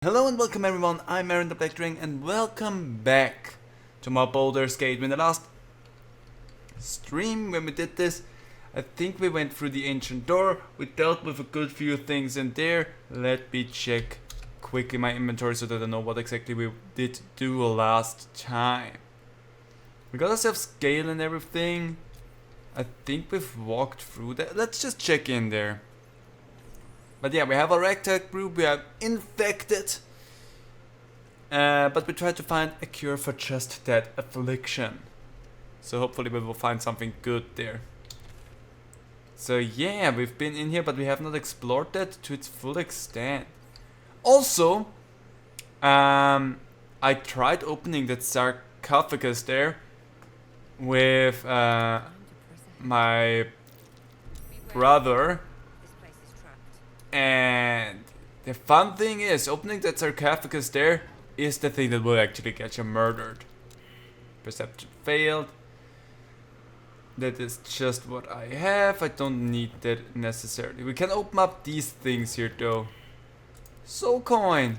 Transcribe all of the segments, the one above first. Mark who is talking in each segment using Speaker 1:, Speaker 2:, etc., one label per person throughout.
Speaker 1: Hello and welcome everyone, I'm Aaron the Black Ring and welcome back to my Baldur's Gate. In the last stream when we did this, I think we went through the ancient door, we dealt with a good few things in there. Let me check quickly my inventory so that I know what exactly we did do last time. We got ourselves scale and everything. I think we've walked through that. Let's just check in there. But yeah, we have a ragtag group, we are infected. But we tried to find a cure for just that affliction. So hopefully we will find something good there. So yeah, we've been in here, but we have not explored that to its full extent. Also, I tried opening that sarcophagus there with my brother. And the fun thing is, opening that sarcophagus there is the thing that will actually get you murdered. Perception failed. That is just what I have. I don't need that necessarily. We can open up these things here though. Soul coin.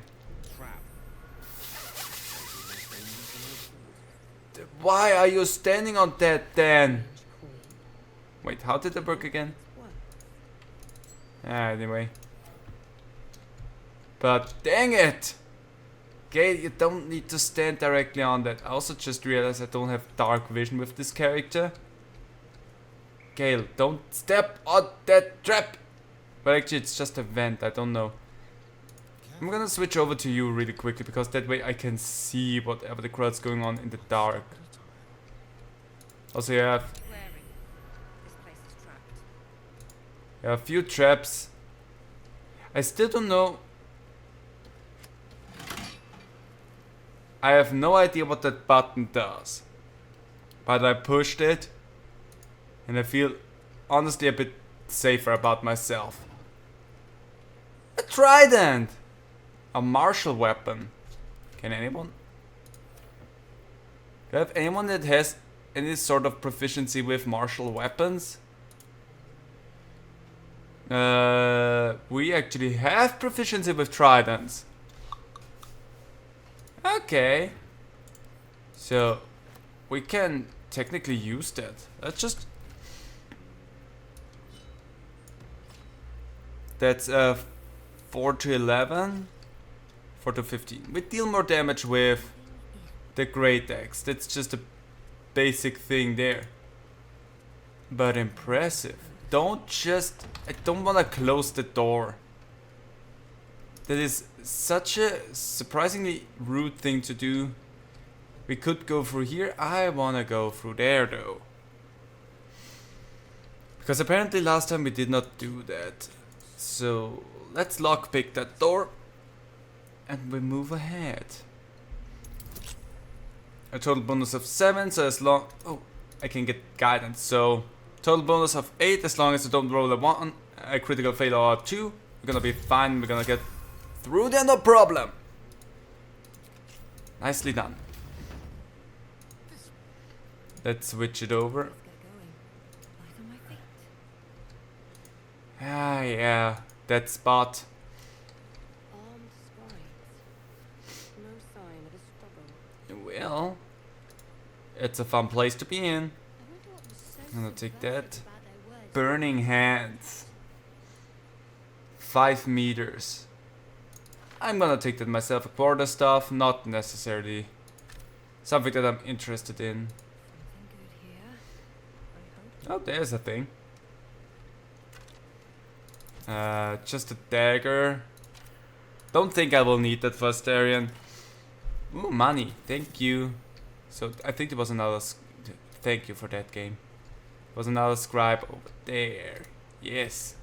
Speaker 1: Why are you standing on that then? Wait, how did it work again? Anyway. But dang it! Okay, you don't need to stand directly on that. I also just realized I don't have dark vision with this character. Gale, don't step on that trap! But actually it's just a vent, I don't know. I'm gonna switch over to you really quickly because that way I can see whatever the crowd's going on in the dark. Also you have a few traps. I still don't know. I have no idea what that button does. But I pushed it. And I feel honestly a bit safer about myself. A trident! A martial weapon. Can anyone? Do I have anyone that has any sort of proficiency with martial weapons? We actually have proficiency with tridents. Okay. So, we can technically use that. Let's just... That's 4 to 11. 4 to 15. We deal more damage with the great axe. That's just a basic thing there. But impressive. Don't just... I don't want to close the door. That is such a surprisingly rude thing to do. We could go through here. I want to go through there though. Because apparently last time we did not do that. So let's lockpick that door. And we move ahead. A total bonus of 7, so as long... Oh, I can get guidance, so... Total bonus of 8 as long as you don't roll a 1, a critical fail or a 2. We're gonna be fine, we're gonna get through there, no problem. Nicely done. Let's switch it over. Ah, yeah, that spot. Well, it's a fun place to be in. I'm gonna take that. Burning hands. 5 meters. I'm gonna take that myself. A quarter stuff, not necessarily something that I'm interested in. Oh, there's a thing. Just a dagger. Don't think I will need that first Arian. Ooh, money. Thank you. So I think there was another. Thank you for that game. Was another scribe over there. Yes.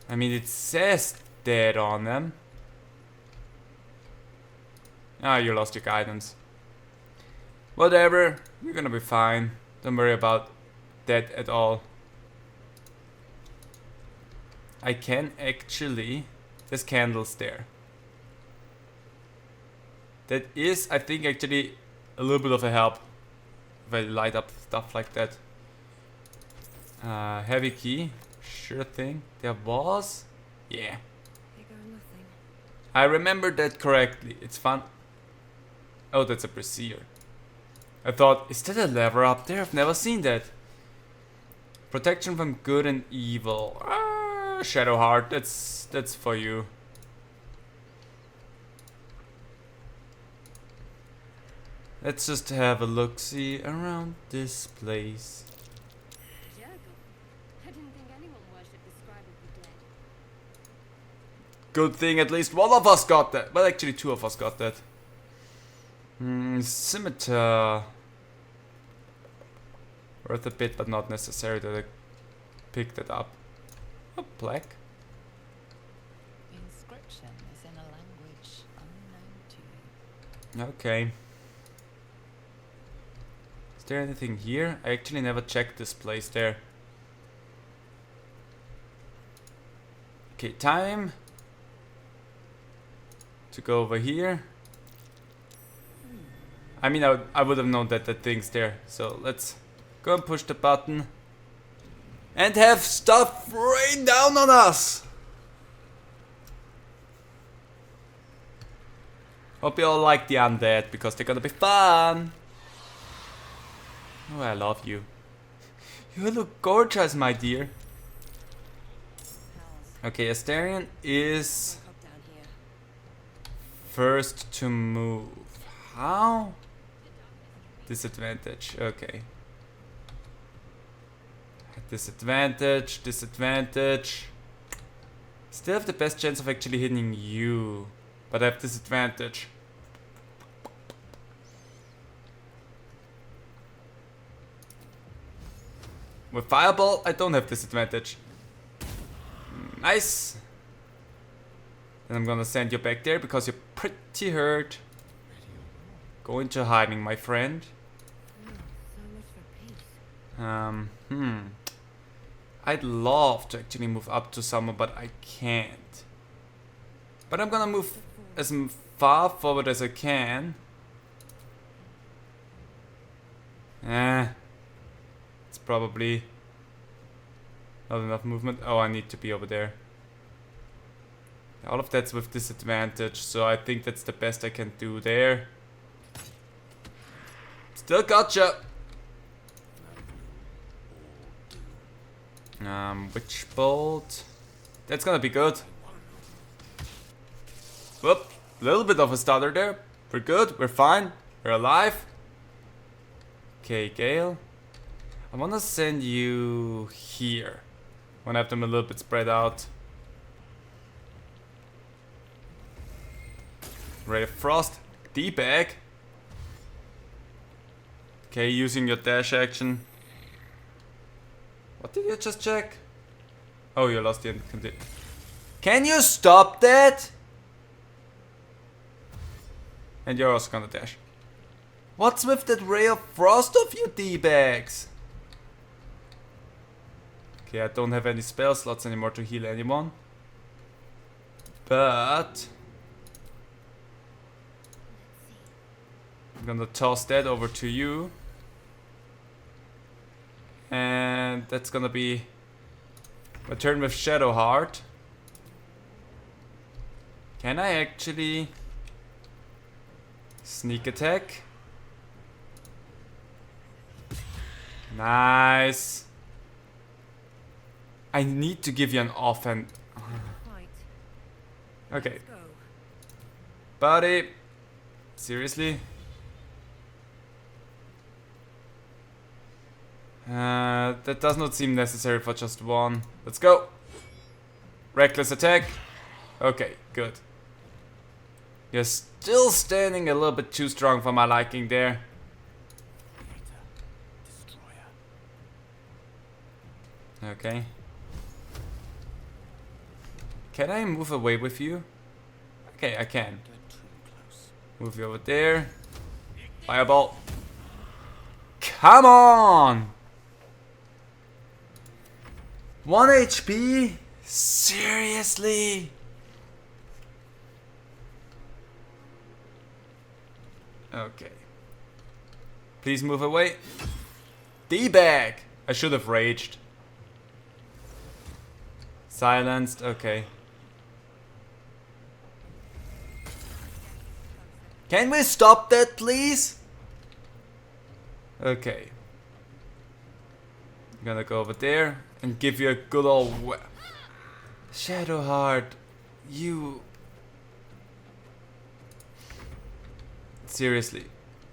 Speaker 1: I mean, it says dead on them. Ah, you lost your guidance. Whatever. You're gonna be fine. Don't worry about that at all. I can actually... There's candles there. That is, I think, actually a little bit of a help. If I light up stuff like that. Heavy key. Sure thing. There was... Yeah. I remember that correctly. It's fun. Oh, that's a brazier. I thought, is that a lever up there? I've never seen that. Protection from good and evil. Ah, Shadowheart, that's for you. Let's just have a look-see around this place. Good thing at least one of us got that. Well, actually two of us got that. Scimitar. Worth a bit, but not necessary that I picked it up. Oh, black.
Speaker 2: The inscription is in a language unknown to you.
Speaker 1: Okay. Is there anything here? I actually never checked this place there. Okay, time to go over here. I mean, I would have known that that thing's there. So let's go and push the button and have stuff rain down on us. Hope you all like the undead because they're gonna be fun. Oh, I love you. You look gorgeous, my dear. Okay, Astarion is first to move. How? Disadvantage, okay. Disadvantage, disadvantage. Still have the best chance of actually hitting you, but I have disadvantage. With Fireball, I don't have disadvantage. Nice. Then I'm gonna send you back there because you're pretty hurt. Go into hiding, my friend. I'd love to actually move up to someone, but I can't. But I'm gonna move as far forward as I can. It's probably not enough movement. Oh, I need to be over there. All of that's with disadvantage, so I think that's the best I can do there. Still gotcha! Witch bolt. That's gonna be good. Whoop, a little bit of a stutter there. We're good, we're fine, we're alive. Okay, Gale. I wanna send you here. I wanna have them a little bit spread out. Ray of Frost, D-bag. Okay, using your dash action. What did you just check? Oh, you lost the end. Can you stop that? And you're also gonna dash. What's with that Ray of Frost of you D-bags? Okay, I don't have any spell slots anymore to heal anyone. But I'm gonna toss that over to you. And that's gonna be my turn with Shadowheart. Can I actually sneak attack? Nice. I need to give you an offhand. Okay. Buddy. Seriously? That does not seem necessary for just one. Let's go. Reckless attack. Okay, good. You're still standing a little bit too strong for my liking there. Okay. Can I move away with you? Okay, I can. Move you over there. Fireball. Come on! 1 HP? Seriously? Okay. Please move away. D-bag! I should have raged. Silenced, okay. Can we stop that, please? Okay. I'm gonna go over there and give you a good old Shadowheart, you... Seriously.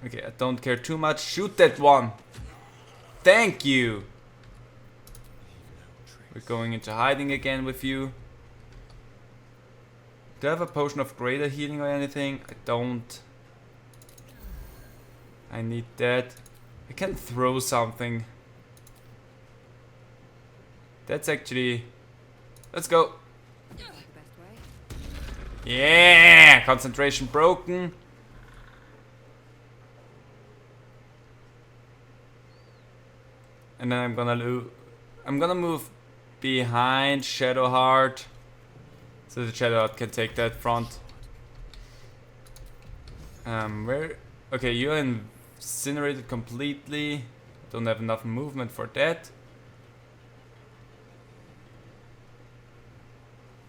Speaker 1: Okay, I don't care too much. Shoot that one. Thank you. We're going into hiding again with you. Do I have a potion of greater healing or anything? I don't. I need that. I can throw something. That's actually... Let's go. Yeah! Concentration broken. And then I'm gonna move behind Shadowheart, so the Shadowheart can take that front. Where? Okay, you're incinerated completely. Don't have enough movement for that.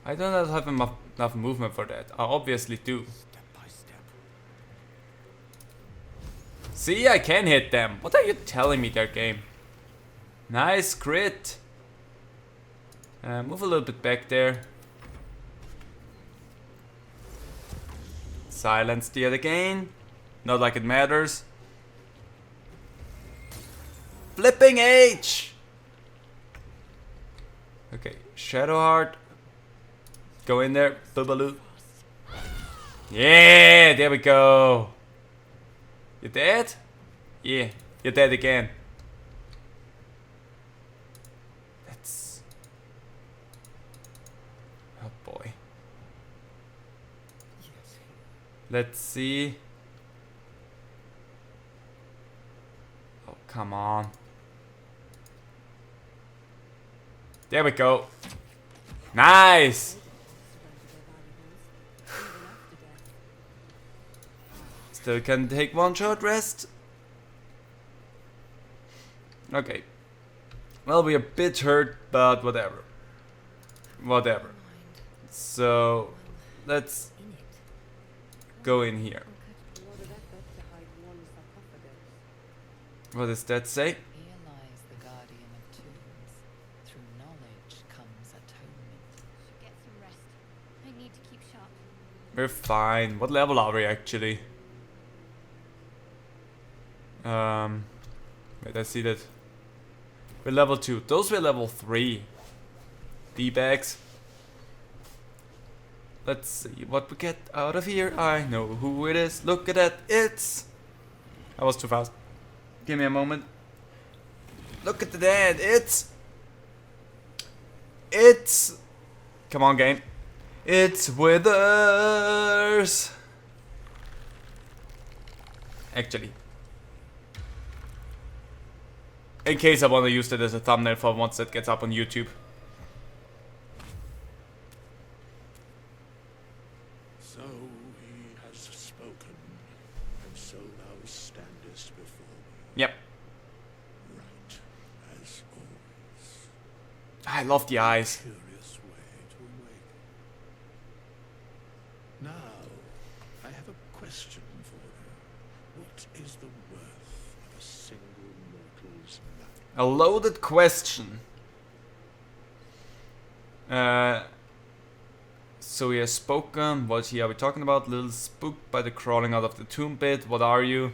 Speaker 1: I don't have enough movement for that. I obviously do.
Speaker 3: Step by step.
Speaker 1: See, I can hit them. What are you telling me there, game? Nice crit. Move a little bit back there. Silence the other again. Not like it matters. Flipping H! Okay, Shadowheart. Go in there. Boobaloo. Yeah, there we go. You dead? Yeah, you're dead again. That's... Oh boy. Let's see. Oh, come on. There we go. Nice! Still can take one short rest. Okay. Well, we're a bit hurt, but whatever. Whatever. So, let's go in here. What does that say?
Speaker 2: Here lies the guardian of tombs. Through knowledge comes atonement.
Speaker 4: Get some rest. I need to keep sharp.
Speaker 1: We're fine. What level are we actually? Wait, I see that. We're level 2. Those were level 3. D-bags. Let's see what we get out of here. I know who it is. Look at that. It's... I was too fast. Give me a moment. Look at that. It's... Come on, game. It's Withers. Actually. In case I want to use that as a thumbnail for once that gets up on YouTube.
Speaker 3: So he has spoken, and so thou standest before me.
Speaker 1: Yep.
Speaker 3: Right, as always.
Speaker 1: I love the eyes.
Speaker 3: Curious way to awaken. Now, I have a question for you. What is the worth of a single mortal's life?
Speaker 1: A loaded question. So he has spoken. What are we talking about? Little spooked by the crawling out of the tomb bit. What are you?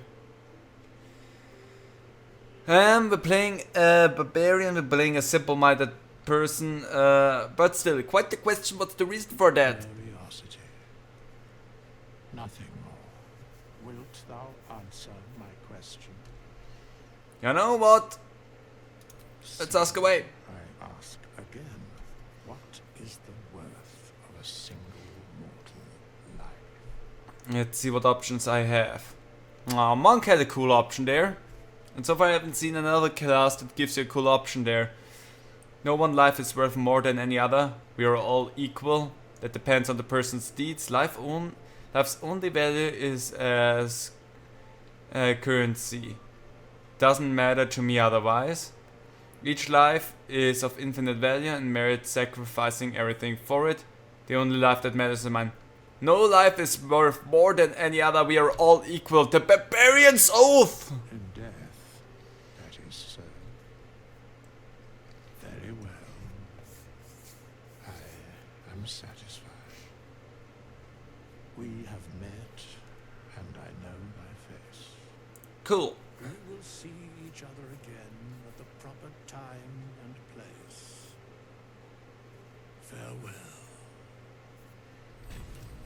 Speaker 1: We're playing a barbarian. We're playing a simple-minded person. But still, quite the question. What's the reason for that?
Speaker 3: Curiosity. Nothing more. Wilt thou answer my question?
Speaker 1: You know what? Let's ask away.
Speaker 3: I ask again, what is the worth of a single mortal life?
Speaker 1: Let's see what options I have. Monk had a cool option there. And so far I haven't seen another class that gives you a cool option there. No one life is worth more than any other. We are all equal. That depends on the person's deeds. Life's only value is as currency. Doesn't matter to me otherwise. Each life is of infinite value and merits sacrificing everything for it. The only life that matters is mine. No life is worth more than any other. We are all equal. The barbarian's oath!
Speaker 3: In death, that is so. Very well. I am satisfied. We have met, and I know thy face.
Speaker 1: Cool.
Speaker 3: We will see each other again at the proper time and place. Farewell.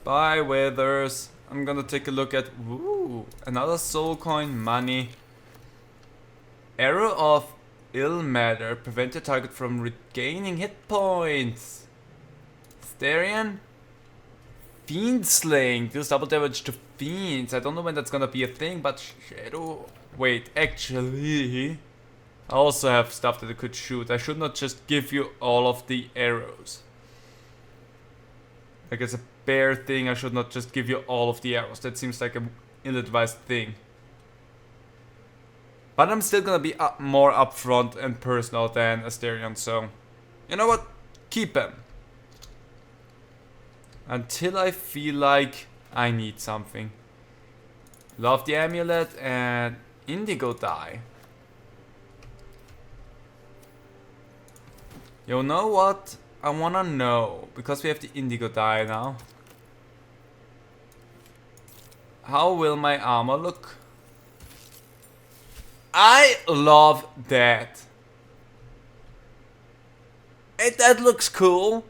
Speaker 1: Bye, Withers. I'm gonna take a look at... Ooh, another soul coin, money. Arrow of ill matter. Prevent the target from regaining hit points. Sterian. Fiend slaying. Deals double damage to fiends. I don't know when that's gonna be a thing, but Shadow... Wait, actually... I also have stuff that I could shoot. I should not just give you all of the arrows. Like as a bear thing, I should not just give you all of the arrows. That seems like an ill-advised thing. But I'm still gonna be more upfront and personal than Asterion, so... You know what? Keep them. Until I feel like I need something. Love the amulet and indigo dye. You know what? I wanna know, because we have the indigo dye now. How will my armor look? I love that. Hey, that looks cool.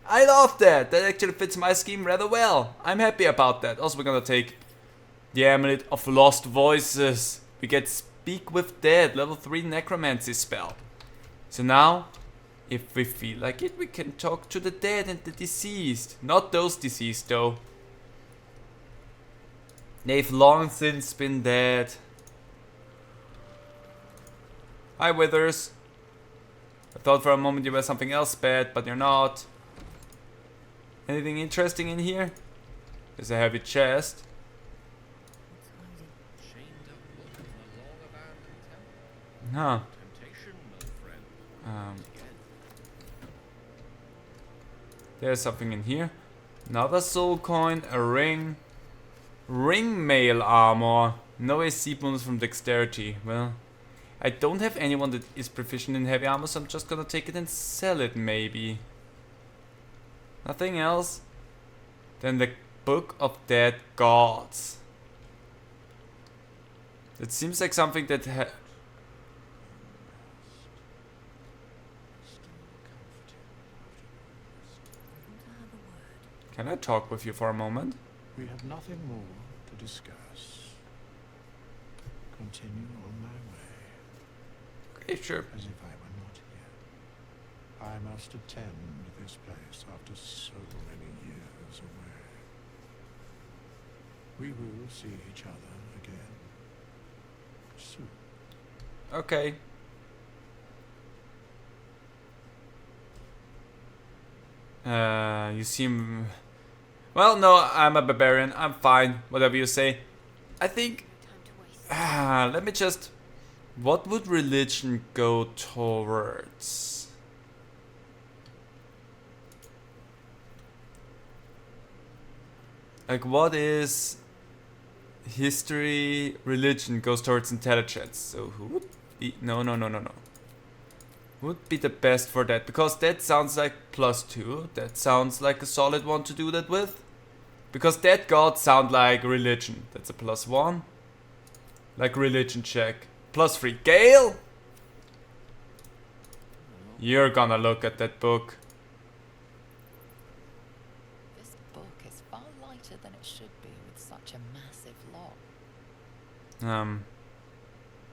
Speaker 1: I love that. That actually fits my scheme rather well. I'm happy about that. Also, we're gonna take the amulet of lost voices. We get speak with dead, level 3 necromancy spell. So now, if we feel like it, we can talk to the dead and the deceased. Not those deceased though. They've long since been dead. Hi, Withers. I thought for a moment you were something else bad, but you're not. Anything interesting in here? There's a heavy chest. Huh. There's something in here. Another soul coin, a ring. Ring mail armor. No AC bonus from dexterity. Well, I don't have anyone that is proficient in heavy armor, so I'm just gonna take it and sell it maybe. Nothing else. Then the Book of Dead Gods. It seems like something that Can I talk with you for a moment?
Speaker 3: We have nothing more to discuss. Continue on my way.
Speaker 1: Okay, sure.
Speaker 3: As if I were not here. I must attend this place after so many years away. We will see each other again soon.
Speaker 1: Okay. You seem... Well, no, I'm a barbarian. I'm fine. Whatever you say. I think... let me just... What would religion go towards? Like, what is... History, religion goes towards intelligence. So who would be... No. Would be the best for that, because that sounds like +2. That sounds like a solid one to do that with. Because dead gods sound like religion. That's a +1. Like religion check. +3. Gale! You're gonna look at that book.
Speaker 2: This book is far lighter than it should be with such a massive lock.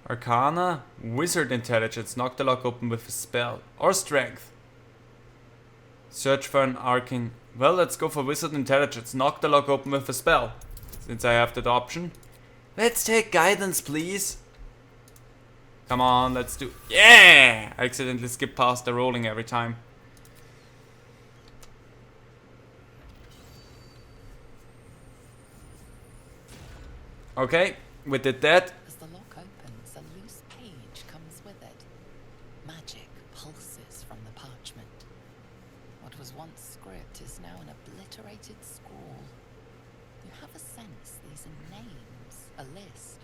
Speaker 1: Arcana, wizard intelligence, knock the lock open with a spell, or strength. Search for an arcane. Well, let's go for wizard intelligence, knock the lock open with a spell, since I have that option. Let's take guidance, please. Come on, let's do... Yeah! I accidentally skip past the rolling every time. Okay, we did that.
Speaker 2: As the lock opens, a loose page comes with it. Magic pulses from the parchment. What was once script is now an obliterated scrawl. have a sense these are names, a list.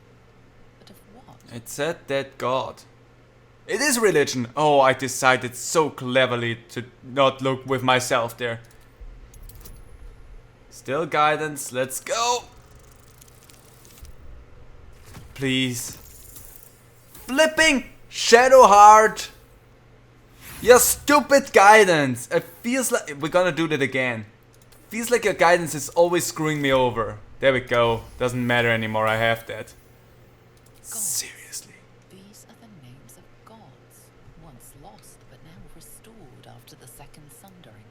Speaker 2: But of what?
Speaker 1: It said that God. It is religion. Oh, I decided so cleverly to not look with myself there. Still guidance. Let's go. Please. Flipping Shadowheart. Your stupid guidance. It feels like we're gonna do that again. Feels like your guidance is always screwing me over. There we go. Doesn't matter anymore. I have that. Seriously.
Speaker 2: These are the names of gods, once lost but now restored after the second sundering.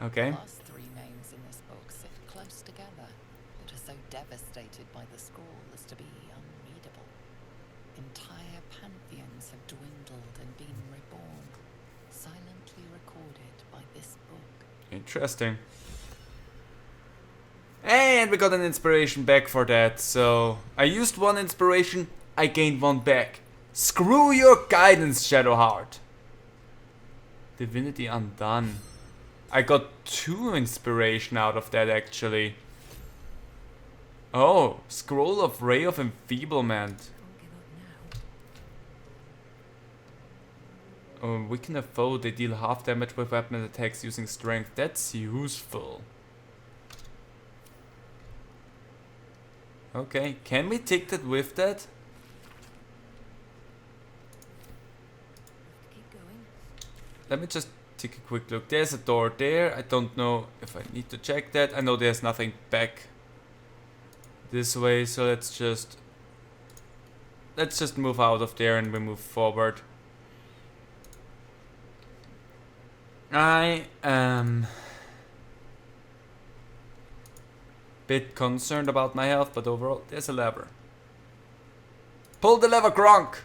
Speaker 1: Okay.
Speaker 2: The last three names in this book sit close together, but are so devastated by the scroll as to be unreadable. Entire pantheons have dwindled and been reborn, silently recorded by this book.
Speaker 1: Interesting. And we got an inspiration back for that, so I used one inspiration, I gained one back. Screw your guidance, Shadowheart. Divinity Undone. I got 2 inspiration out of that actually. Oh, Scroll of Ray of Enfeeblement. Oh, weaken a foe, they deal half damage with weapon attacks using strength. That's useful. Okay, can we take that with that?
Speaker 4: Keep going.
Speaker 1: Let me just take a quick look. There's a door there. I don't know if I need to check that. I know there's nothing back this way, so let's just move out of there and we move forward. I am bit concerned about my health, but overall, there's a lever. Pull the lever, Gronk!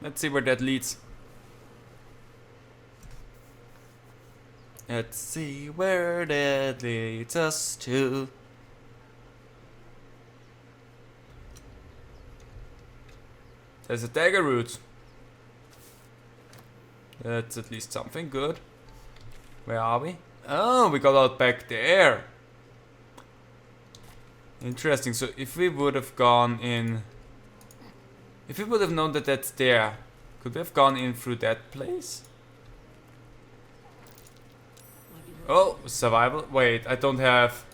Speaker 1: Let's see where that leads. Let's see where that leads us to. There's a dagger root. That's at least something good. Where are we? Oh, we got out back there. Interesting. So if we would have gone in... If we would have known that that's there, could we have gone in through that place? Oh, survival. Wait, I don't have...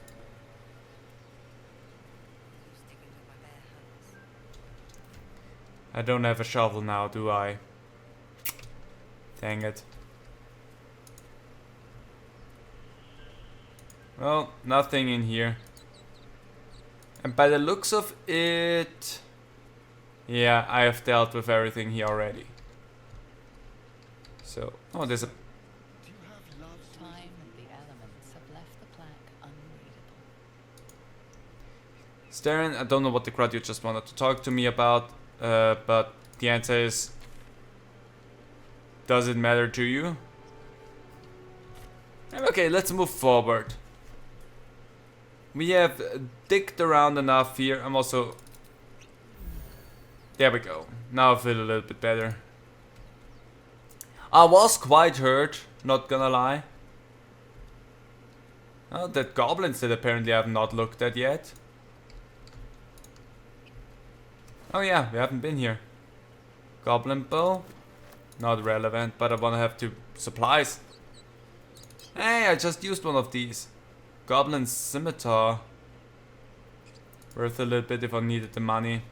Speaker 1: I don't have a shovel now, do I? Dang it. Well, nothing in here. And by the looks of it... Yeah, I have dealt with everything here already. So... Oh, there's a...
Speaker 2: Time and the elements have left the plaque unreadable.
Speaker 1: Staren, I don't know what the crowd you just wanted to talk to me about. But the answer is... Does it matter to you? Okay, let's move forward. We have digged around enough here. I'm also... There we go. Now I feel a little bit better. I was quite hurt, not gonna lie. Oh, that goblins that apparently I have not looked at yet. Oh yeah, we haven't been here. Goblin bow. Not relevant, but I wanna have 2 supplies. Hey, I just used one of these. Goblin scimitar. Worth a little bit if I needed the money.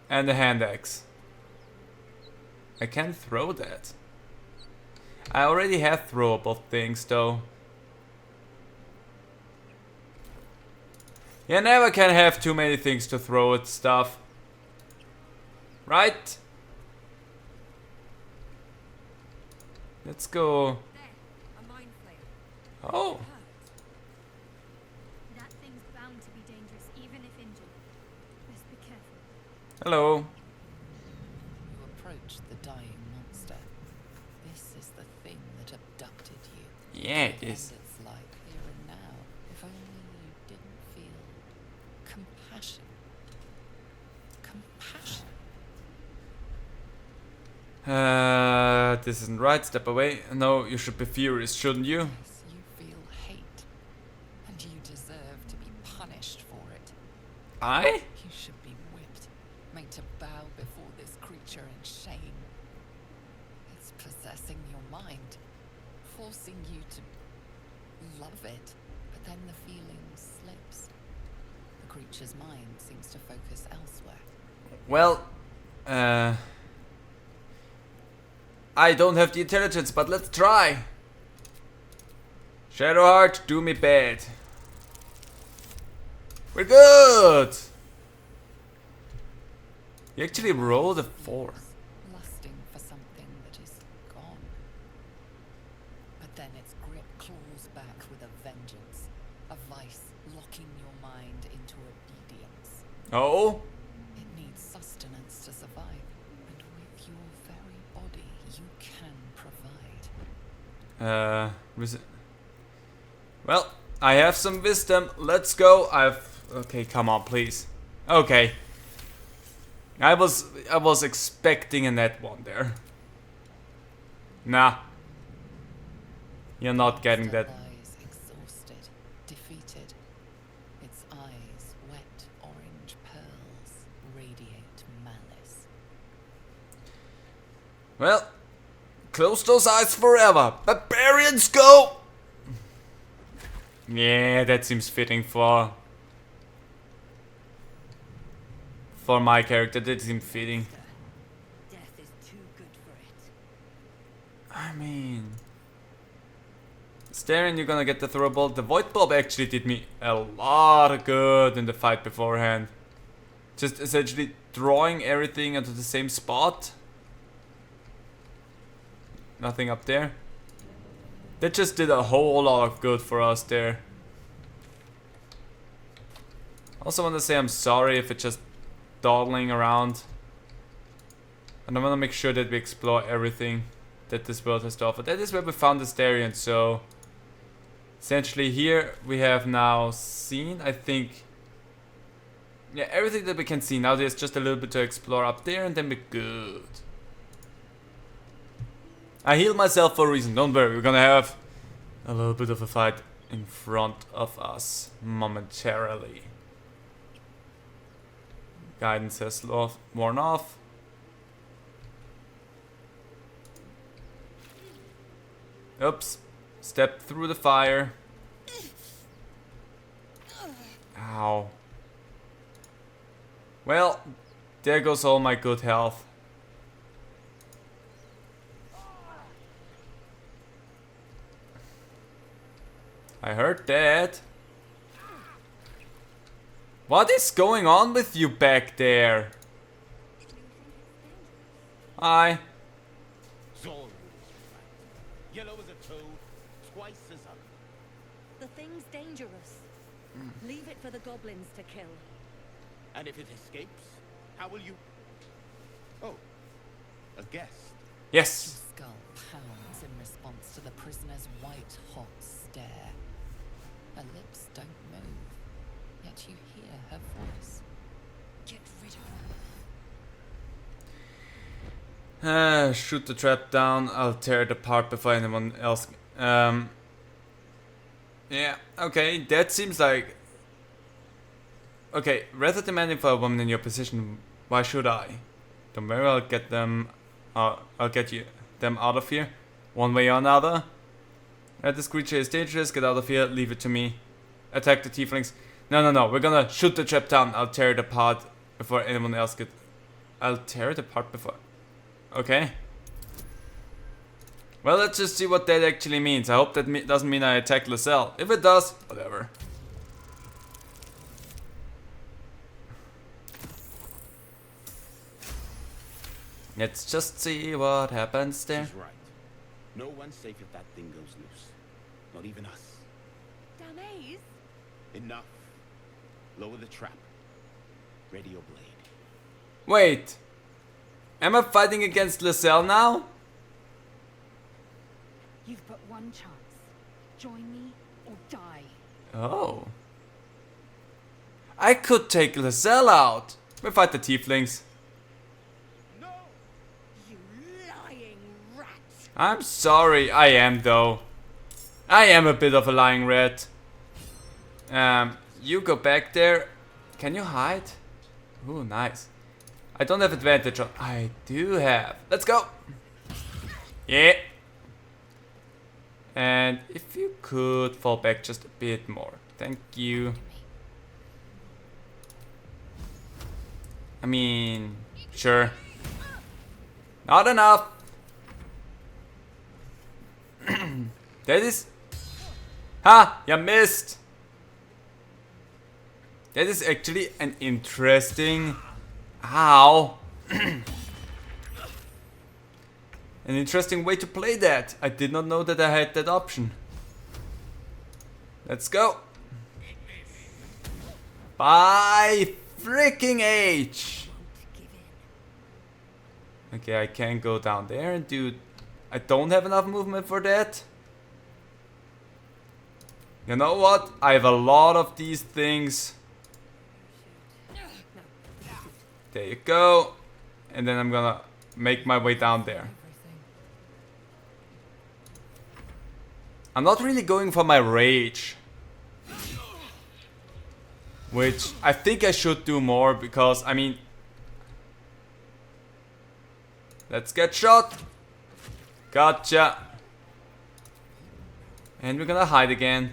Speaker 1: And a hand axe. I can throw that. I already have throwable things though. You never can have too many things to throw at stuff. Right? Let's go.
Speaker 4: There, a mind flayer.
Speaker 1: Oh.
Speaker 4: That thing's bound to be dangerous, even if injured. Best be careful.
Speaker 1: Hello.
Speaker 2: You approach the dying monster. This is the thing that abducted you.
Speaker 1: Yeah, it
Speaker 2: And
Speaker 1: is.
Speaker 2: its life here and now. If only you didn't feel compassion. Compassion.
Speaker 1: This isn't right. Step away. No, you should be furious, shouldn't you?
Speaker 2: Yes, you feel hate
Speaker 1: I?
Speaker 2: You should be whipped, made to bow before this creature in shame. It's possessing your mind, forcing you to love it, but then the feeling slips. The creature's mind seems to focus elsewhere.
Speaker 1: Well, I don't have the intelligence, but let's try. Shadowheart, do me bad. We're good! You actually rolled a 4.
Speaker 2: Lusting for something that is gone. But then its grip claws back with a vengeance. A vice locking your mind into obedience.
Speaker 1: Oh?
Speaker 2: It needs sustenance to survive. And with your very body, you can provide.
Speaker 1: Well, I have some wisdom. Let's go. Okay, come on, please. Okay. I was expecting a net one there. Nah. You're not getting that.
Speaker 2: Lies exhausted, defeated. Its eyes, wet orange pearls, radiate malice.
Speaker 1: Well, close those eyes forever. Barbarians go! Yeah, that seems fitting for my character. That seems fitting.
Speaker 5: Death is too good for it.
Speaker 1: I mean, staring, you're gonna get the throw bolt. The void bulb actually did me a lot of good in the fight beforehand. Just essentially drawing everything into the same spot. Nothing up there. That just did a whole lot of good for us there. Also want to say I'm sorry if it's just dawdling around. And I want to make sure that we explore everything that this world has to offer. That is where we found the Starion, so essentially here we have now seen, I think, yeah, everything that we can see. Now there's just a little bit to explore up there and then we're good. I healed myself for a reason, don't worry, we're gonna have a little bit of a fight in front of us momentarily. Guidance has worn off. Oops. Step through the fire. Ow. Well, there goes all my good health. I heard that. What is going on with you back there? Hi.
Speaker 6: Zorro is right. Yellow as a toad, twice as ugly.
Speaker 5: The thing's dangerous. Leave it for the goblins to kill.
Speaker 6: And if it escapes, how will you... Oh, a guest.
Speaker 1: Yes.
Speaker 2: Your skull pounds in response to the prisoner's white-hot stare. Her lips don't move, yet you hear her voice. Get rid of her.
Speaker 1: Shoot the trap down. I'll tear it apart before anyone else. Yeah, okay. That seems like... Okay, rather demanding for a woman in your position, why should I? Don't worry, I'll get them... I'll get them out of here. One way or another. This creature is dangerous. Get out of here. Leave it to me. Attack the tieflings. No. We're gonna shoot the trap down. I'll tear it apart before anyone else gets... I'll tear it apart before... Okay. Well, let's just see what that actually means. I hope that doesn't mean I attack Lacelle. If it does, whatever. Let's just see what happens there.
Speaker 6: She's right. No one's safe if that thing goes loose. Not even us.
Speaker 5: Damaze?
Speaker 6: Enough. Lower the trap. Ready your blade.
Speaker 1: Wait. Am I fighting against Lacelle now?
Speaker 5: You've but one chance. Join me or die.
Speaker 1: Oh. I could take Lacelle out. We fight the tieflings.
Speaker 6: No!
Speaker 5: You lying rat!
Speaker 1: I'm sorry, I am though. I am a bit of a lying rat. You go back there. Can you hide? Ooh, nice. I don't have advantage on... I do have. Let's go! Yeah! And if you could fall back just a bit more. Thank you. I mean... Sure. Not enough! That is... Ha! You missed! That is actually an interesting... Ow! An interesting way to play that. I did not know that I had that option. Let's go! By freaking H! Okay, I can go down there and do... I don't have enough movement for that. You know what? I have a lot of these things. There you go. And then I'm gonna make my way down there. I'm not really going for my rage. Which I think I should do more because, I mean... Let's get shot. Gotcha. And we're gonna hide again.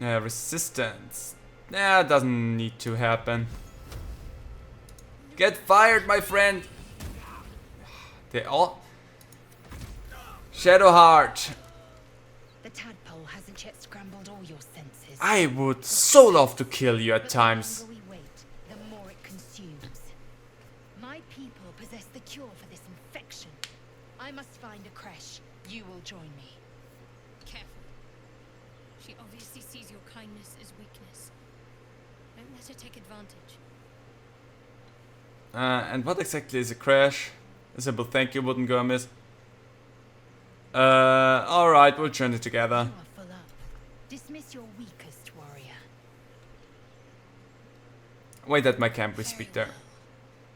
Speaker 1: Resistance. Nah, doesn't need to happen. Get fired, my friend. They all... Shadowheart.
Speaker 5: The tadpole hasn't yet scrambled all your senses.
Speaker 1: I would so love to kill you at times.
Speaker 5: The longer we wait, the more it consumes. My people possess the cure for this infection. I must find a creche. You will join me.
Speaker 4: Careful. She obviously sees your kindness as weakness. Don't let her take advantage.
Speaker 1: And what exactly is a crash? A simple thank you wouldn't go amiss. Alright, we'll journey together.
Speaker 5: You are full up. Dismiss your weakest warrior.
Speaker 1: Wait at my camp, we speak there.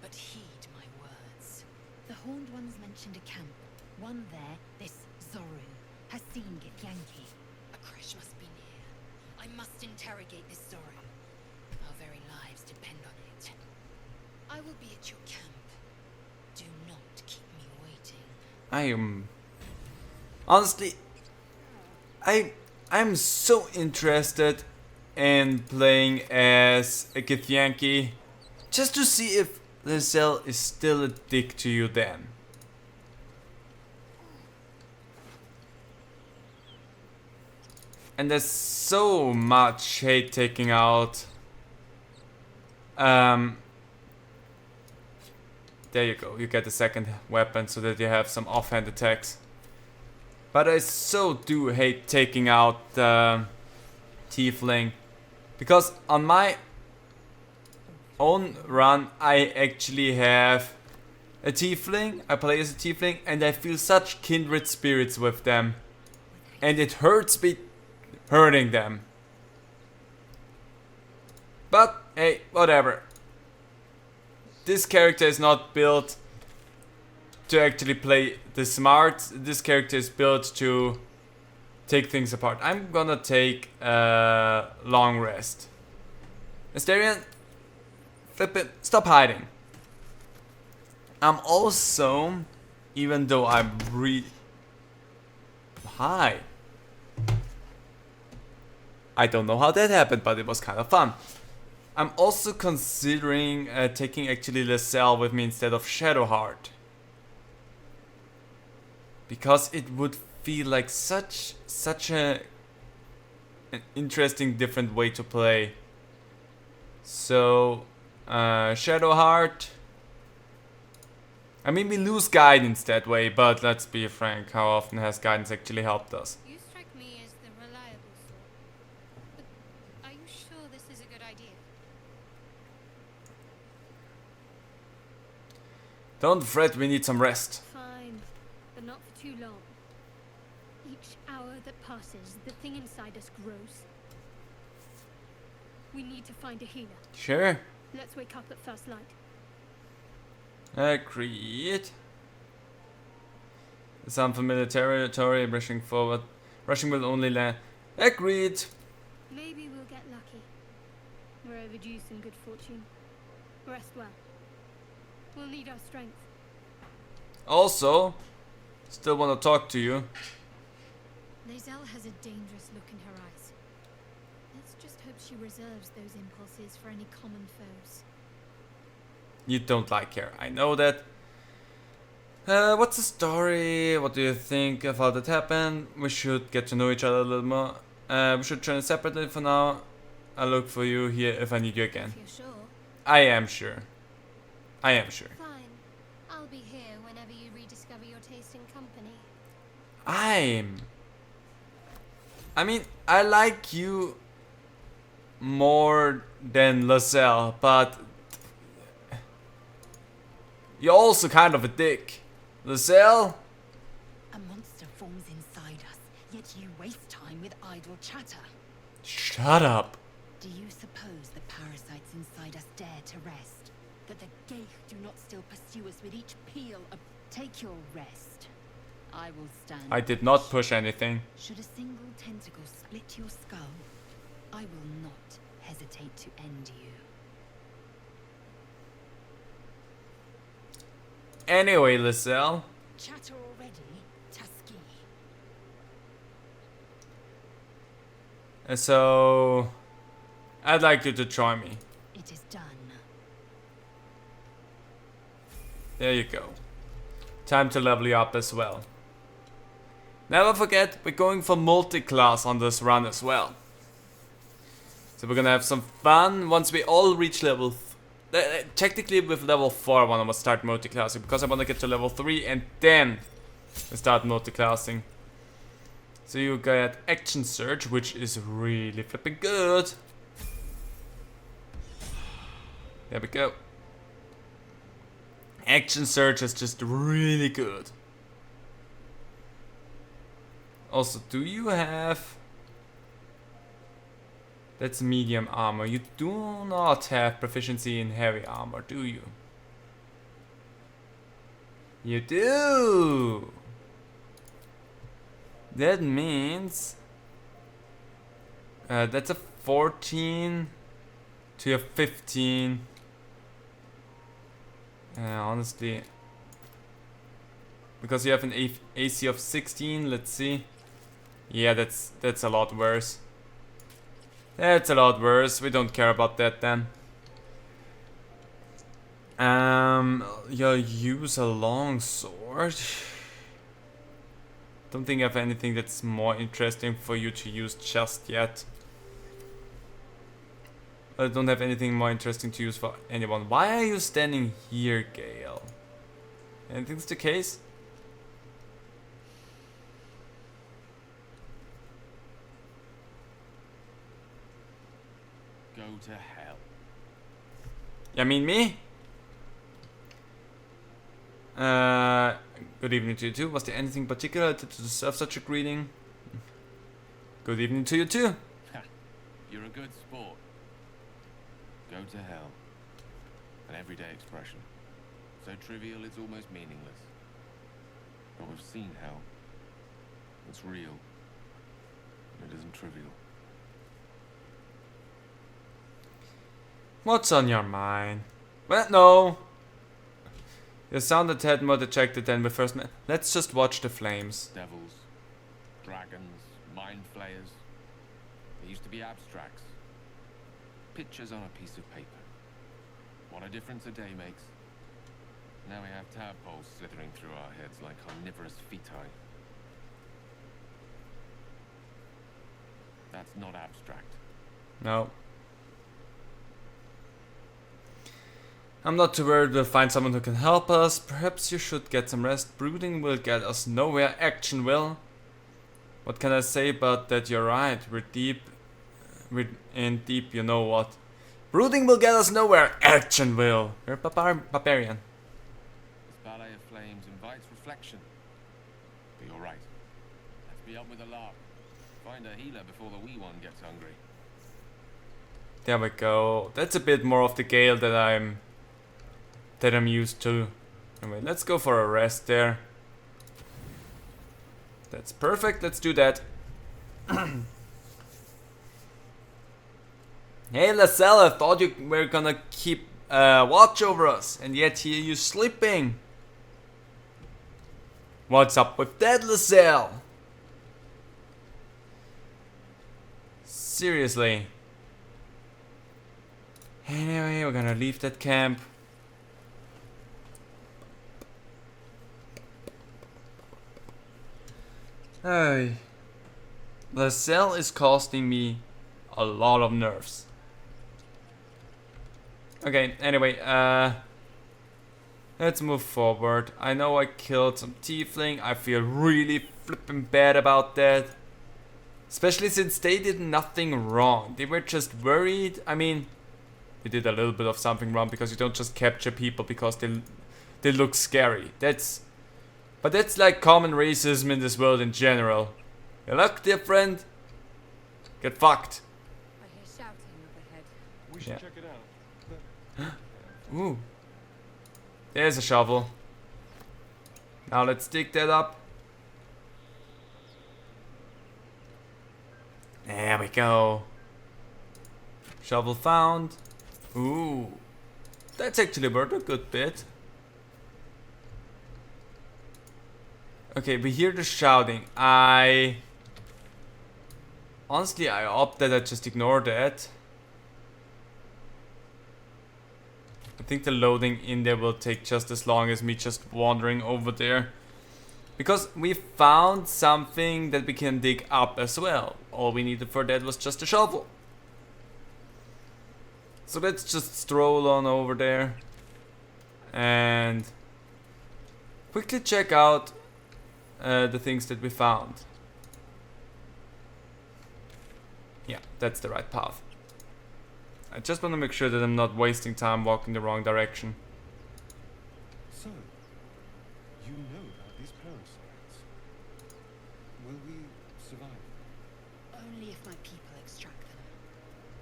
Speaker 2: But heed my words.
Speaker 5: The Horned Ones mentioned a camp. One there, this Zoru, has seen Githyanki.
Speaker 2: A crash must be near. I must interrogate this Zoru. Our very lives depend on it. I will be at your camp. Do not keep me waiting.
Speaker 1: I am... Honestly, I'm so interested in playing as a Githyanki. Just to see if Lizelle is still a dick to you then. And there's so much hate taking out. There you go, you get the second weapon so that you have some offhand attacks. But I so do hate taking out the tiefling. Because on my own run I actually have a tiefling, I play as a tiefling and I feel such kindred spirits with them. And it hurts me hurting them. But hey, whatever. This character is not built to actually play the smart. This character is built to take things apart. I'm gonna take a long rest. Asterion, flip it, stop hiding. I'm also, even though I'm Hi. I don't know how that happened, but it was kind of fun. I'm also considering taking actually Lizelle with me instead of Shadowheart. Because it would feel like such an interesting different way to play. So Shadowheart. I mean, we lose guidance that way, but let's be frank, how often has guidance actually helped us?
Speaker 4: You strike me as the reliable sort. But are you sure this is a good idea?
Speaker 1: Don't fret, we need some rest.
Speaker 4: Fine, but not for too long. Each hour that passes, the thing inside us grows. We need to find a healer.
Speaker 1: Sure.
Speaker 4: Let's wake up at first light.
Speaker 1: Agreed. Some familiar territory, rushing forward. Rushing will only land. Agreed.
Speaker 4: Maybe we'll get lucky. We're overdue some good fortune. Rest well. We'll need our strength.
Speaker 1: Also, still want to talk to you.
Speaker 4: Lizelle has a dangerous look in her eyes. Let's just hope she reserves those impulses for any common foes.
Speaker 1: You don't like her, I know that. What's the story? What do you think of how that happened? We should get to know each other a little more. We should train separately for now. I'll look for you here if I need you again.
Speaker 4: If you're sure.
Speaker 1: I am sure. I am sure.
Speaker 4: Fine. I'll be here whenever you rediscover your taste in company.
Speaker 1: I mean, I like you more than Lizelle, but you're also kind of a dick. Lizelle?
Speaker 5: A monster forms inside us, yet you waste time with idle chatter.
Speaker 1: Shut up.
Speaker 5: Do you suppose the parasites inside us dare to rest? That the Geich do not still pursue us with each peal of... Take your rest. I will stand.
Speaker 1: I did not push anything.
Speaker 5: Should a single tentacle split your skull, I will not hesitate to end you.
Speaker 1: Anyway, Lizelle.
Speaker 5: Chatter already, Tusky.
Speaker 1: So, I'd like you to join me.
Speaker 5: It is done.
Speaker 1: There you go. Time to level you up as well. Never forget, we're going for multi-class on this run as well. So we're gonna have some fun once we all reach level... technically with level 4 I wanna start multi-classing, because I wanna get to level 3 and then we start multi-classing. So you get Action Surge, which is really flipping good. There we go. Action Surge is just really good. Also, do you have... That's medium armor. You do not have proficiency in heavy armor, do you? You do! That means... that's a 14 to a 15. Honestly... Because you have an AC of 16, let's see. Yeah, that's a lot worse. That's a lot worse. We don't care about that then. You'll use a long sword. Don't think I have anything that's more interesting for you to use just yet. I don't have anything more interesting to use for anyone. Why are you standing here, Gale? Anything's the case?
Speaker 6: Go to hell.
Speaker 1: You mean me? Good evening to you too. Was there anything particular to deserve such a greeting? Good evening to you too.
Speaker 6: You're a good sport. Go to hell. An everyday expression. So trivial it's almost meaningless. But we've seen hell. It's real. It isn't trivial.
Speaker 1: What's on your mind? Well, no. You sound a tad more dejected than we first met. Let's just watch the flames.
Speaker 6: Devils, dragons, mind flayers. They used to be abstracts. Pictures on a piece of paper. What a difference a day makes. Now we have tadpoles slithering through our heads like omnivorous feti. That's not abstract.
Speaker 1: No. I'm not too worried we'll find someone who can help us. Perhaps you should get some rest. Brooding will get us nowhere. Action will. What can I say but that you're right. We're deep. We're in deep, you know what. Brooding will get us nowhere. Action will. You're a barbarian.
Speaker 6: This ballet of flames invites reflection. But you're right. Let's be up with a lark. Find a healer before the wee one gets hungry.
Speaker 1: There we go. That's a bit more of the Gale that I'm used to. Anyway, let's go for a rest there. That's perfect. Let's do that. Hey Laselle, I thought you were gonna keep watch over us, and yet here you sleeping. What's up with that, Laselle? Seriously. Anyway, we're gonna leave that camp. Hey. Laselle is costing me a lot of nerves. Okay, anyway, let's move forward. I know I killed some tiefling. I feel really flippin' bad about that. Especially since they did nothing wrong. They were just worried. I mean, they did a little bit of something wrong because you don't just capture people because they look scary. But that's like common racism in this world in general. You look different, get fucked.
Speaker 5: I hear shouting up ahead.
Speaker 6: We should
Speaker 1: Yeah.
Speaker 6: check it out.
Speaker 1: Ooh. There's a shovel. Now let's dig that up. There we go. Shovel found. Ooh. That's actually worth a good bit. Okay, we hear the shouting. Honestly, I opt that I just ignore that. I think the loading in there will take just as long as me just wandering over there. Because we found something that we can dig up as well. All we needed for that was just a shovel. So let's just stroll on over there. And quickly check out the things that we found. Yeah, that's the right path. I just want to make sure that I'm not wasting time walking the wrong direction.
Speaker 6: So, you know about these parasites. Will we survive?
Speaker 5: Only if my people extract them.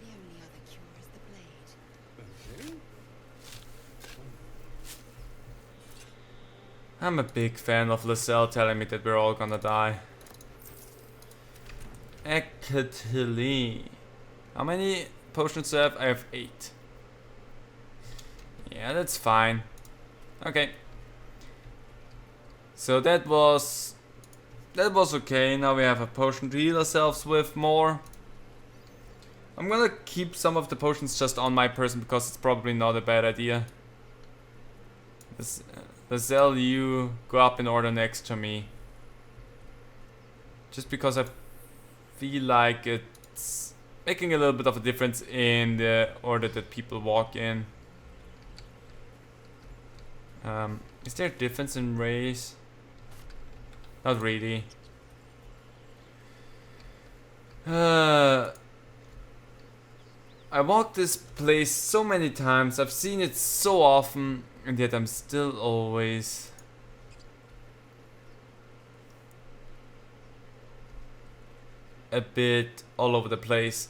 Speaker 5: The only other cure is the blade.
Speaker 6: Okay.
Speaker 1: I'm a big fan of Laselle telling me that we're all gonna die. Ecatili. How many potions do I have? I have 8. Yeah, that's fine. Okay. So that was okay. Now we have a potion to heal ourselves with more. I'm gonna keep some of the potions just on my person because it's probably not a bad idea. Laselle, you go up in order next to me. Just because I feel like it's making a little bit of a difference in the order that people walk in. Is there a difference in race? Not really. I walked this place so many times, I've seen it so often, and yet I'm still always a bit all over the place.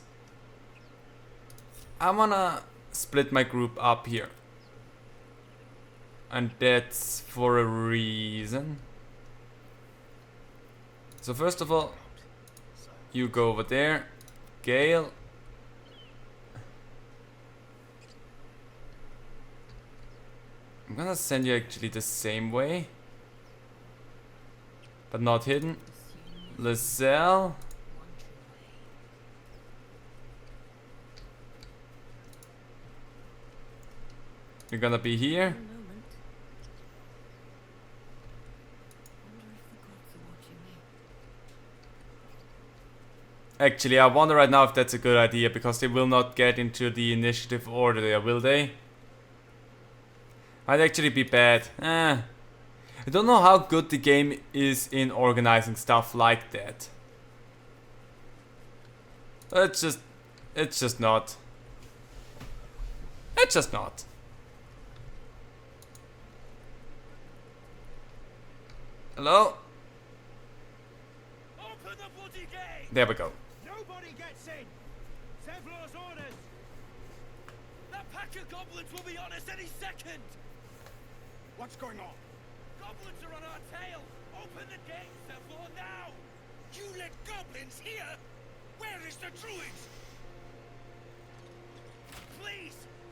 Speaker 1: I wanna split my group up here. And that's for a reason. So first of all, you go over there. Gale. I'm gonna send you actually the same way. But not hidden. Laselle. You're gonna be here. Actually, I wonder right now if that's a good idea, because they will not get into the initiative order there, will they? Might actually be bad. I don't know how good the game is in organizing stuff like that. It's just not. It's just not. Hello?
Speaker 7: Open the bloody gate!
Speaker 1: There we go.
Speaker 7: Nobody gets in! Zevlor's orders! That pack of goblins will be on us any second! What's going on? Goblins are on our tail! Open the gate, Zevlor, now! You let goblins here? Where is the druids?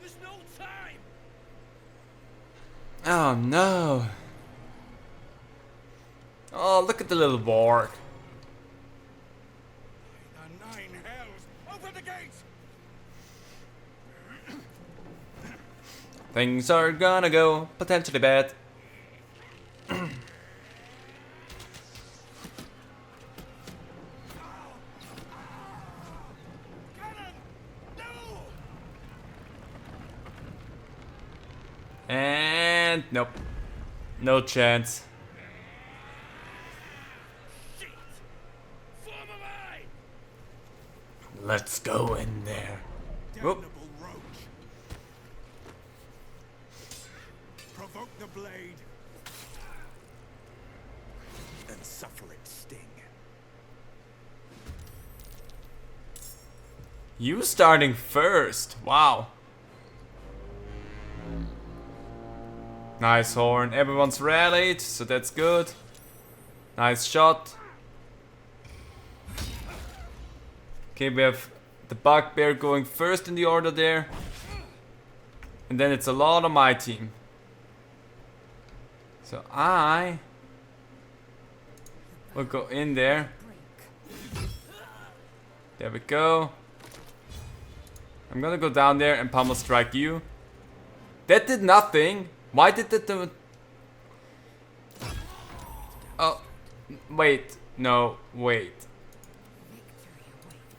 Speaker 7: There's no time!
Speaker 1: Oh no. Oh, look at the little warg.
Speaker 7: The nine hells! Open the gates!
Speaker 1: Things are gonna go potentially bad.
Speaker 7: Cannon! No!
Speaker 1: And nope. No chance.
Speaker 7: Shit! Form a line!
Speaker 1: Let's go in there. Whoop.
Speaker 3: Damnable roach. Provoke the blade and suffer its sting.
Speaker 1: You starting first. Wow. Nice horn. Everyone's rallied, so that's good. Nice shot. Okay, we have the bugbear going first in the order there. And then it's a lot on my team. So I will go in there. There we go. I'm gonna go down there and pummel strike you. That did nothing. Why did that do? Oh, wait. No, wait.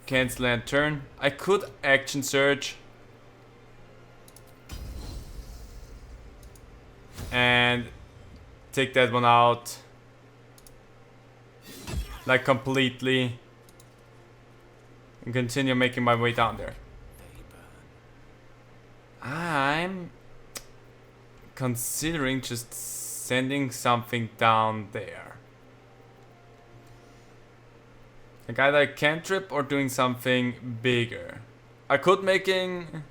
Speaker 1: Cancel and turn. I could action surge. And take that one out. Like completely. And continue making my way down there. I'm considering just sending something down there. Like either a cantrip or doing something bigger. I could making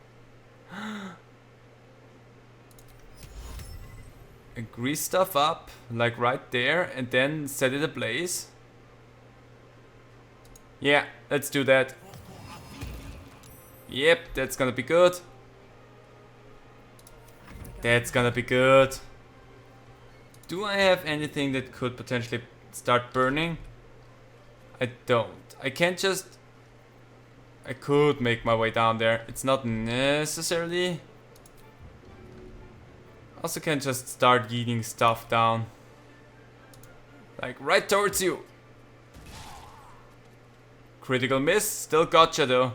Speaker 1: grease stuff up, like right there, and then set it ablaze. Yeah, let's do that. Yep, that's gonna be good. That's gonna be good. Do I have anything that could potentially start burning? I don't. I can't just... I could make my way down there. It's not necessarily... Also can just start yeeting stuff down. Like right towards you. Critical miss. Still gotcha though.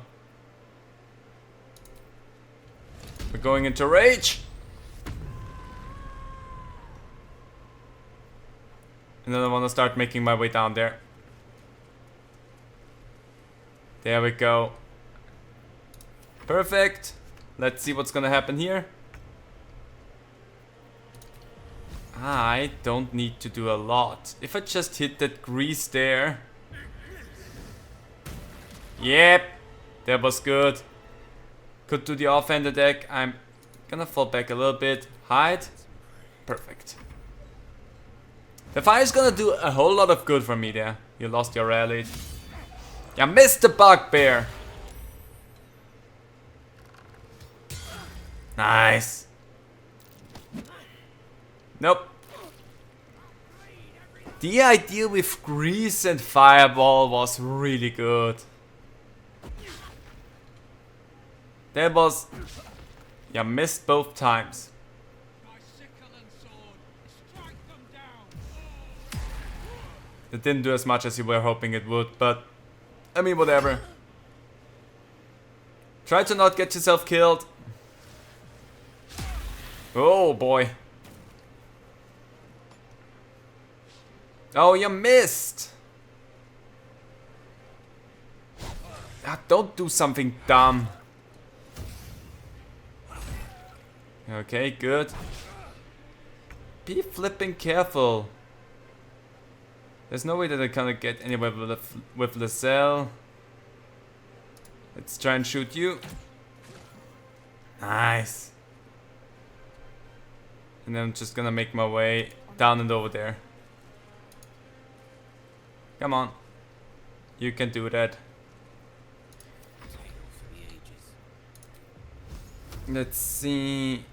Speaker 1: We're going into rage. And then I want to start making my way down there. There we go. Perfect. Let's see what's gonna happen here. I don't need to do a lot. If I just hit that grease there. Yep. That was good. Could do the offhand attack. I'm gonna fall back a little bit. Hide. Perfect. The fire's gonna do a whole lot of good for me there. You lost your rally. You missed the bugbear. Nice. Nope. The idea with grease and fireball was really good. That was... You missed both times. It didn't do as much as you were hoping it would, but... I mean, whatever. Try to not get yourself killed. Oh boy. Oh, you missed! Ah, don't do something dumb. Okay, good. Be flipping careful. There's no way that I can get anywhere with Lacelle. Let's try and shoot you. Nice. And then I'm just gonna make my way down and over there. Come on. You can do that. Let's see.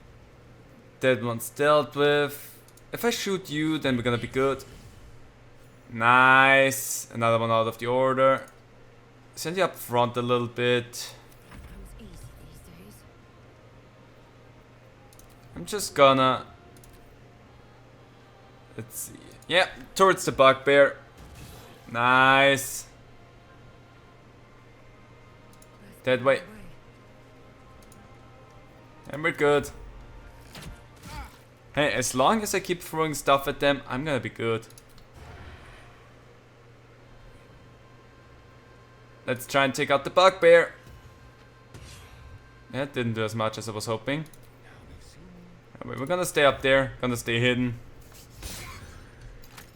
Speaker 1: That one's dealt with. If I shoot you, then we're gonna be good. Nice. Another one out of the order. Send you up front a little bit.
Speaker 4: Goes easy these days.
Speaker 1: I'm just gonna... Let's see. Yeah, towards the bugbear. Nice. That way. And we're good. Hey, as long as I keep throwing stuff at them, I'm gonna be good. Let's try and take out the bugbear. That didn't do as much as I was hoping. Anyway, we're gonna stay up there, gonna stay hidden.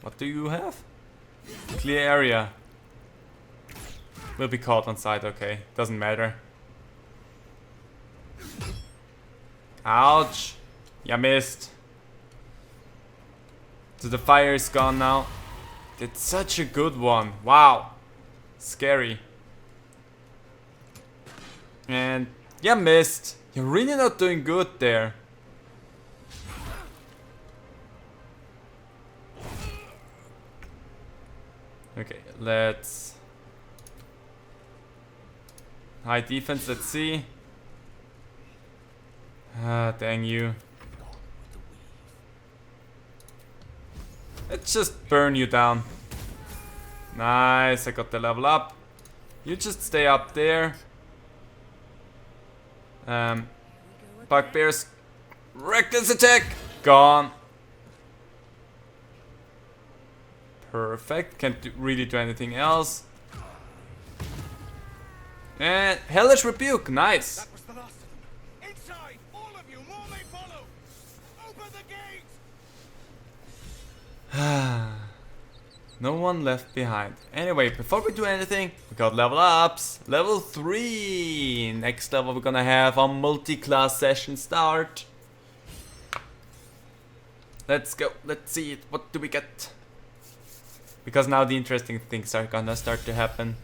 Speaker 1: What do you have? Clear area. We'll be caught on sight, okay. Doesn't matter. Ouch! You missed. So the fire is gone now. It's such a good one. Wow. Scary. And you missed. You're really not doing good there. Okay, let's... High defense, let's see. Ah, dang you. Let's just burn you down. Nice, I got the level up. You just stay up there. Bugbear's reckless attack! Gone. Perfect, can't really do anything else. And Hellish Rebuke, nice.
Speaker 7: That was the last of them. Inside! All of you! More may follow! Open the gate!
Speaker 1: No one left behind. Anyway, before we do anything, we got level ups. Level 3. Next level we're gonna have our multi-class session start. Let's go. Let's see it. What do we get? Because now the interesting things are gonna start to happen.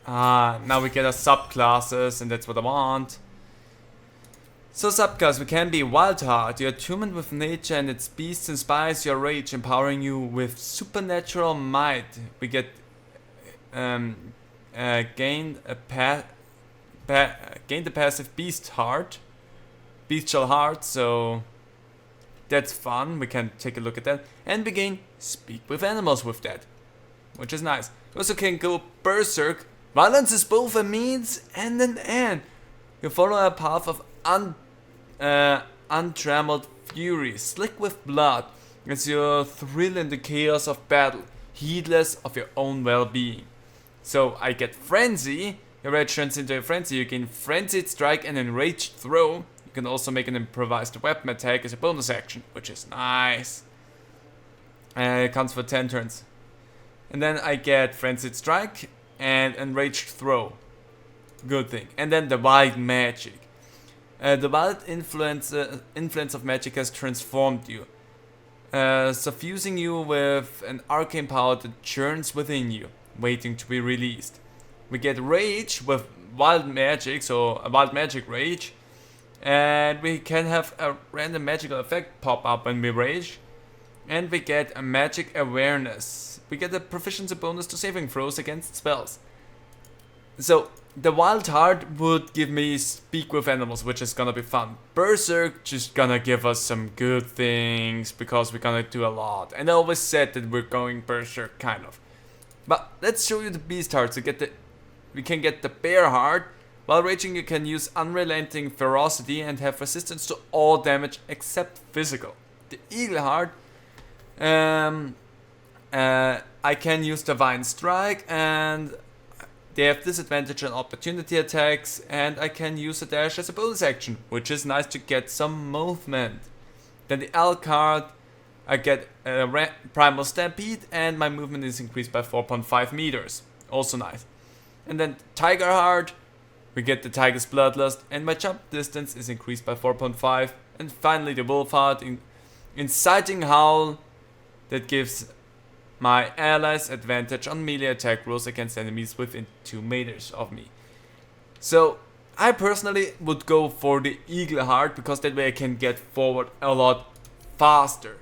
Speaker 1: Now we get our subclasses, and that's what I want. So subclass, we can be Wild Heart. You're attuned with nature and its beasts inspires your rage, empowering you with supernatural might. We get gain the passive bestial heart, so that's fun. We can take a look at that. And we gain speak with animals with that, which is nice. We also can go berserk. Violence is both a means and an end. You follow a path of untrammeled fury, slick with blood, as you thrill in the chaos of battle, heedless of your own well-being. So I get Frenzy. Your rage turns into a frenzy. You gain Frenzied Strike and Enraged Throw. You can also make an improvised weapon attack as a bonus action, which is nice. It counts for 10 turns. And then I get Frenzied Strike and Enraged Throw. Good thing. And then the Wild Magic. The wild influence of magic has transformed you, suffusing you with an arcane power that churns within you, waiting to be released. We get Rage with Wild Magic, so a Wild Magic Rage, and we can have a random magical effect pop up when we rage, and we get a Magic Awareness. We get a proficiency bonus to saving throws against spells. So the Wild Heart would give me speak with animals, which is gonna be fun. Berserk just gonna give us some good things because we're gonna do a lot. And I always said that we're going berserk, kind of. But let's show you the beast heart. So we can get the bear heart. While raging, you can use unrelenting ferocity and have resistance to all damage except physical. The eagle heart, I can use Divine Strike, and they have disadvantage on opportunity attacks, and I can use a dash as a bonus action, which is nice to get some movement. Then the elk card, I get a Primal Stampede, and my movement is increased by 4.5 meters. Also nice. And then Tiger Heart, we get the Tiger's Bloodlust, and my jump distance is increased by 4.5. And finally the Wolf Heart, Inciting Howl, that gives my allies advantage on melee attack rolls against enemies within 2 meters of me. So, I personally would go for the Eagle Heart because that way I can get forward a lot faster.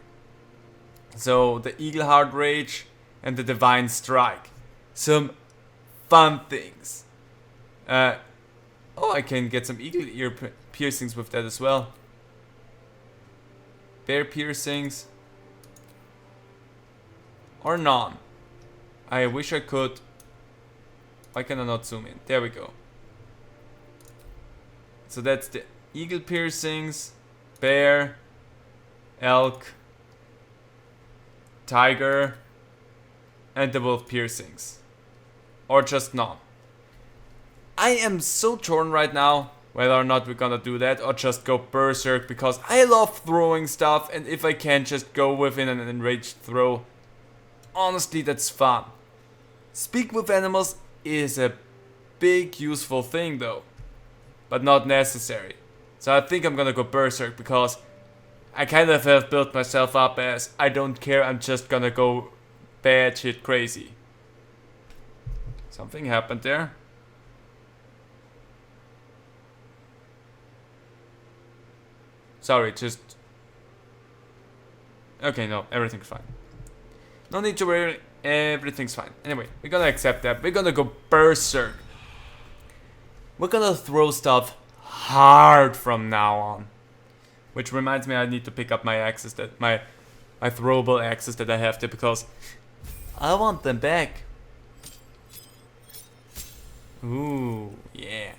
Speaker 1: So the Eagle Heart Rage and the Divine Strike. Some fun things. Oh, I can get some eagle ear piercings with that as well. Bear piercings. Or none. I wish I could. Why can I not zoom in? There we go. So that's the eagle piercings, bear, elk, tiger, and the wolf piercings. Or just none. I am so torn right now whether or not we're gonna do that or just go berserk because I love throwing stuff, and if I can just go within an enraged throw, honestly that's fun. Speak with animals is a big useful thing though, but not necessary. So I think I'm gonna go berserk because I kind of have built myself up as I don't care, I'm just gonna go bad shit crazy. Something happened there. Sorry, just... Okay, no, everything's fine. No need to worry, everything's fine. Anyway, we're gonna accept that. We're gonna go berserk. We're gonna throw stuff hard from now on. Which reminds me, I need to pick up my axes, that my throwable axes that I have there, because I want them back. Ooh, yeah.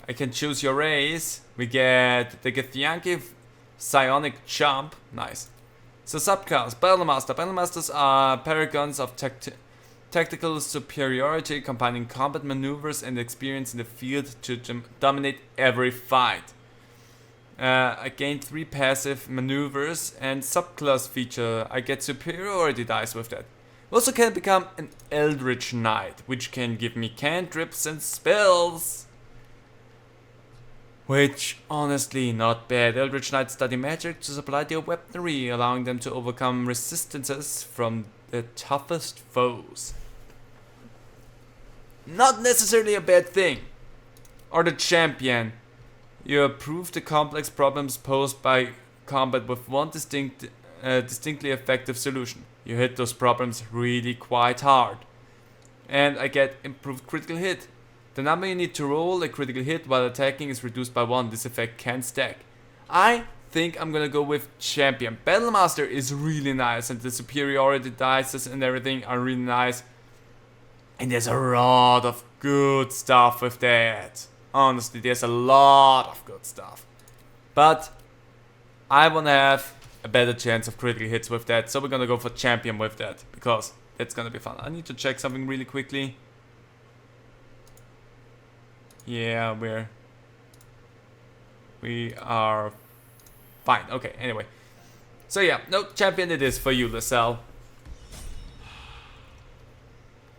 Speaker 1: I can choose your race. We get the Githyanki Psionic Jump. Nice. So subclass, Battlemaster. Battlemasters are paragons of tactical superiority, combining combat maneuvers and experience in the field to dominate every fight. I gain 3 passive maneuvers and subclass feature. I get superiority dice with that. Also can become an Eldritch Knight, which can give me cantrips and spells. Which, honestly, not bad. Eldritch Knights study magic to supply their weaponry, allowing them to overcome resistances from the toughest foes. Not necessarily a bad thing. Or the Champion. You approve the complex problems posed by combat with one distinctly effective solution. You hit those problems really quite hard. And I get improved critical hit. The number you need to roll a critical hit while attacking is reduced by 1. This effect can stack. I think I'm gonna go with Champion. Battlemaster is really nice, and the superiority dice and everything are really nice. And there's a lot of good stuff with that. Honestly, there's a lot of good stuff. But I wanna have a better chance of critical hits with that, so we're gonna go for Champion with that, because that's gonna be fun. I need to check something really quickly. Yeah, we are fine. Okay, anyway. So yeah, no, Champion it is for you, Lacelle.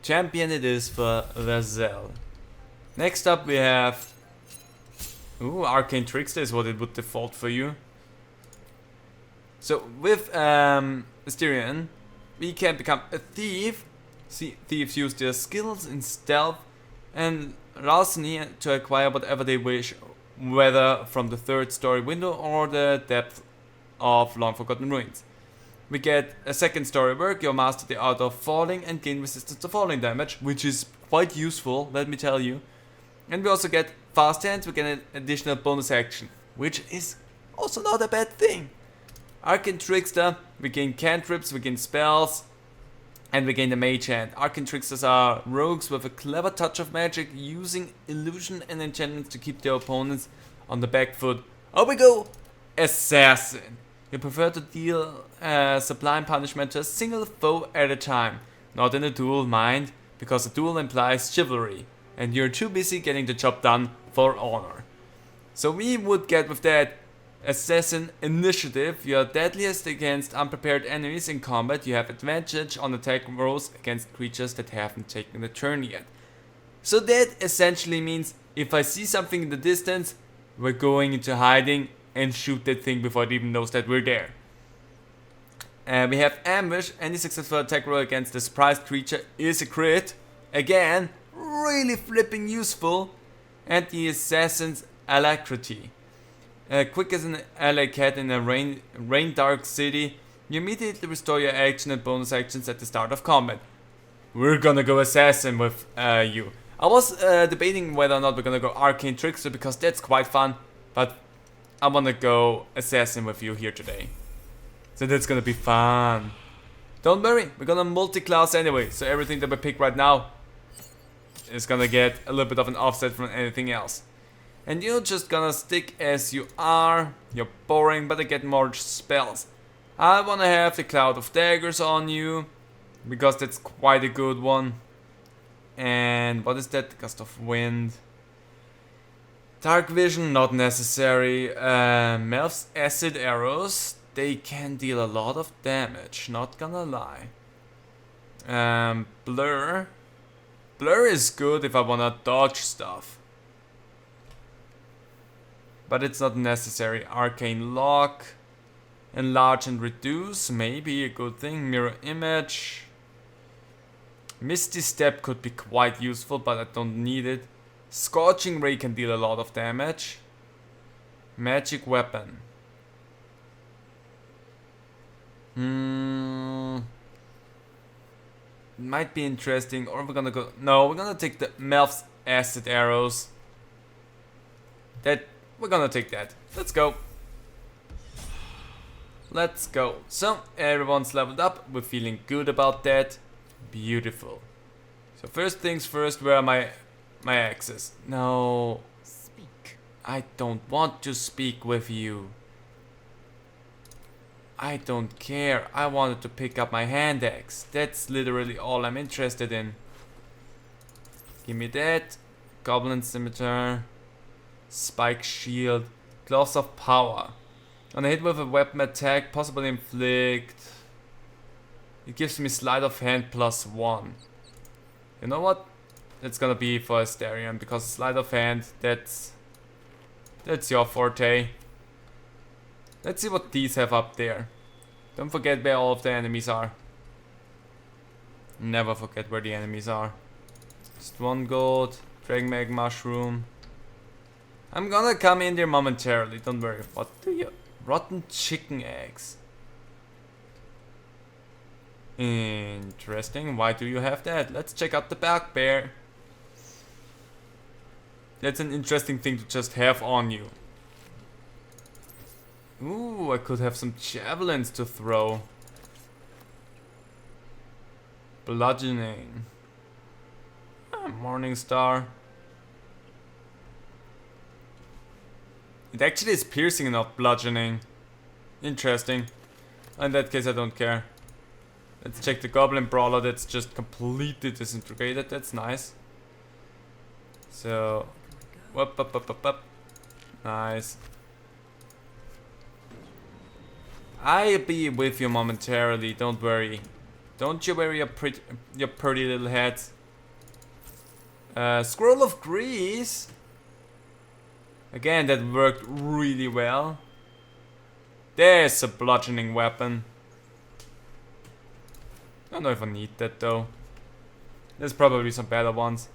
Speaker 1: Champion it is for Lacelle. Next up we have... Ooh, Arcane Trickster is what it would default for you. So with Mysterian, we can become a thief. See, thieves use their skills in stealth and larceny to acquire whatever they wish, whether from the 3rd story window or the depth of long forgotten ruins. We get a 2nd story work. You master the art of falling and gain resistance to falling damage, which is quite useful, let me tell you. And we also get fast hands. We get an additional bonus action, which is also not a bad thing. Arcane Trickster, we gain cantrips, we gain spells, and we gain the Mage Hand. Arcane Tricksters are rogues with a clever touch of magic, using illusion and enchantments to keep their opponents on the back foot. Here we go! Assassin. You prefer to deal sublime punishment to a single foe at a time. Not in a duel, mind, because a duel implies chivalry, and you're too busy getting the job done for honor. So we would get with that Assassin Initiative. You are deadliest against unprepared enemies in combat. You have advantage on attack rolls against creatures that haven't taken the turn yet. So that essentially means if I see something in the distance, we're going into hiding and shoot that thing before it even knows that we're there. We have Ambush. Any successful attack roll against a surprised creature is a crit. Again, really flipping useful. and the Assassin's Alacrity. Quick as an LA cat in a rain dark city, you immediately restore your action and bonus actions at the start of combat. We're gonna go Assassin with you. I was debating whether or not we're gonna go Arcane Trickster because that's quite fun, but I wanna go Assassin with you here today. So that's gonna be fun. Don't worry, we're gonna multi-class anyway, so everything that we pick right now is gonna get a little bit of an offset from anything else. And you're just gonna stick as you are. You're boring, but I get more spells. I wanna have the Cloud of Daggers on you, because that's quite a good one. And what is that? Gust of Wind. Dark Vision, not necessary. Melf's Acid Arrows, they can deal a lot of damage, not gonna lie. Blur. Blur is good if I wanna dodge stuff, but it's not necessary. Arcane Lock. Enlarge and Reduce, maybe a good thing. Mirror Image. Misty Step could be quite useful, but I don't need it. Scorching Ray can deal a lot of damage. Magic Weapon. Might be interesting, or we're gonna go... No, we're gonna take the Melf's Acid Arrows. We're gonna take that. Let's go. Let's go. So, everyone's leveled up. We're feeling good about that. Beautiful. So first things first, where are my axes? No.
Speaker 5: Speak.
Speaker 1: I don't want to speak with you. I don't care. I wanted to pick up my hand axe. That's literally all I'm interested in. Give me that. Goblin Scimitar. Spike Shield. Gloves of Power. On a hit with a weapon attack, possibly inflict. It gives me sleight of hand +1. You know what? It's gonna be for Asterion, because sleight of hand, that's your forte. Let's see what these have up there. Don't forget where all of the enemies are. Never forget where the enemies are. Just 1 gold, Dragon Egg Mushroom. I'm gonna come in there momentarily, don't worry. What do you... Rotten chicken eggs. Interesting. Why do you have that? Let's check out the bugbear. That's an interesting thing to just have on you. Ooh, I could have some javelins to throw. Bludgeoning. Morning Star. It actually is piercing, not bludgeoning. Interesting. In that case, I don't care. Let's check the Goblin Brawler. That's just completely disintegrated. That's nice. So, up. Nice. I'll be with you momentarily. Don't worry. Don't you worry your pretty little heads. Scroll of Grease. Again, that worked really well. There's a bludgeoning weapon. I don't know if I need that though. There's probably some better ones.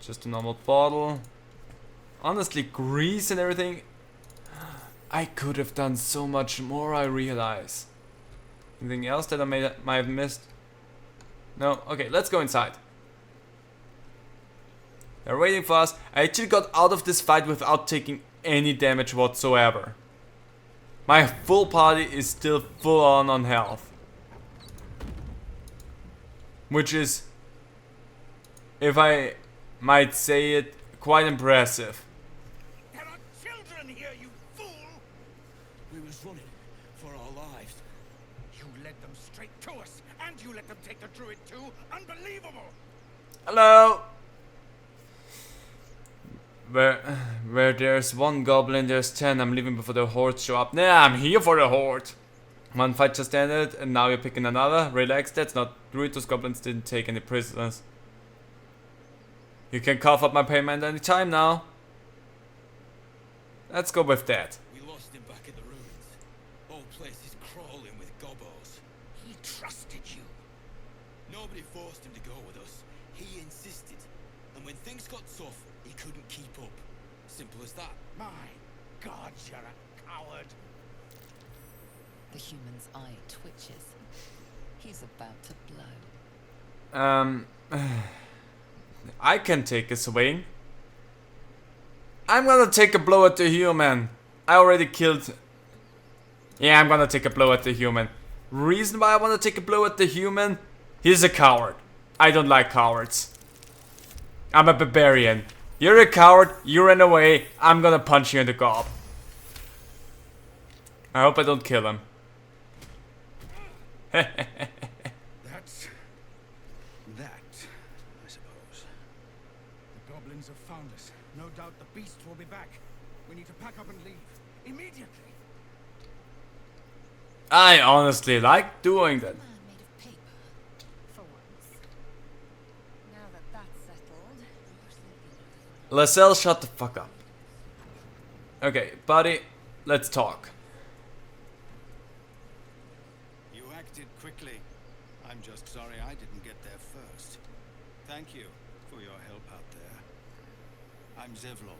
Speaker 1: Just a normal bottle. Honestly, grease and everything. I could have done so much more, I realize. Anything else that I might have missed? No? Okay, let's go inside. They're waiting for us. I actually got out of this fight without taking any damage whatsoever. My full party is still full on health. Which is, if I might say it, quite impressive.
Speaker 7: There are children here, you fool!
Speaker 3: We was running for our lives.
Speaker 7: You led them straight to us, and you let them take the druid too? Unbelievable!
Speaker 1: Hello! Where there's 1 goblin, there's 10. I'm leaving before the hordes show up. Nah, I'm here for the horde. 1 fight just ended, and now you're picking another. Relax, that's not druid. Those goblins didn't take any prisoners. You can cough up my payment anytime now. Let's go with that.
Speaker 3: We lost him back in the ruins. Whole place is crawling with gobos. He trusted you. Nobody forced him to go with us. He insisted.
Speaker 7: and when things got tough, he couldn't keep up. Simple as that.
Speaker 3: My God, you're a coward.
Speaker 2: The human's eye twitches. He's about to blow.
Speaker 1: I can take a swing. I'm gonna take a blow at the human. I already killed. Yeah, I'm gonna take a blow at the human. Reason why I wanna take a blow at the human? He's a coward. I don't like cowards. I'm a barbarian. You're a coward, you ran away, I'm gonna punch you in the gob. I hope I don't kill him.
Speaker 3: That's that, I suppose. The goblins have found us. No doubt the beasts will be back. We need to pack up and leave. Immediately.
Speaker 1: I honestly like doing that.
Speaker 5: Man made of paper. For once. Now that that's settled,
Speaker 1: Lascelles, shut the fuck up. Okay, buddy, let's talk.
Speaker 7: You acted quickly. I'm just sorry I didn't get there first. Thank you for your help out there. I'm Zevlor.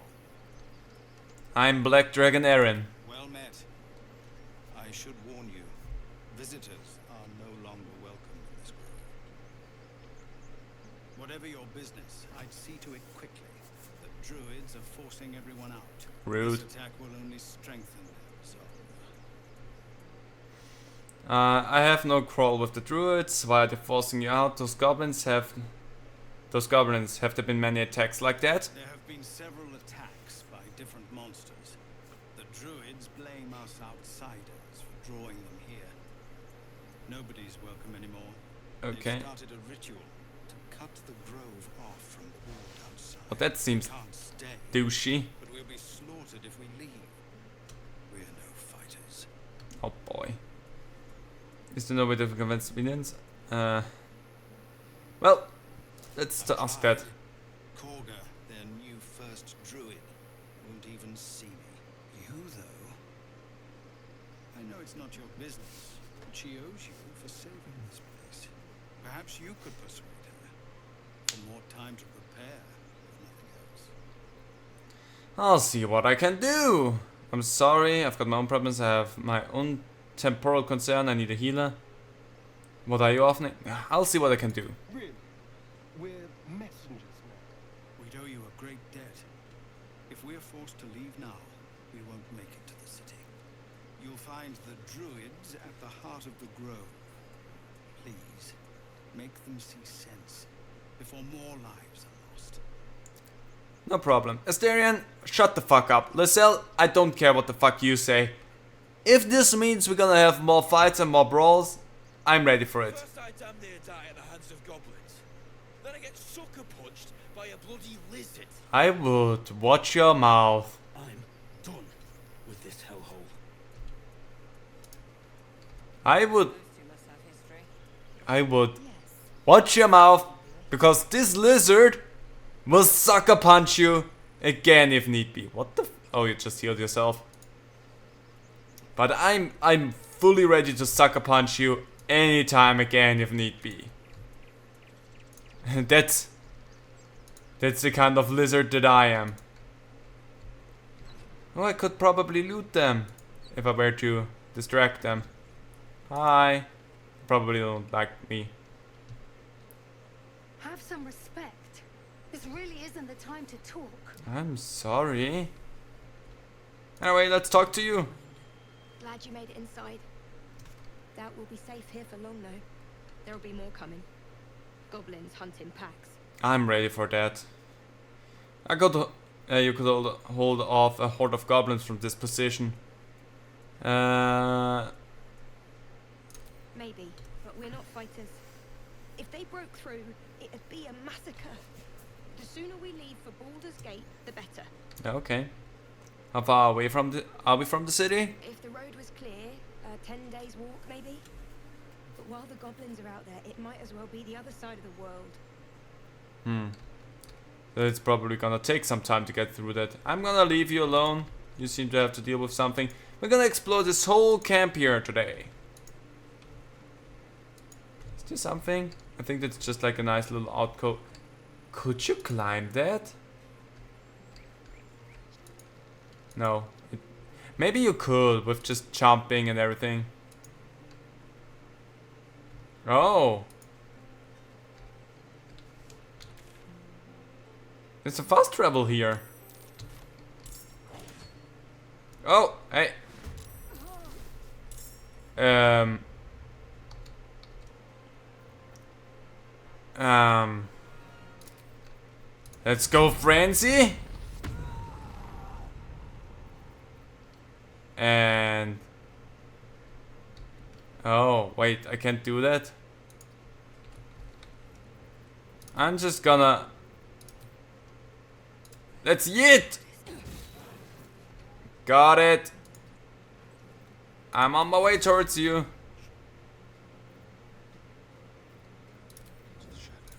Speaker 1: I'm Black Dragon Aaron.
Speaker 7: Well met. I should warn you, visitors are no longer welcome in this grove. Whatever your business, I'd see to it quickly. The druids are forcing everyone out.
Speaker 1: Rude.
Speaker 7: This attack will only strengthen their resolve.
Speaker 1: I have no quarrel with the druids. Why are they forcing you out? Those goblins have there been many attacks like that?
Speaker 7: There have been several attacks by different monsters. The druids blame us outsiders for drawing them here. Nobody's welcome anymore.
Speaker 1: Okay.
Speaker 7: They've started a ritual to cut the grove off from the world outside.
Speaker 1: Well, that seems
Speaker 7: We can't stay,
Speaker 1: douchey.
Speaker 7: but we'll be slaughtered if we leave. We're no fighters.
Speaker 1: Oh boy. Is there no way to convince civilians? Well, let's ask that.
Speaker 7: Korga, their new first druid, won't even see me. You, though, I know it's not your business, but she owes you for saving this place. Perhaps you could persuade her for more time to prepare, if nothing else.
Speaker 1: I'll see what I can do. I'm sorry, I've got my own problems. I have my own temporal concern. I need a healer. What are you offering? I'll see what I can do.
Speaker 8: Really? We're messengers now.
Speaker 7: We'd owe you a great debt. If we're forced to leave now, we won't make it to the city. You'll find the druids at the heart of the grove. Please, make them see sense before more lives are lost.
Speaker 1: No problem. Asterion, shut the fuck up. Lascelles, I don't care what the fuck you say. If this means we're gonna have more fights and more brawls, I'm ready for it.
Speaker 7: First I damn near die at the hands of goblins. Then I get sucker punched by a bloody lizard.
Speaker 1: I would. Watch your mouth.
Speaker 7: I'm done with this hellhole.
Speaker 1: I would.
Speaker 5: those two must have history.
Speaker 1: I would.
Speaker 5: Yes.
Speaker 1: Watch your mouth. Because this lizard will sucker punch you again if need be. What the oh, you just healed yourself. But I'm fully ready to sucker punch you anytime again if need be. That's the kind of lizard that I am. Oh, I could probably loot them if I were to distract them. Hi. Probably don't like me.
Speaker 5: Have some respect. This really isn't the time to talk.
Speaker 1: I'm sorry. Anyway, let's talk to you.
Speaker 9: Glad you made it inside. Doubt we'll be safe here for long, though. There'll be more coming. Goblins hunt in packs.
Speaker 1: I'm ready for that. I could, you could hold off a horde of goblins from this position.
Speaker 9: Maybe, but we're not fighters. If they broke through, it'd be a massacre. The sooner we leave for Baldur's Gate, the better.
Speaker 1: Okay. How far away are we from the city?
Speaker 9: If the road was clear, 10 days walk maybe. But while the goblins are out there, it might as well be the other side of the world.
Speaker 1: So it's probably gonna take some time to get through that. I'm gonna leave you alone. You seem to have to deal with something. We're gonna explore this whole camp here today. Is there something? I think that's just like a nice little Could you climb that? No. Maybe you could with just jumping and everything. Oh. There's a fast travel here. Oh, hey. Um. Let's go, Francie. And oh, wait, I can't do that. I'm just gonna let's yeet. Got it. I'm on my way towards you.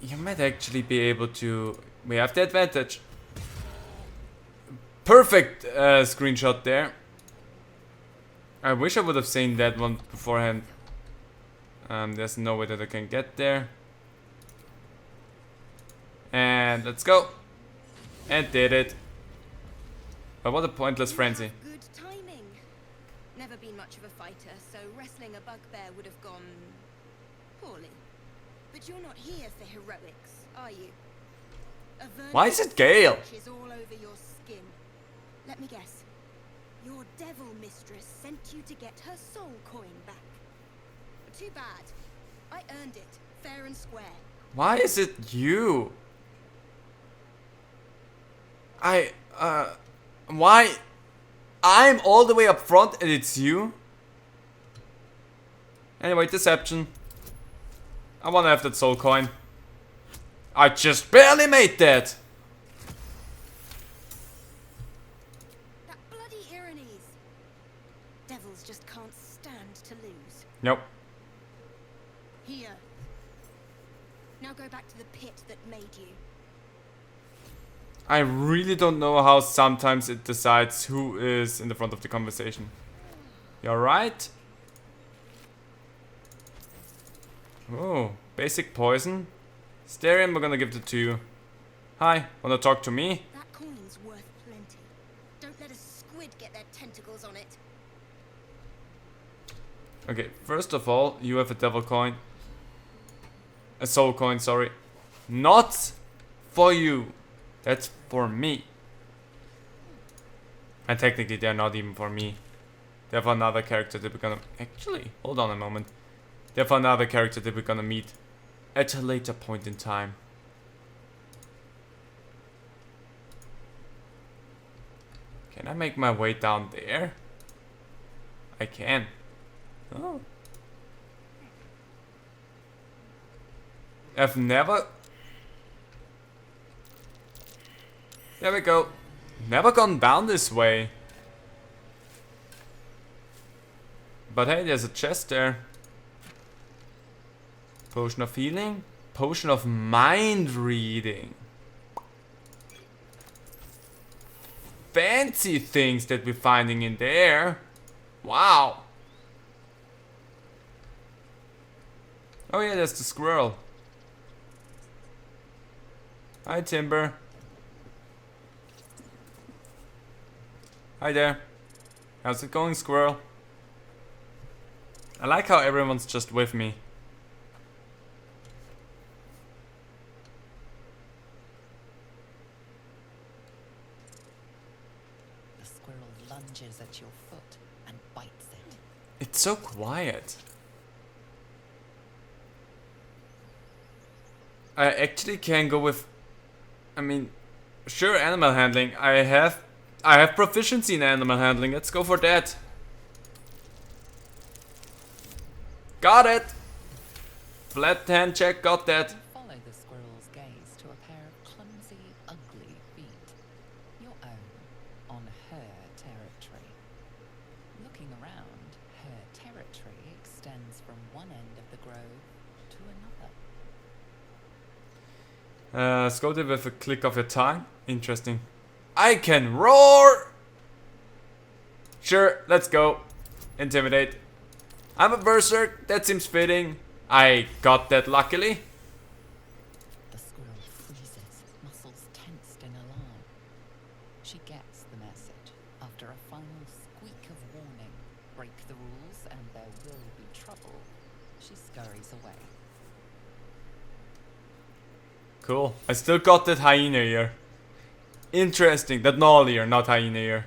Speaker 1: You might actually be able to. We have the advantage. Perfect screenshot there. I wish I would have seen that one beforehand. There's no way that I can get there. And let's go. And did it. But what a pointless frenzy.
Speaker 9: Good timing. Never been much of a fighter, so wrestling a bugbear would have gone poorly. But you're not here for heroics, are you?
Speaker 1: Why is it Gale?
Speaker 9: Is all over your skin. Let me guess. Your devil mistress sent you to get her soul coin back. Too bad. I earned it, fair and square.
Speaker 1: Why is it you? Why? I'm all the way up front and it's you? Anyway, deception. I wanna have that soul coin. I just barely made that.
Speaker 9: That bloody Irenes. Devils just can't stand to lose.
Speaker 1: Nope.
Speaker 9: Here. Now go back to the pit that made you.
Speaker 1: I really don't know how sometimes it decides who is in the front of the conversation. You alright? Oh, basic poison. Starium, we're gonna give it to you. Hi, wanna talk to me?
Speaker 9: That coin's worth plenty. Don't let a squid get their tentacles on it.
Speaker 1: Okay, first of all, you have a devil coin. A soul coin, sorry. Not for you. That's for me. And technically they're not even for me. They're for another character that we're gonna... Actually, hold on a moment. They're for another character that we're gonna meet at a later point in time. Can I make my way down there? I can. Oh. I've never... There we go. Never gone down this way. But hey, there's a chest there. Potion of healing. Potion of mind reading. Fancy things that we're finding in there. Wow. Oh yeah, there's the squirrel. Hi, Timber. Hi there. How's it going, squirrel? I like how everyone's just with me.
Speaker 2: The squirrel lunges at your foot and bites it.
Speaker 1: It's so quiet. I actually can go with... I mean, sure, animal handling. I have proficiency in animal handling. Let's go for that. Got it. Flat hand check. Got that.
Speaker 2: Follow the squirrel's gaze to a pair of clumsy, ugly feet. Your own, on her territory. Looking around, her territory extends from one end of the grove to another.
Speaker 1: Scout it with a click of your tongue. Interesting. I can roar! Sure, let's go. Intimidate. I'm a berserk, that seems fitting. I got that luckily.
Speaker 2: The squirrel freezes, lost in alarm. She gets the message. After a final squeak of warning, break the rules and there will be trouble, she scurries away.
Speaker 1: Cool. I still got that hyena ear. Interesting. That gnoll ear, not hyena ear.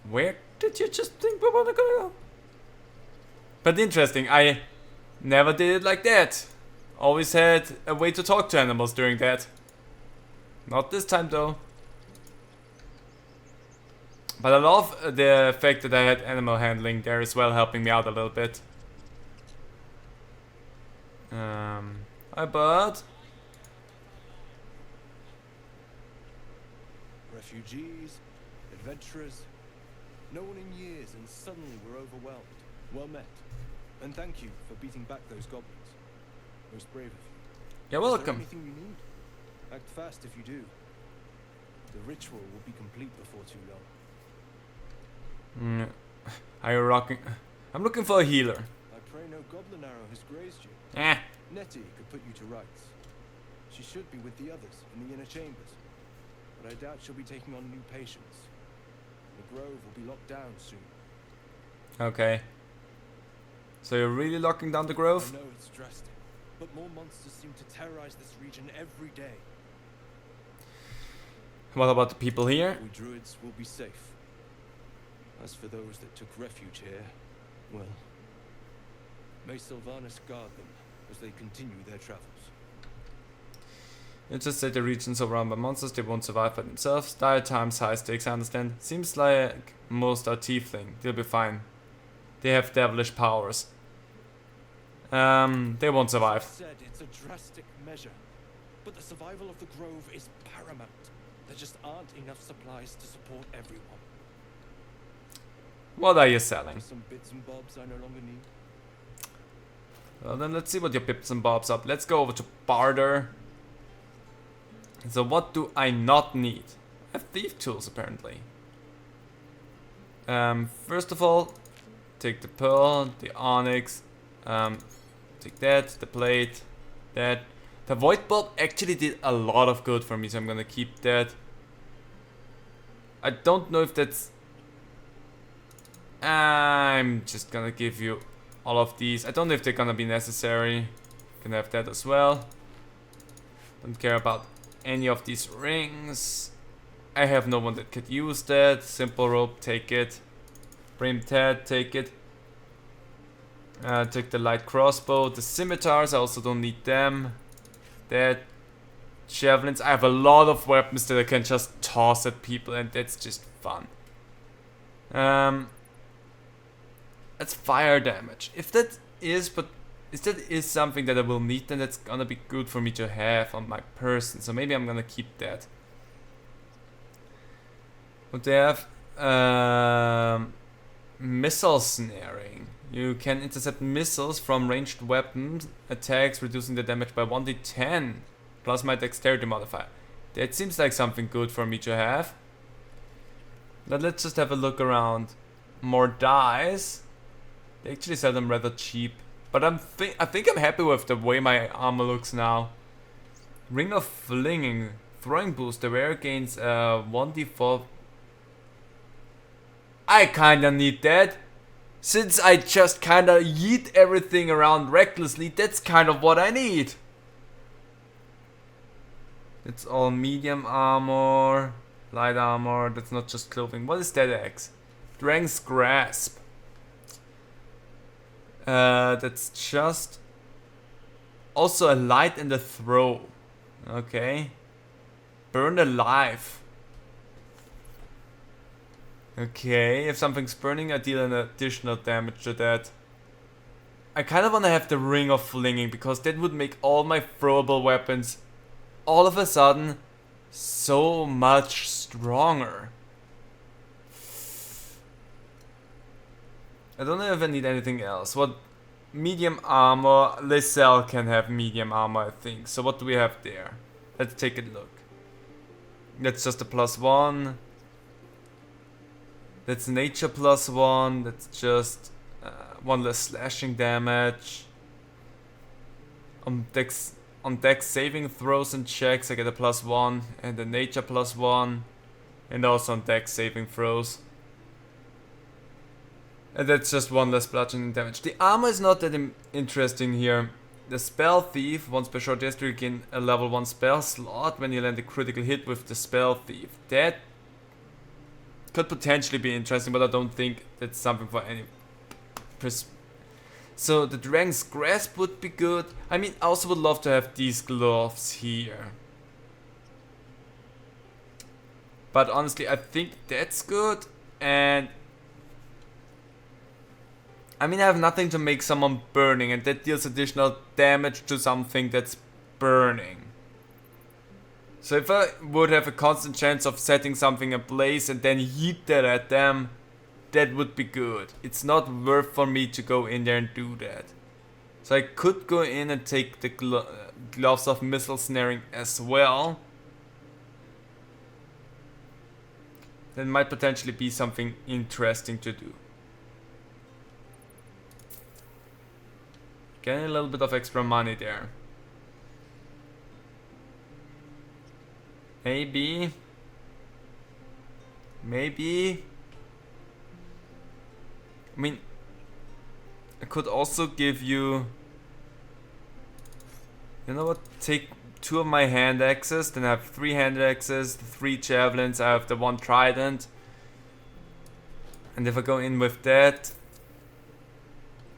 Speaker 1: Where did you just think we were gonna go? But interesting. I never did it like that. Always had a way to talk to animals during that. Not this time though. But I love the fact that I had animal handling there as well, helping me out a little bit. Hi bud.
Speaker 8: Refugees, adventurers, no one in years, and suddenly we're overwhelmed. Well met. And thank you for beating back those goblins. Most brave of you.
Speaker 1: You're
Speaker 8: Is there
Speaker 1: welcome.
Speaker 8: anything you need? Act fast if you do. The ritual will be complete before too long.
Speaker 1: Are you rocking? I'm looking for a healer.
Speaker 8: I pray no goblin arrow has grazed you.
Speaker 1: Eh.
Speaker 8: Nettie could put you to rights. She should be with the others in the inner chambers. But I doubt she'll be taking on new patients. The grove will be locked down soon.
Speaker 1: Okay. So you're really locking down the grove?
Speaker 8: I know it's drastic, but more monsters seem to terrorize this region every day.
Speaker 1: What about the people here?
Speaker 8: We druids will be safe. As for those that took refuge here, well, may Sylvanas guard them as they continue their travels.
Speaker 1: You just said the region's overrun by monsters, they won't survive by themselves. Dire times, high stakes, I understand. Seems like most are tiefling. They'll be fine. They have devilish powers. They won't survive.
Speaker 8: Said it's a drastic measure, but the survival of the grove is paramount. There just aren't enough supplies to support everyone.
Speaker 1: What are you selling?
Speaker 8: Some bits and bobs I no longer need.
Speaker 1: Well then let's see what your pips and bobs up. Let's go over to Baldur. So what do I not need? I have thief tools apparently. First of all, take the pearl, the onyx, take that, the plate, that. The void bulb actually did a lot of good for me, so I'm gonna keep that. I don't know if that's... I'm just gonna give you all of these. I don't know if they're gonna be necessary. Can have that as well. Don't care about any of these rings. I have no one that could use that. Simple rope, take it. Brim Ted, take it. Take the light crossbow. The scimitars, I also don't need them. That. Javelins. I have a lot of weapons that I can just toss at people, and that's just fun. That's fire damage. If that is something that I will need, then that's gonna be good for me to have on my person. So maybe I'm gonna keep that. What they have? Missile snaring. You can intercept missiles from ranged weapons attacks, reducing the damage by 1d10 plus my dexterity modifier. That seems like something good for me to have. But let's just have a look around. More dice. They actually sell them rather cheap. But I think I'm happy with the way my armor looks now. Ring of Flinging. Throwing boost. The wearer gains 1d4. I kinda need that. Since I just kinda yeet everything around recklessly, that's kind of what I need. It's all medium armor, light armor, that's not just clothing. What is that X? Dragon's Grasp. That's just also a light and a throw. Okay. Burn alive. Okay, if something's burning, I deal an additional damage to that. I kind of want to have the Ring of Flinging, because that would make all my throwable weapons all of a sudden so much stronger. I don't know if I need anything else. What? Medium armor. Lysel can have medium armor, I think. So what do we have there? Let's take a look. That's just a +1. That's nature +1. That's just 1 less slashing damage. Dex on dex saving throws and checks I get a +1 and the nature +1, and also on dex saving throws. And that's just 1 less bludgeoning damage. The armor is not that interesting here. The spell thief, once per short rest you gain a level 1 spell slot when you land a critical hit with the spell thief. That could potentially be interesting, but I don't think that's something for any so the Dragon's Grasp would be good. I mean, I also would love to have these gloves here. But honestly, I think that's good. And I mean, I have nothing to make someone burning, and that deals additional damage to something that's burning. So if I would have a constant chance of setting something ablaze and then heat that at them, that would be good. It's not worth for me to go in there and do that. So I could go in and take the gloves of missile snaring as well. That might potentially be something interesting to do. Getting a little bit of extra money there. Maybe. I mean, I could also give you... You know what? Take 2 of my hand axes, then I have 3 hand axes, 3 javelins, I have the 1 trident. And if I go in with that,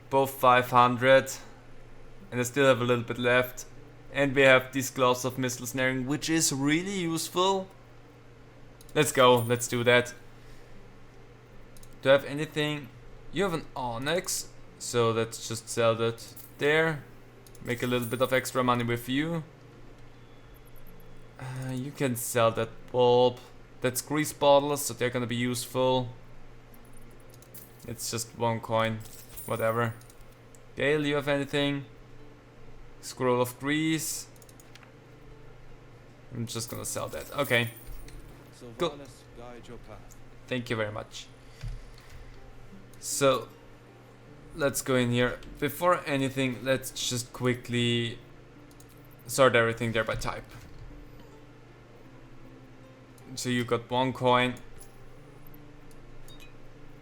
Speaker 1: both 500. And I still have a little bit left. And we have these gloves of missile snaring, which is really useful. Let's go, let's do that. Do I have anything? You have an onyx, so let's just sell that there. Make a little bit of extra money with you. You can sell that bulb. That's grease bottles, so they're gonna be useful. It's just 1 coin, whatever. Gale, you have anything? Scroll of grease. I'm just gonna sell that. Okay. Cool.
Speaker 8: Guide your path.
Speaker 1: Thank you very much. So let's go in here. Before anything, let's just quickly sort everything there by type. So you got 1 coin.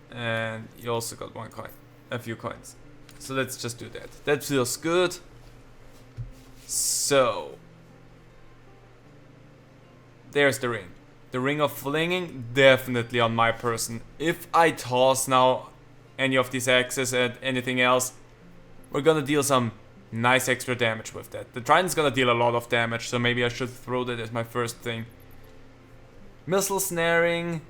Speaker 1: And you also got 1 coin. A few coins. So let's just do that. That feels good. So there's the ring. The ring of flinging, definitely on my person. If I toss now any of these axes and anything else, we're gonna deal some nice extra damage with that. The trident's gonna deal a lot of damage, so maybe I should throw that as my first thing. Missile snaring.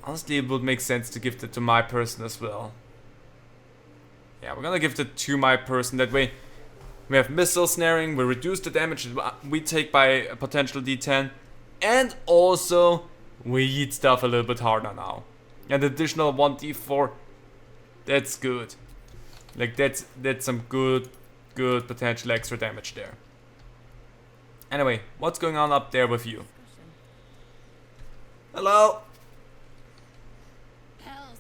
Speaker 1: Honestly, it would make sense to give that to my person as well. Yeah, we're gonna give that to my person. That way we have missile snaring, we reduce the damage we take by a potential D10, and also we eat stuff a little bit harder now. And additional 1d4, that's good. Like that's some good potential extra damage there. Anyway, what's going on up there with you? Hello?
Speaker 5: Hells,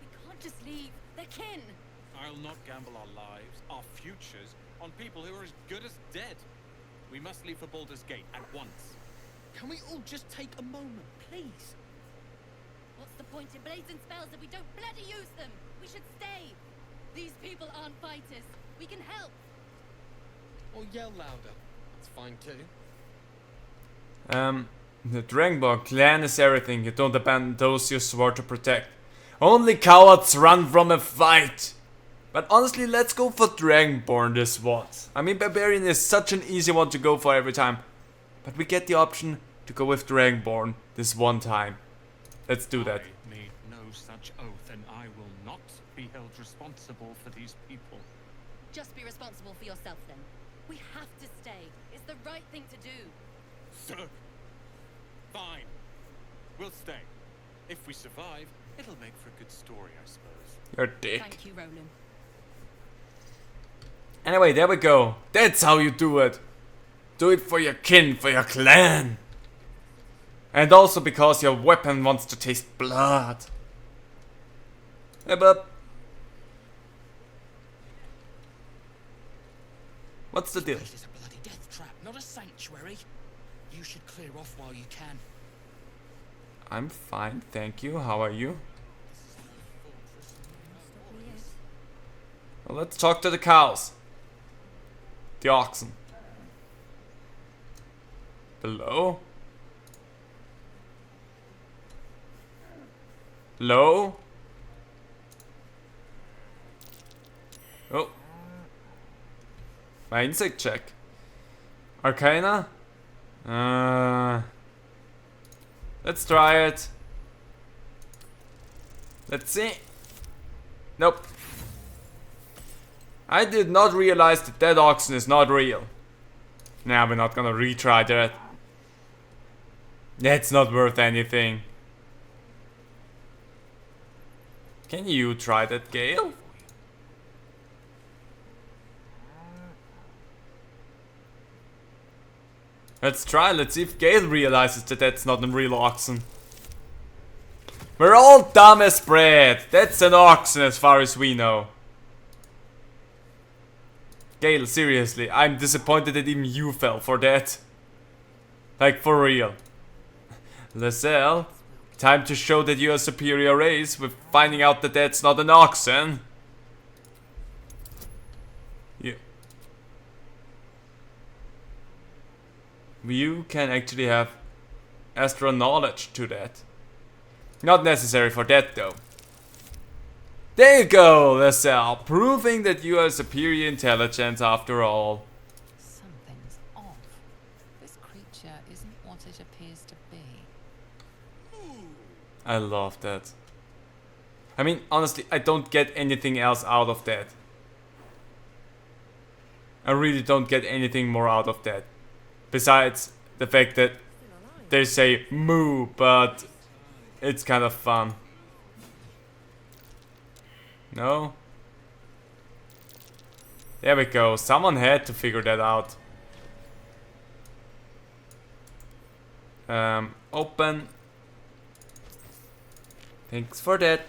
Speaker 5: we can't just leave. They're kin.
Speaker 7: I'll not gamble our lives, our futures, on people who are as good as dead. We must leave for Baldur's Gate at once. Can we all just take a moment, please?
Speaker 5: What's the point in blades and spells if we don't bloody use them? We should stay. These people aren't fighters. We can help.
Speaker 7: Or yell louder. That's fine too.
Speaker 1: The Dragonborn clan is everything. You don't abandon those you swore to protect. Only cowards run from a fight. But honestly, let's go for Dragonborn this once. I mean, Barbarian is such an easy one to go for every time. But we get the option to go with Dragonborn this one time. Let's do that.
Speaker 10: I made no such oath, and I will not be held responsible for these people.
Speaker 5: Just be responsible for yourself then. We have to stay. It's the right thing to do.
Speaker 7: So, fine. We'll stay. If we survive, it'll make for a good story, I suppose.
Speaker 1: You're a dick.
Speaker 5: Thank you, Roland.
Speaker 1: Anyway, there we go. That's how you do it. Do it for your kin, for your clan. And also because your weapon wants to taste blood. Hey, bub. What's the deal?
Speaker 7: This is a bloody death trap, not a sanctuary. You should clear off while you can.
Speaker 1: I'm fine, thank you. How are you? Well, let's talk to the cows. The oxen. Hello? Hello? Oh. My insect check. Arcana? Let's try it. Let's see. Nope. I did not realize that that oxen is not real. Nah, we're not gonna retry that. That's not worth anything. Can you try that, Gale? Let's try, let's see if Gale realizes that that's not a real oxen. We're all dumb as bread. That's an oxen as far as we know. Gale, seriously, I'm disappointed that even you fell for that. Like, for real. Laselle, time to show that you're a superior race with finding out that that's not an oxen. You can actually have astral knowledge to that. Not necessary for that though. There you go, Laselle, proving that you are superior intelligence after all.
Speaker 2: Something's off. This creature isn't what it appears to be.
Speaker 1: I love that. I mean, honestly, I don't get anything else out of that. I really don't get anything more out of that. Besides the fact that they say moo, but it's kind of fun. No? There we go. Someone had to figure that out. Open. Thanks for that.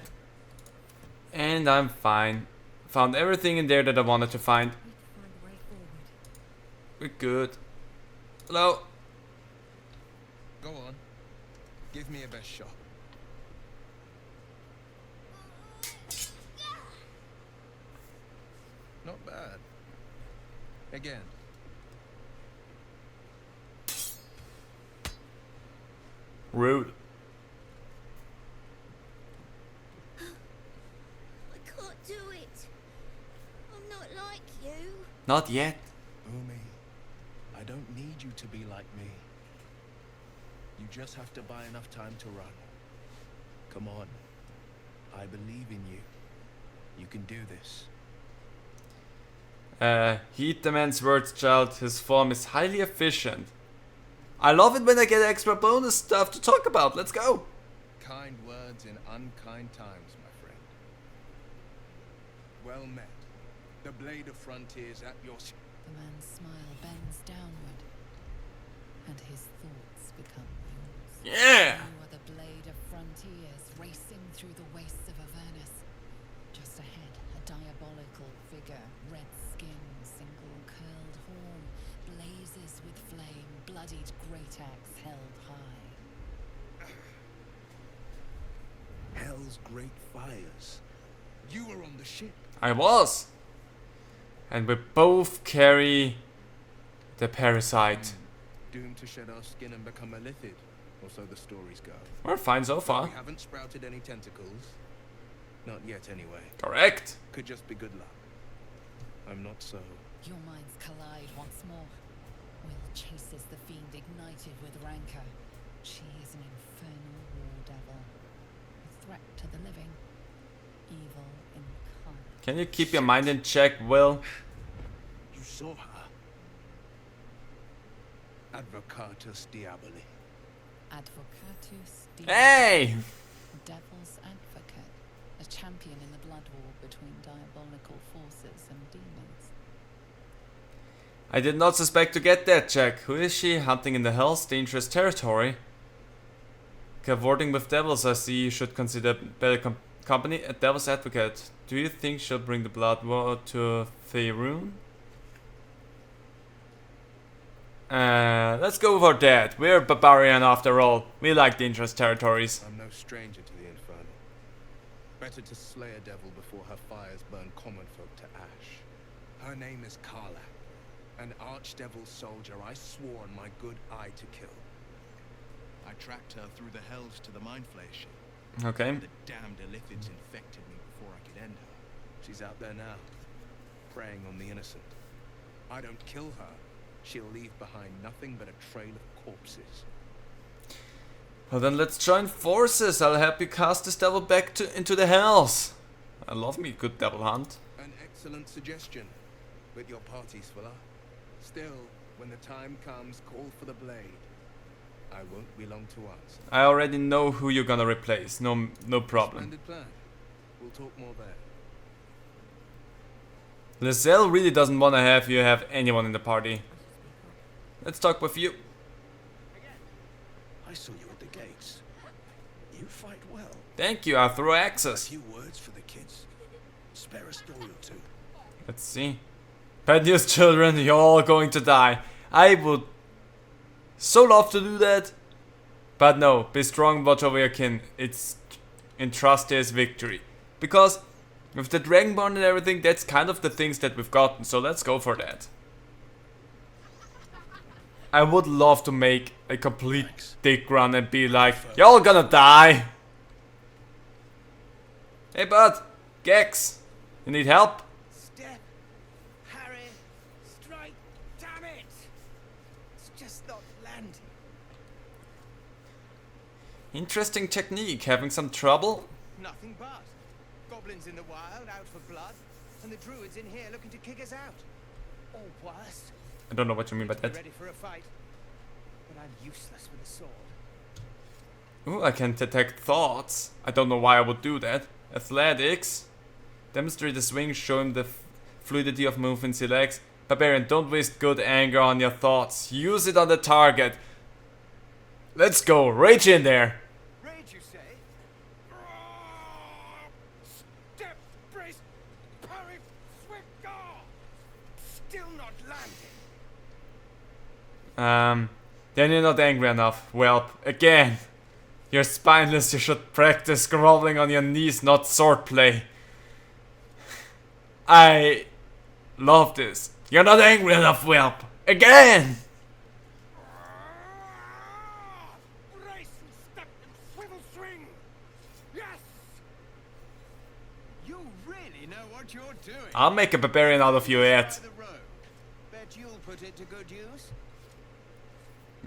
Speaker 1: And I'm fine. Found everything in there that I wanted to find. We're good. Hello?
Speaker 8: Go on. Give me a best shot. Not bad. Again.
Speaker 1: Rude.
Speaker 9: I can't do it. I'm not like you.
Speaker 1: Not yet.
Speaker 8: Umi, I don't need you to be like me. You just have to buy enough time to run. Come on. I believe in you. You can do this.
Speaker 1: Heed the man's words, child. His form is highly efficient. I love it when I get extra bonus stuff to talk about. Let's go.
Speaker 8: Kind words in unkind times, my friend. Well met. The blade of frontiers at your...
Speaker 2: The man's smile bends downward, and his thoughts become yours.
Speaker 1: Yeah.
Speaker 2: You are the blade of frontiers racing through the wastes of Avernus. Just ahead, a diabolical figure, red skin, single curled horn, blazes with flame, bloodied great axe held high.
Speaker 8: Hell's great fires. You were on the ship.
Speaker 1: I was. And we both carry the parasite.
Speaker 8: Doomed to shed our skin and become a lithid, or so the stories go.
Speaker 1: We're fine so far.
Speaker 8: We haven't sprouted any tentacles. Not yet, anyway.
Speaker 1: Correct.
Speaker 8: Could just be good luck. I'm not so.
Speaker 2: Your minds collide once more. Will chases the fiend ignited with rancor. She is an infernal war devil. A threat to the living. Evil incarnate.
Speaker 1: Can you keep your mind in check, Will?
Speaker 8: You saw her. Advocatus Diaboli.
Speaker 2: Advocatus
Speaker 1: Hey!
Speaker 2: Devil's advocate. A champion in the blood war between diabolical forces and demons.
Speaker 1: I did not suspect to get that check. Who is she? Hunting in the Hells, dangerous territory. Cavorting with devils, I see you should consider better company. A devil's advocate. Do you think she'll bring the blood war to Faerun? Let's go for that. We're barbarian after all. We like dangerous territories.
Speaker 8: I'm no stranger to the infernal. Better to slay a devil before her fires burn common folk to ash. Her name is Karlach, an archdevil soldier I swore on my good eye to kill. I tracked her through the hells to the Mindflayer ship.
Speaker 1: Okay.
Speaker 8: The damned Illithids infected me before I could end her. She's out there now, preying on the innocent. I don't kill her, she'll leave behind nothing but a trail of corpses.
Speaker 1: Well then let's join forces. I'll help you cast this devil back into the hells. I love me a good devil hunt.
Speaker 8: An excellent suggestion, but your party's full up. Still, when the time comes, call for the blade. I won't be long to answer.
Speaker 1: I already know who you're gonna replace. No problem.
Speaker 8: Splendid plan. We'll talk more there.
Speaker 1: Lizelle really doesn't wanna have you have anyone in the party. Let's talk with you.
Speaker 3: I saw you at the gates. You fight well.
Speaker 1: Thank you, I throw
Speaker 3: A
Speaker 1: axes.
Speaker 3: few words for the kids. Spare a story or two.
Speaker 1: Let's see. Bad news, children, you're all going to die. I would so love to do that. But no, be strong, watch over your kin. It's entrust his victory. Because with the Dragonborn and everything, that's kind of the things that we've gotten. So let's go for that. I would love to make a complete dick run and be like, you're all gonna die. Hey bud, Gex, you need help?
Speaker 7: Step, Harry, strike, damn it! It's just not landing.
Speaker 1: Interesting technique, having some trouble?
Speaker 7: Nothing but. Goblins in the wild, out for blood, and the druids in here looking to kick us out. Or worse.
Speaker 1: I don't know what you mean by that.
Speaker 7: Ready for a fight, but I'm useless with a sword.
Speaker 1: Ooh, I can detect thoughts. I don't know why I would do that. Athletics. Demonstrate the swing, show him the fluidity of movements he lacks. Barbarian, don't waste good anger on your thoughts. Use it on the target. Let's go, rage in there.
Speaker 7: Rage, you say? Step, brace, parry, swift guard. Still not landing.
Speaker 1: Then you're not angry enough. Well, again. You're spineless, you should practice groveling on your knees, not swordplay. I love this. You're not angry enough, whelp. Again!
Speaker 7: Brace and step and swivel swing. Yes. You really know what you're doing.
Speaker 1: I'll make a barbarian out of you yet.
Speaker 7: The road. Bet you'll put it to good use.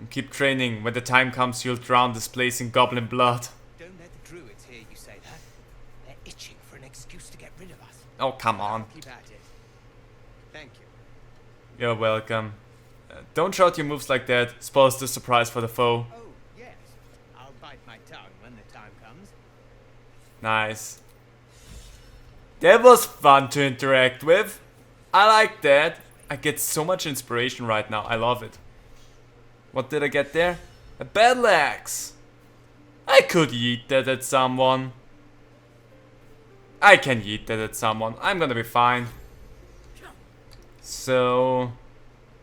Speaker 1: Keep training. When the time comes, you'll drown this place in goblin blood.
Speaker 7: Don't let the druids hear you say that. They're itching for an excuse to get rid of us.
Speaker 1: Oh, come on.
Speaker 7: Keep at it. Thank you.
Speaker 1: You're welcome. Don't shout your moves like that. Spoils the surprise for the foe.
Speaker 7: Oh, yes. I'll bite my tongue when the time comes.
Speaker 1: Nice. That was fun to interact with. I like that. I get so much inspiration right now. I love it. What did I get there? A battle axe. I could yeet that at someone. I can yeet that at someone. I'm gonna be fine. So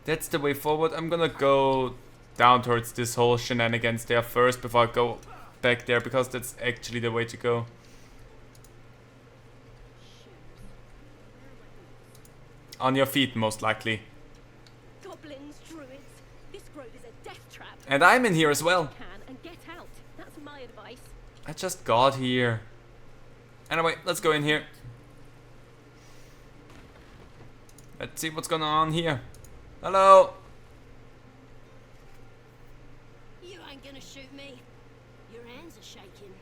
Speaker 1: that's the way forward. I'm gonna go down towards this whole shenanigans there first before I go back there, because that's actually the way to go. On your feet, most likely.
Speaker 11: Goblins, druids. This grove is a death trap.
Speaker 1: And I'm in here as well.
Speaker 11: Can and get out. That's my advice.
Speaker 1: I just got here. Anyway, let's go in here. Let's see what's going on here. Hello.
Speaker 11: You ain't gonna shoot me. Your hands are shaking.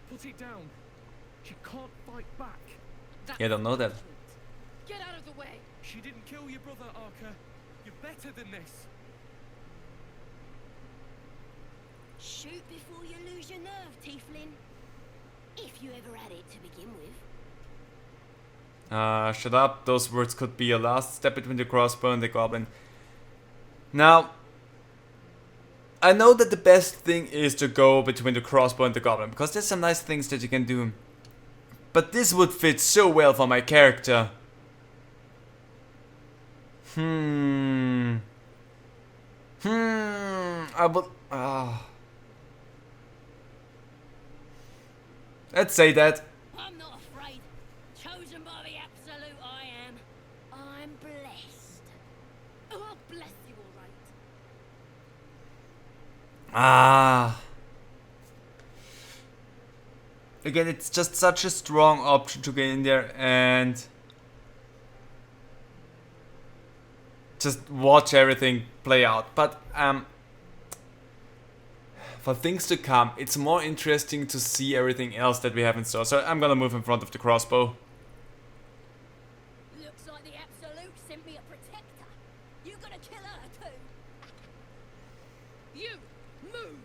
Speaker 10: Put it down. She can't fight back.
Speaker 1: Yeah, I don't know that.
Speaker 11: Get out of the way.
Speaker 10: She didn't kill your brother, Archer. You're better than this.
Speaker 11: Shoot before you lose your nerve, Tiefling. If you ever had it to begin with.
Speaker 1: Shut up. Those words could be a last step between the crossbow and the goblin. Now, I know that the best thing is to go between the crossbow and the goblin, because there's some nice things that you can do. But this would fit so well for my character. I would. Let's say that.
Speaker 11: I'm not afraid. Chosen by the absolute, I am. I'm blessed. Oh, bless you, all right.
Speaker 1: Again, it's just such a strong option to get in there and just watch everything play out. But for things to come, it's more interesting to see everything else that we have in store. So I'm gonna move in front of the crossbow.
Speaker 11: Looks like the absolute sent me a protector. You gonna kill her too? You move.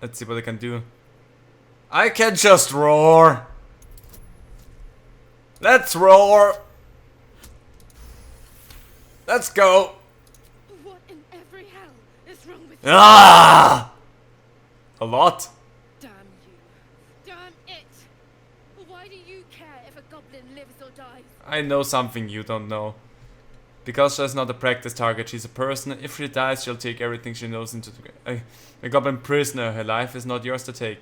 Speaker 1: Let's see what I can do. I can just roar. Let's roar. Let's go.
Speaker 11: What in every hell is wrong with
Speaker 1: Ah! A lot.
Speaker 11: Damn you. Damn it. Why do you care if a goblin lives or dies?
Speaker 1: I know something you don't know. Because she's not a practice target, she's a person. If she dies, she'll take everything she knows into the... A goblin prisoner, her life is not yours to take.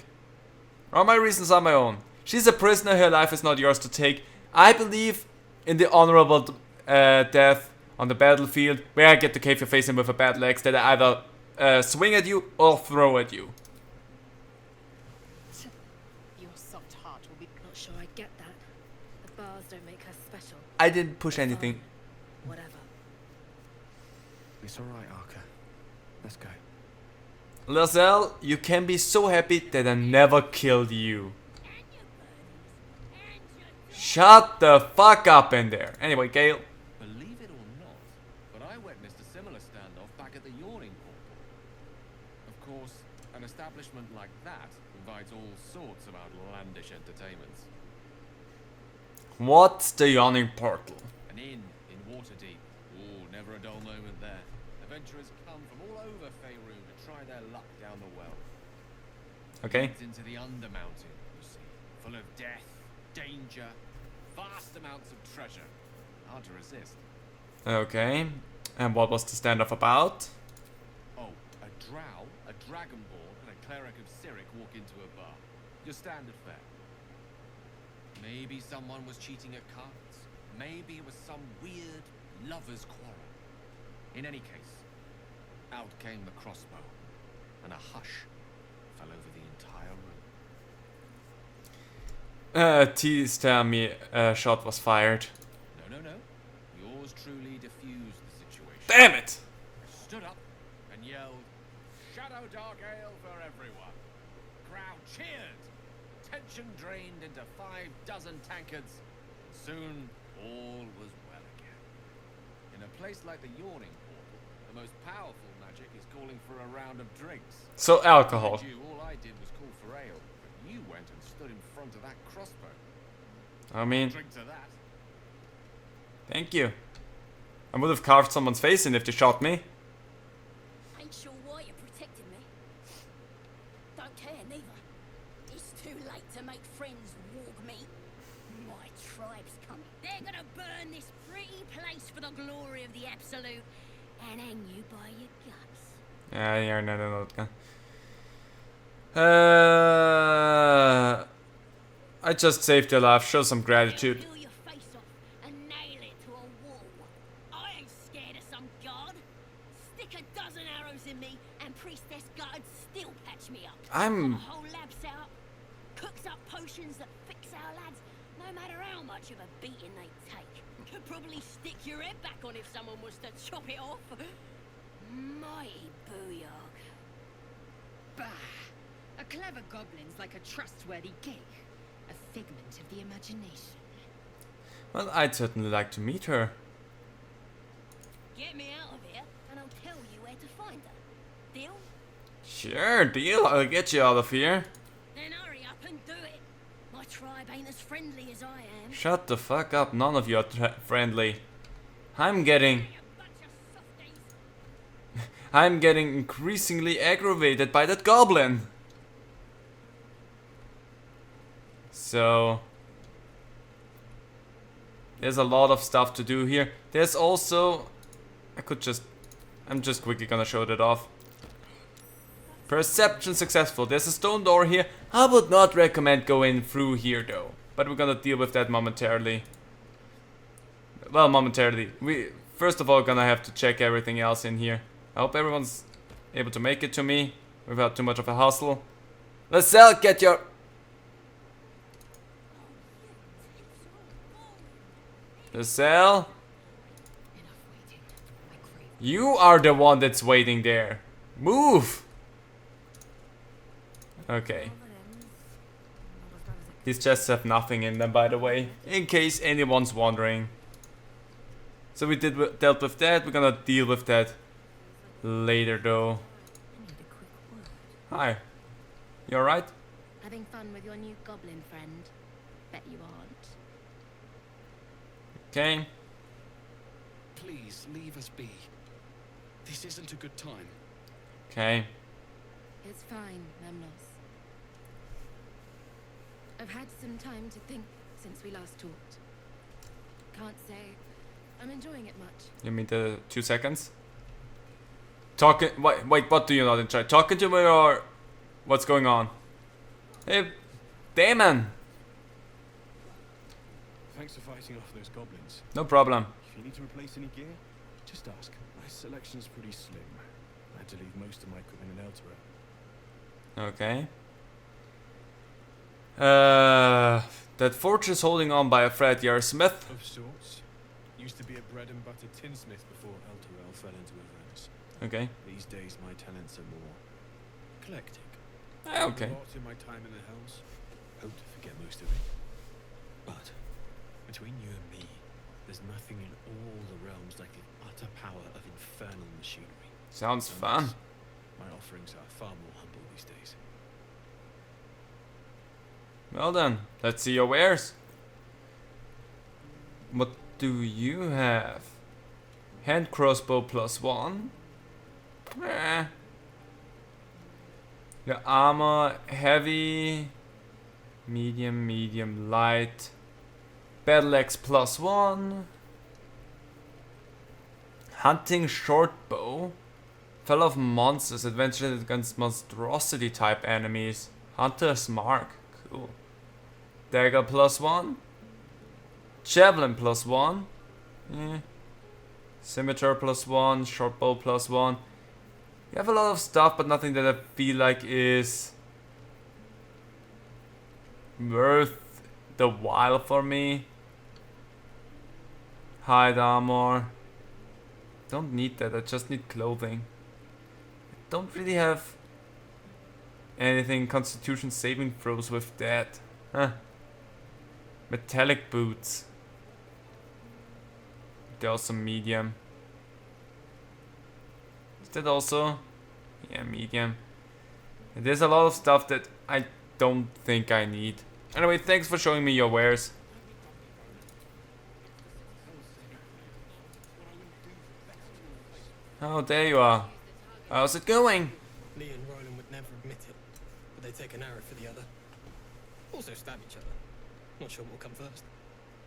Speaker 1: All my reasons are my own. She's a prisoner, her life is not yours to take. I believe in the honorable death on the battlefield, where I get to cave your face in with a battle axe that I either swing at you or throw at you.
Speaker 5: Your soft heart will be...
Speaker 11: Not sure I get that. The bars don't make her special.
Speaker 1: I didn't push anything.
Speaker 11: Whatever.
Speaker 8: It's alright, Arca. Let's go.
Speaker 1: Lozelle, you can be so happy that I never killed you. Shut the fuck up in there. Anyway, Gale.
Speaker 6: Believe it or not, but I witnessed a similar standoff back at the Yawning Portal. Of course, an establishment like that provides all sorts of outlandish entertainments.
Speaker 1: What's the Yawning Portal?
Speaker 6: An inn in Waterdeep. Ooh, never a dull moment there. Adventurers come from all over Faerun to try their luck down the well.
Speaker 1: Okay.
Speaker 6: Leads into the Undermountain, you see. Full of death, danger, vast amounts of treasure. Hard to resist.
Speaker 1: Okay. And what was the standoff about?
Speaker 6: Oh, a drow, a dragonborn, and a cleric of Cyric walk into a bar. Your standard fare. Maybe someone was cheating at cards. Maybe it was some weird lover's quarrel. In any case, out came the crossbow, and a hush fell over the entire room.
Speaker 1: Tease tell me a shot was fired.
Speaker 6: No. Yours truly diffused the situation.
Speaker 1: Damn it!
Speaker 6: I stood up and yelled, "Shadow Dark Ale for everyone!" Crowd cheered. Tension drained into 6 tankards. Soon, all was well again. In a place like the Yawning Portal, the most powerful magic is calling for a round of drinks.
Speaker 1: So alcohol.
Speaker 6: Mind you, all I did was call for ale, but you went and stood in front of that crossbow.
Speaker 1: I mean,
Speaker 6: Drink to that.
Speaker 1: thank you. I would have carved someone's face in if they shot me.
Speaker 11: Ain't sure why you protected me. Don't care neither. It's too late to make friends, warg me. My tribe's coming. They're gonna burn this pretty place for the glory of the absolute and hang you by your guts.
Speaker 1: Yeah, no. I just saved your life. Show some gratitude.
Speaker 11: Peel your face off and nail it to a wall. I ain't scared of some guard. Stick a dozen arrows in me and Priestess Guard still patch me up.
Speaker 1: I'm...
Speaker 11: Got a whole lab set up. Cooks up potions that fix our lads, no matter how much of a beating they take. Could probably stick your head back on if someone was to chop it off. Mighty booyah.
Speaker 5: Bah! A clever goblin's like a trustworthy gig. A figment of the imagination.
Speaker 1: Well, I'd certainly like to meet her.
Speaker 11: Get me out of here and I'll tell you where to find her. Deal?
Speaker 1: Sure, deal. I'll get you out of here.
Speaker 11: Then hurry up and do it. My tribe ain't as friendly as I am.
Speaker 1: Shut the fuck up. None of you are friendly. I'm getting increasingly aggravated by that goblin. So there's a lot of stuff to do here. There's also, I could just I'm just quickly gonna show that off. Perception successful. There's a stone door here. I would not recommend going through here though. But we're gonna deal with that momentarily. Well, momentarily. We first of all gonna have to check everything else in here. I hope everyone's able to make it to me without too much of a hustle. Lacelle, get your... Lacelle? You are the one that's waiting there. Move! Okay. These chests have nothing in them, by the way, in case anyone's wondering. So we dealt with that. We're gonna deal with that later, though. Hi. You alright?
Speaker 5: Having fun with your new goblin friend? Bet you aren't.
Speaker 1: Okay.
Speaker 12: Please, leave us be. This isn't a good time.
Speaker 1: Okay.
Speaker 5: It's fine, Memnos. I've had some time to think since we last talked. Can't say I'm enjoying it much.
Speaker 1: You mean the 2 seconds? Talking... Wait, what do you not enjoy? Talking to me or... What's going on? Hey, Damon!
Speaker 8: Thanks for fighting off those goblins.
Speaker 1: No problem.
Speaker 8: If you need to replace any gear, just ask. My selection's pretty slim. I had to leave most of my equipment in Elturel.
Speaker 1: Okay. That fortress holding on by a thread, you're a smith?
Speaker 8: Of sorts. Used to be a bread and butter tinsmith before Elturel fell into events.
Speaker 1: Okay.
Speaker 8: These days my talents are more eclectic.
Speaker 1: Okay.
Speaker 8: A lot in my time in the Hells. Hope to forget most of it. But between you and me, there's nothing in all the realms like the utter power of infernal machinery.
Speaker 1: Sounds fun.
Speaker 8: My offerings are far more humble these days.
Speaker 1: Well then, let's see your wares. What do you have? Hand crossbow +1. Eh. The armor, heavy, medium, light. Battle axe +1. Hunting short bow. Fell of monsters, adventurous against monstrosity type enemies. Hunter's mark, cool. Dagger +1. Javelin +1. Yeah. Scimitar +1. Short bow +1. You have a lot of stuff, but nothing that I feel like is worth the while for me. Hide armor. Don't need that, I just need clothing. I don't really have anything constitution saving throws with that. Huh. Metallic boots. They're also medium. Is that also? Yeah, medium. There's a lot of stuff that I don't think I need. Anyway, thanks for showing me your wares. Oh, there you are. How's it going?
Speaker 13: Lee and Roland would never admit it, but they take an arrow for the other. Also stab each other. Not sure what will come first.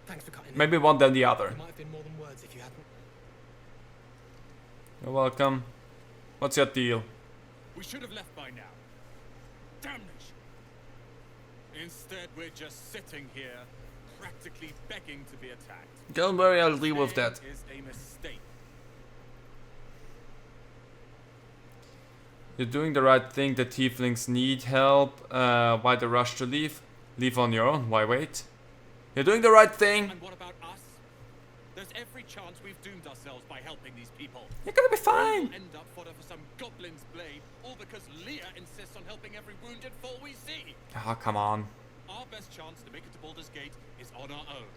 Speaker 13: Thanks for cutting
Speaker 1: Maybe one then the other.
Speaker 13: It might have been more than words if you hadn't.
Speaker 1: You're welcome. What's your deal?
Speaker 10: We should have left by now. Damnation! Instead, we're just sitting here, practically begging to be attacked.
Speaker 1: Don't worry, I'll deal with that.
Speaker 10: Is a mistake.
Speaker 1: You're doing the right thing. The tieflings need help. Why the rush to leave? Leave on your own. Why wait? You're doing the right thing.
Speaker 10: And what about us? There's every chance we've doomed ourselves by helping these people.
Speaker 1: You're gonna be fine.
Speaker 10: We'll end up fodder for some goblin's blade, all because Leah insists on helping every wounded foe we see.
Speaker 1: Ah, come on.
Speaker 10: Our best chance to make it to Baldur's Gate is on our own.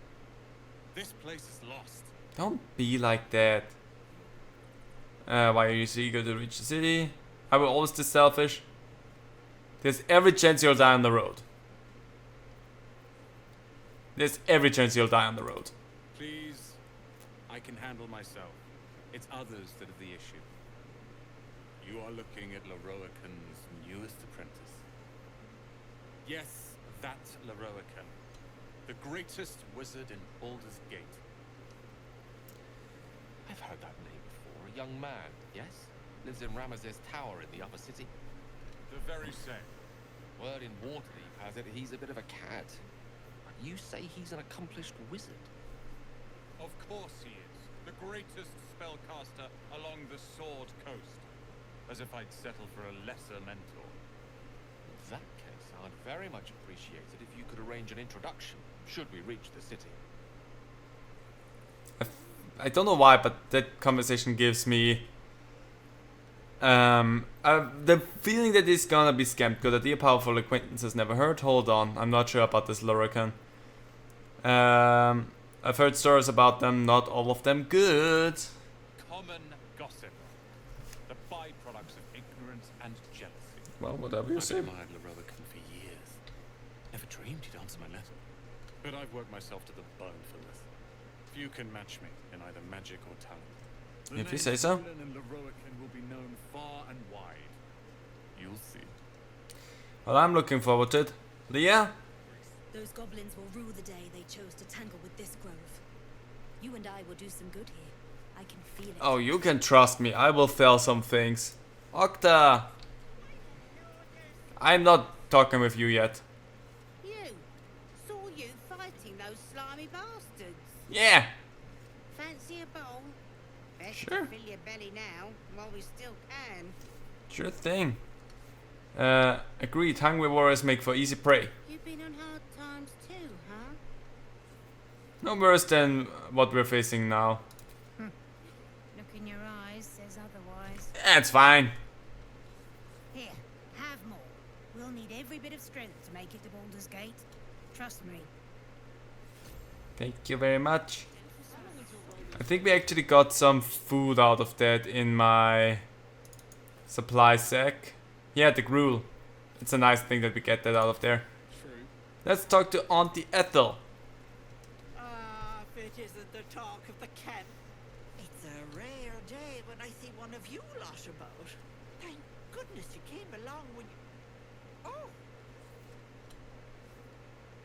Speaker 10: This place is lost.
Speaker 1: Don't be like that. Why are you so eager to reach the city? I will always be selfish. There's every chance you'll die on the road. There's every chance you'll die on the road.
Speaker 10: Please, I can handle myself. It's others that are the issue. You are looking at Leroican's newest apprentice. Yes, that Leroican. The greatest wizard in Baldur's Gate. I've heard that name before.
Speaker 6: A young man, yes? Lives in Ramesses Tower in the upper city.
Speaker 10: The very same.
Speaker 6: Word in Waterdeep has it he's a bit of a cad. But you say he's an accomplished wizard.
Speaker 10: Of course he is. The greatest spellcaster along the Sword Coast. As if I'd settle for a lesser mentor.
Speaker 6: In that case, I'd very much appreciate it if you could arrange an introduction, should we reach the city.
Speaker 1: I don't know why, but that conversation gives me the feeling that he's gonna be scammed. Good idea, powerful acquaintances never heard. Hold on, I'm not sure about this Lurakan. I've heard stories about them, not all of them good.
Speaker 10: Common gossip. The byproducts of ignorance and jealousy.
Speaker 1: Well, whatever you say.
Speaker 10: I've admired Lorellican for years. Never dreamed he'd answer my letter. But I've worked myself to the bone for this. Few can match me in either magic or talent. The
Speaker 1: If you say so.
Speaker 10: Names of Dylan and Lorellican will be known far and wide. You'll see.
Speaker 1: Well, I'm looking forward to it. Leah?
Speaker 14: Those goblins will rue the day they chose to tangle with this grove. You and I will do some good here. I can feel it.
Speaker 1: Oh, you can trust me. I will fell some things. Octa! I'm not talking with you yet.
Speaker 9: You! Saw you fighting those slimy bastards.
Speaker 1: Yeah!
Speaker 9: Fancy a bowl? Best
Speaker 1: Sure.
Speaker 9: to fill your belly now, while we still can.
Speaker 1: Sure thing. Agreed. Hungry warriors make for easy prey.
Speaker 9: You've been on hard times too, huh?
Speaker 1: No worse than what we're facing now.
Speaker 9: Look in your eyes says otherwise.
Speaker 1: It's fine.
Speaker 9: Here, have more. We'll need every bit of strength to make it to Baldur's Gate. Trust me.
Speaker 1: Thank you very much. I think we actually got some food out of that in my supply sack. Yeah, the gruel. It's a nice thing that we get that out of there.
Speaker 10: True.
Speaker 1: Let's talk to Auntie Ethel.
Speaker 15: Ah, if it isn't the talk of the camp. It's a rare day when I see one of you lot about. Thank goodness you came along when you... Oh,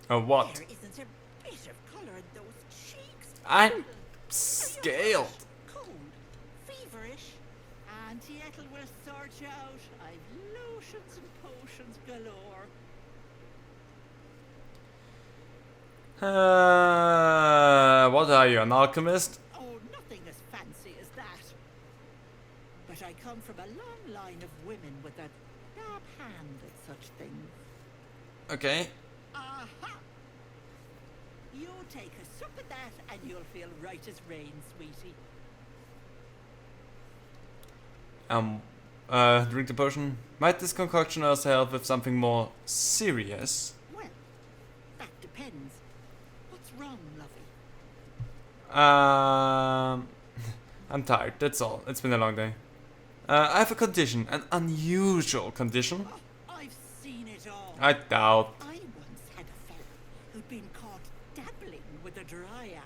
Speaker 1: Oh, what?
Speaker 15: there isn't a bit of colour in those cheeks.
Speaker 1: I'm scaled.
Speaker 15: Cold, feverish. Auntie Ethel will sort you out. I've lotions and potions galore.
Speaker 1: What are you, an alchemist?
Speaker 15: Oh, nothing as fancy as that. But I come from a long line of women with a sharp hand at such things.
Speaker 1: Okay.
Speaker 15: Aha! You take a sup of that and you'll feel right as rain, sweetie.
Speaker 1: Drink the potion. Might this concoction also help with something more serious?
Speaker 15: Well, that depends. What's wrong, lovey?
Speaker 1: I'm tired, that's all. It's been a long day. I have a condition, an unusual condition.
Speaker 15: Oh, I've seen it all.
Speaker 1: I doubt.
Speaker 15: I once had a fella who'd been caught dabbling with a dryad.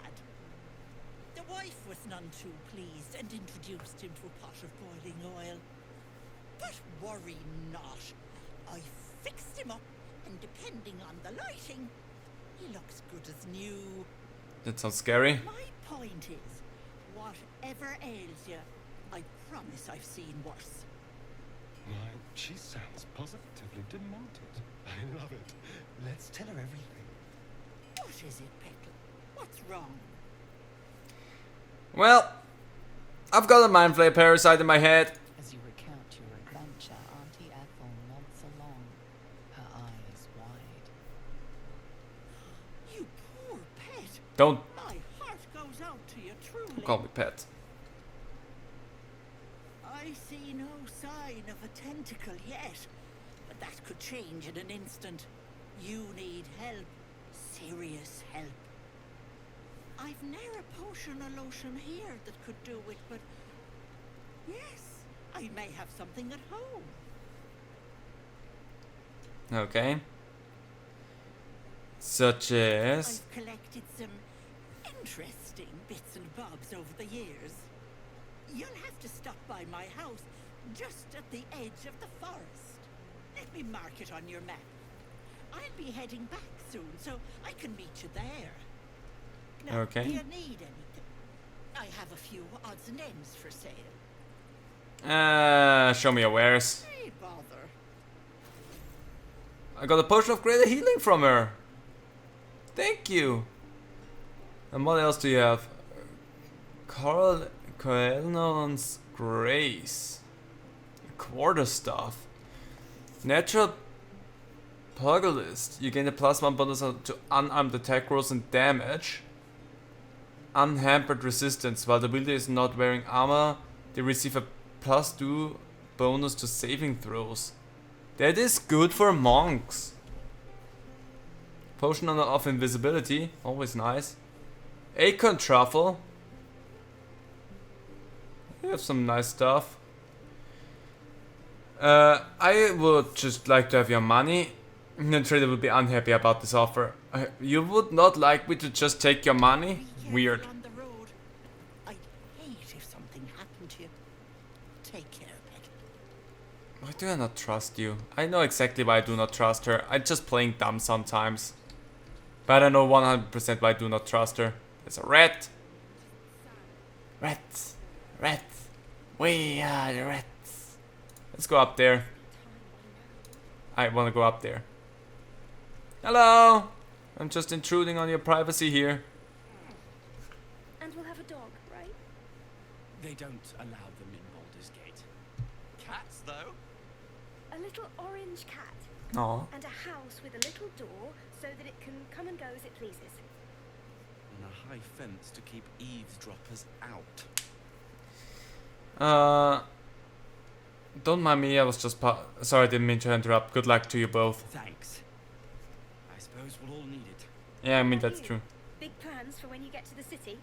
Speaker 15: The wife was none too pleased and introduced him to a pot of boiling oil. But worry not. I fixed him up, and depending on the lighting, he looks good as new.
Speaker 1: That sounds scary.
Speaker 15: My point is, whatever ails you, I promise I've seen worse.
Speaker 12: Why, she sounds positively demented. I love it. Let's tell her everything.
Speaker 15: What is it, Petal? What's wrong?
Speaker 1: Well, I've got a mind flare parasite in my head.
Speaker 2: As you recount your adventure, Auntie Ethel nods along, her eyes wide.
Speaker 15: You poor pet.
Speaker 1: Don't
Speaker 15: My heart goes out to you truly.
Speaker 1: call me pet.
Speaker 15: I see no sign of a tentacle yet, but that could change in an instant. You need help. Serious help. I've ne'er a potion or lotion here that could do it, but yes, I may have something at home.
Speaker 1: Okay. Such as...
Speaker 15: I've collected some interesting bits and bobs over the years. You'll have to stop by my house, just at the edge of the forest. Let me mark it on your map. I'll be heading back soon, so I can meet you there. Now,
Speaker 1: Okay.
Speaker 15: do you need anything? I have a few odds and ends for sale.
Speaker 1: Show me your wares.
Speaker 15: Hey, bother.
Speaker 1: I got a potion of greater healing from her. Thank you. And what else do you have? Coelnon's Grace. Quarter staff. Natural Pugilist. You gain a +1 bonus to unarmed attack rolls and damage. Unhampered resistance. While the wielder is not wearing armor, they receive a +2 bonus to saving throws. That is good for monks. Potion of invisibility. Always nice. Acorn truffle. You have some nice stuff. I would just like to have your money. The trader would be unhappy about this offer. You would not like me to just take your money? Weird.
Speaker 15: On the road. I'd hate if something happened to you. Take care, Peggy.
Speaker 1: Why do I not trust you? I know exactly why I do not trust her. I'm just playing dumb sometimes. But I know 100% why I do not trust her. There's a rat. Rats. Rats. We are the rats. Let's go up there. I want to go up there. Hello. I'm just intruding on your privacy here.
Speaker 11: And we'll have a dog, right?
Speaker 7: They don't allow them in Baldur's Gate. Cats, though?
Speaker 11: A little orange cat.
Speaker 1: Aw.
Speaker 11: And a house with a little door so that it can come and go as it pleases.
Speaker 6: And a high fence to keep eavesdroppers out.
Speaker 1: Don't mind me, I was just sorry, I didn't mean to interrupt. Good luck to you both.
Speaker 7: Thanks. I suppose we'll all need it.
Speaker 1: Yeah, I mean,
Speaker 11: How about
Speaker 1: that's
Speaker 11: you?
Speaker 1: true.
Speaker 11: Big plans for when you get to the city?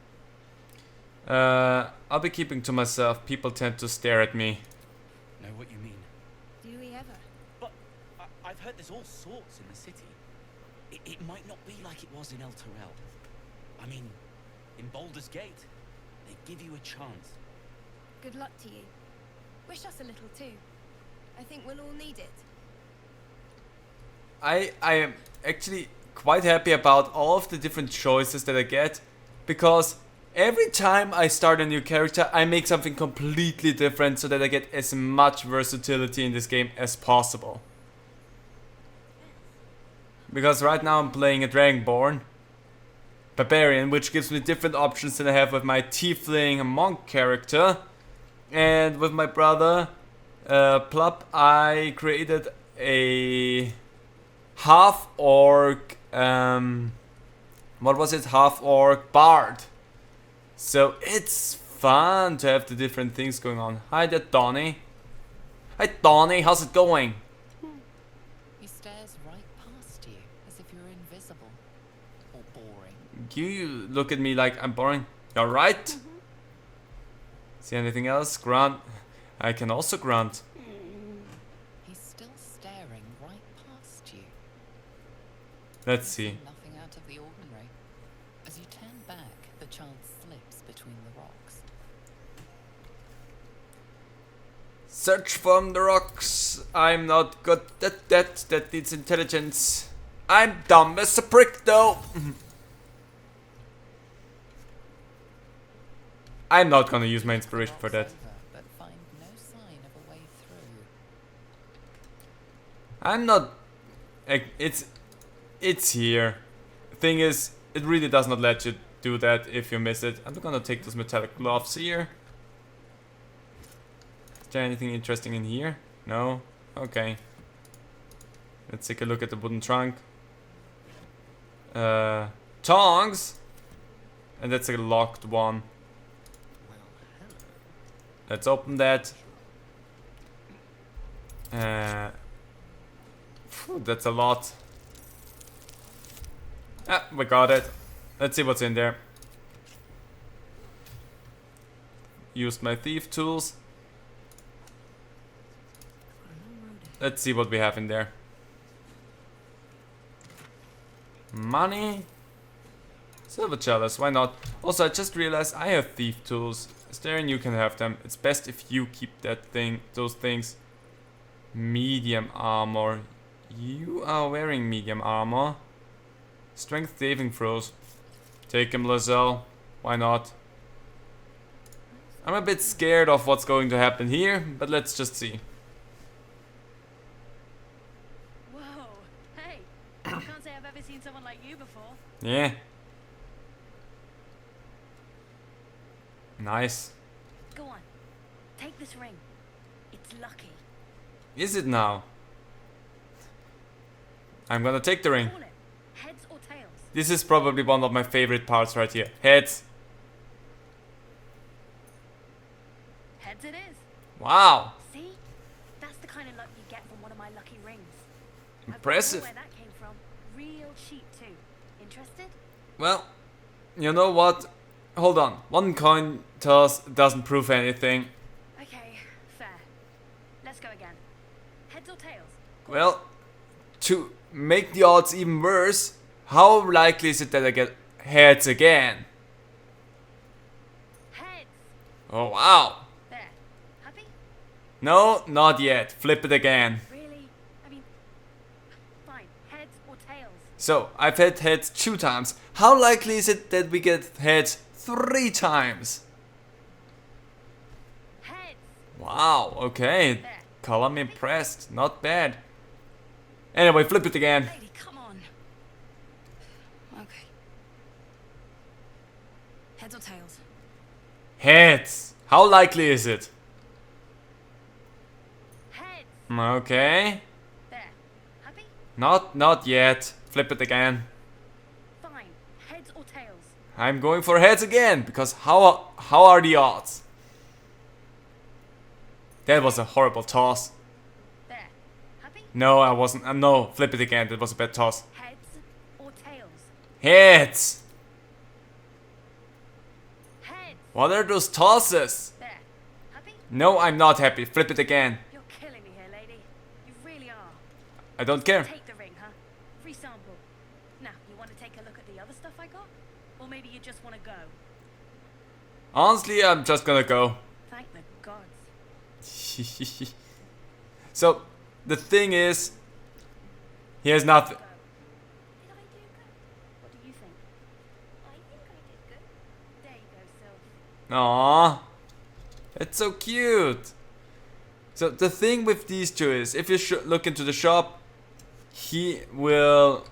Speaker 1: I'll be keeping to myself. People tend to stare at me.
Speaker 7: Know what you mean?
Speaker 11: Do we ever?
Speaker 7: But I've heard there's all sorts in the city. It might not be like it was in El Terrell. I mean, in Baldur's Gate, they give you a chance.
Speaker 11: Good luck to you. Wish us a little too. I think we'll all need it.
Speaker 1: I am actually quite happy about all of the different choices that I get, because every time I start a new character I make something completely different so that I get as much versatility in this game as possible. Because right now I'm playing a Dragonborn Barbarian, which gives me different options than I have with my Tiefling Monk character. And with my brother Plup, I created a half-orc, half-orc bard. So it's fun to have the different things going on. Hi there, Donnie. Hi, Donnie, how's it going?
Speaker 2: He stares right past you, as if you're invisible. Or boring.
Speaker 1: You look at me like I'm boring. You're right. See anything else? Grunt. I can also grunt.
Speaker 2: He's still staring right past you.
Speaker 1: Let's see.
Speaker 2: Nothing out of the ordinary. As you turn back, the child slips between the rocks.
Speaker 1: Search from the rocks. I'm not good at that. That needs intelligence. I'm dumb as a prick though. I'm not gonna use my inspiration for that.
Speaker 2: But find no sign of a way through.
Speaker 1: I'm not. It's here. Thing is, it really does not let you do that if you miss it. I'm gonna take those metallic gloves here. Is there anything interesting in here? No? Okay. Let's take a look at the wooden trunk. Tongs! And that's a locked one. Let's open that. That's a lot. Ah, we got it. Let's see what's in there. Used my thief tools. Let's see what we have in there. Money. Silver chalice, why not? Also, I just realized I have thief tools. Staren, you can have them. It's best if you keep those things. Medium armor. You are wearing medium armor. Strength saving throws. Take him, Lazelle. Why not? I'm a bit scared of what's going to happen here, but let's just see.
Speaker 14: Whoa, hey, I can't say I've ever seen someone like you before.
Speaker 1: Yeah. Nice.
Speaker 14: Go on, take this ring. It's lucky.
Speaker 1: Is it now? I'm gonna take the ring.
Speaker 14: Call it heads or tails.
Speaker 1: This is probably one of my favorite parts right here. Heads.
Speaker 14: Heads it is.
Speaker 1: Wow.
Speaker 14: See? That's the kind of luck you get from one of my lucky rings.
Speaker 1: Impressive.
Speaker 14: I've got no where that came from. Real cheap too. Interested?
Speaker 1: Well, you know what? Hold on. One coin toss doesn't prove anything.
Speaker 14: Okay, fair. Let's go again. Heads or tails?
Speaker 1: Well, to make the odds even worse, how likely is it that I get heads again?
Speaker 14: Heads.
Speaker 1: Oh wow.
Speaker 14: There. Happy?
Speaker 1: No, not yet. Flip it again.
Speaker 14: Really? I mean, fine. Heads or tails?
Speaker 1: So, I've had heads 2 times. How likely is it that we get heads 3 times?
Speaker 14: Heads.
Speaker 1: Wow, okay.
Speaker 14: There.
Speaker 1: Column impressed. Not bad. Anyway, flip it again.
Speaker 14: Lady, come on. Okay. Heads or tails?
Speaker 1: Heads. How likely is it?
Speaker 14: Heads.
Speaker 1: Okay.
Speaker 14: There. Happy?
Speaker 1: Not yet. Flip it again.
Speaker 14: Fine. Heads or tails?
Speaker 1: I'm going for heads again, because how are the odds? That was a horrible toss.
Speaker 14: There. Happy?
Speaker 1: No, I wasn't. No, flip it again. That was a bad toss.
Speaker 14: Heads or tails?
Speaker 1: Heads.
Speaker 14: Heads.
Speaker 1: What are those tosses?
Speaker 14: There. Happy?
Speaker 1: No, I'm not happy. Flip it again.
Speaker 14: You're killing me here, lady. You really are.
Speaker 1: I don't care.
Speaker 14: Take the ring, huh? Free sample. Now, you want to take a look at the other stuff I got? Or maybe you just want to go?
Speaker 1: Honestly, I'm just gonna go.
Speaker 14: Thank the gods.
Speaker 1: So, the thing is, here's nothing.
Speaker 14: Did I do good? What do you think? I think I did good. There you go, Sylph.
Speaker 1: Aww. It's so cute. So, the thing with these two is, if you look into the shop, he will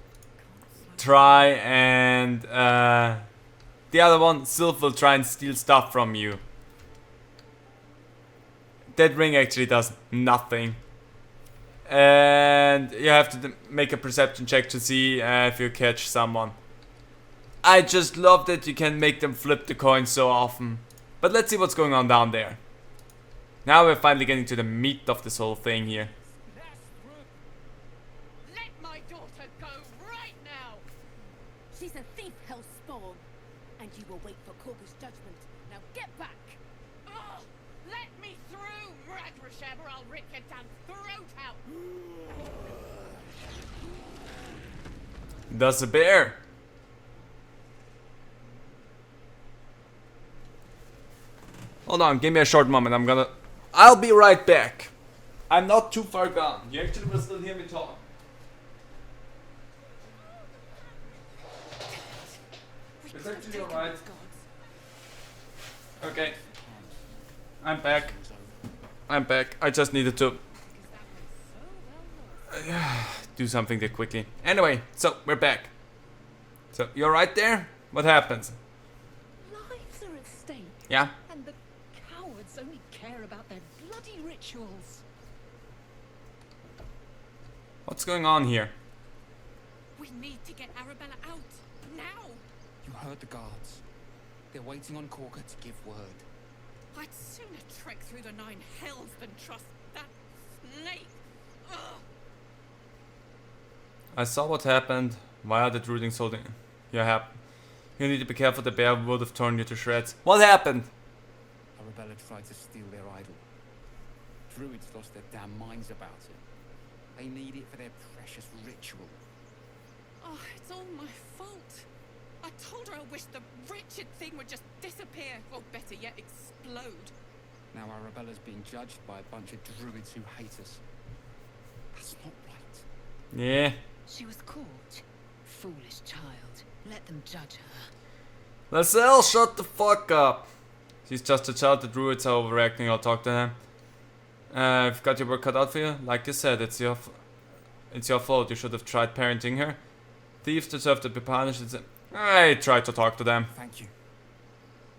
Speaker 1: try and, the other one, Sylph, will try and steal stuff from you. That ring actually does nothing. And you have to make a perception check to see if you catch someone. I just love that you can make them flip the coin so often. But let's see what's going on down there. Now we're finally getting to the meat of this whole thing here.
Speaker 11: Let my daughter go right now! She's a thief, hellspawn. And you will wait for Corpus judgment. Now get back! Oh, let me through, Ragrasham, or I'll rip your damn throat out!
Speaker 1: That's a bear. Hold on, give me a short moment. I'll be right back. I'm not too far gone. You actually will still hear me talk. It's actually alright. Okay. I'm back. I just needed to do something there quickly. Anyway, so we're back. So you're right there? What happens?
Speaker 15: Lives are at stake.
Speaker 1: Yeah?
Speaker 15: And the cowards only care about their bloody rituals.
Speaker 1: What's going on here?
Speaker 11: We need to get Arabella out, now!
Speaker 16: You heard the guards. They're waiting on Corker to give word.
Speaker 11: I'd sooner trek through the 9 hells than trust that snake! Ugh.
Speaker 1: I saw what happened via the druiding holding. You need to be careful, the bear would have torn you to shreds. What happened?
Speaker 16: Arabella tried to steal their idol. Druids lost their damn minds about it. They need it for their precious ritual.
Speaker 11: Oh, it's all my fault. I told her I wished the wretched thing would just disappear, or better yet, explode.
Speaker 16: Now Arabella's being judged by a bunch of druids who hate us. That's not right.
Speaker 1: Yeah.
Speaker 5: She was caught. Foolish child. Let them judge her.
Speaker 1: Lacelle, shut the fuck up. She's just a child, the druids are overreacting, I'll talk to them. I've got your work cut out for you. Like you said, it's your fault. You should have tried parenting her. Thieves deserve to be punished. I tried to talk to them.
Speaker 16: Thank you.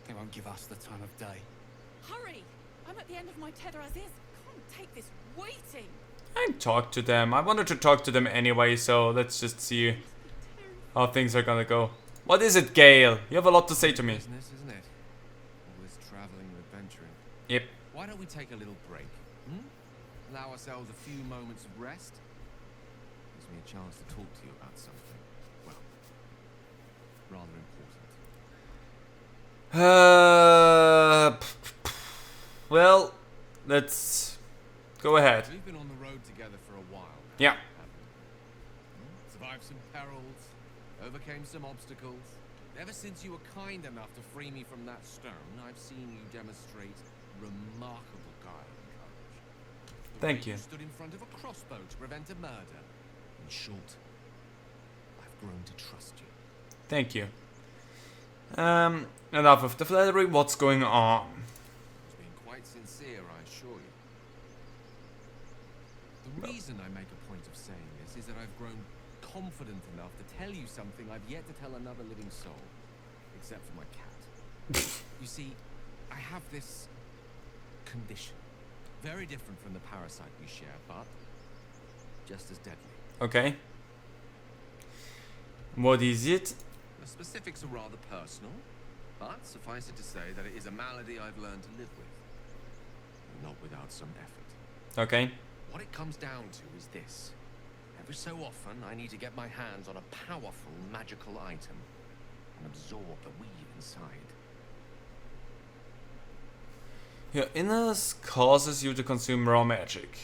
Speaker 16: They won't give us the time of day.
Speaker 11: Hurry! I'm at the end of my tether as is. Can't take this waiting.
Speaker 1: I talked to them. I wanted to talk to them anyway, so let's just see how things are gonna go. What is it, Gale? You have a lot to say to me.
Speaker 6: Business, isn't it? All this traveling and adventuring.
Speaker 1: Yep.
Speaker 6: Why don't we take a little break? Allow ourselves a few moments of rest. Gives me a chance to talk to you about something, well, rather important.
Speaker 1: Well, let's go ahead.
Speaker 6: We've been on the road together for a while now,
Speaker 1: Yeah.
Speaker 6: haven't we? Survived some perils, overcame some obstacles. Ever since you were kind enough to free me from that stone, I've seen you demonstrate remarkable guile and courage.
Speaker 1: Thank you.
Speaker 6: You stood in front of a crossbow to prevent a murder. In short, I've grown to trust you.
Speaker 1: Thank you. Enough of the flattery. What's going on?
Speaker 6: It's been quite sincere, I assure you. The reason I make a point of saying this is that I've grown confident enough to tell you something I've yet to tell another living soul, except for my cat. You see, I have this condition. Very different from the parasite we share, but just as deadly.
Speaker 1: Okay. What is it?
Speaker 6: The specifics are rather personal, but suffice it to say that it is a malady I've learned to live with. Not without some effort.
Speaker 1: Okay.
Speaker 6: What it comes down to is this. Every so often, I need to get my hands on a powerful magical item and absorb the weave inside.
Speaker 1: Your illness causes you to consume raw magic.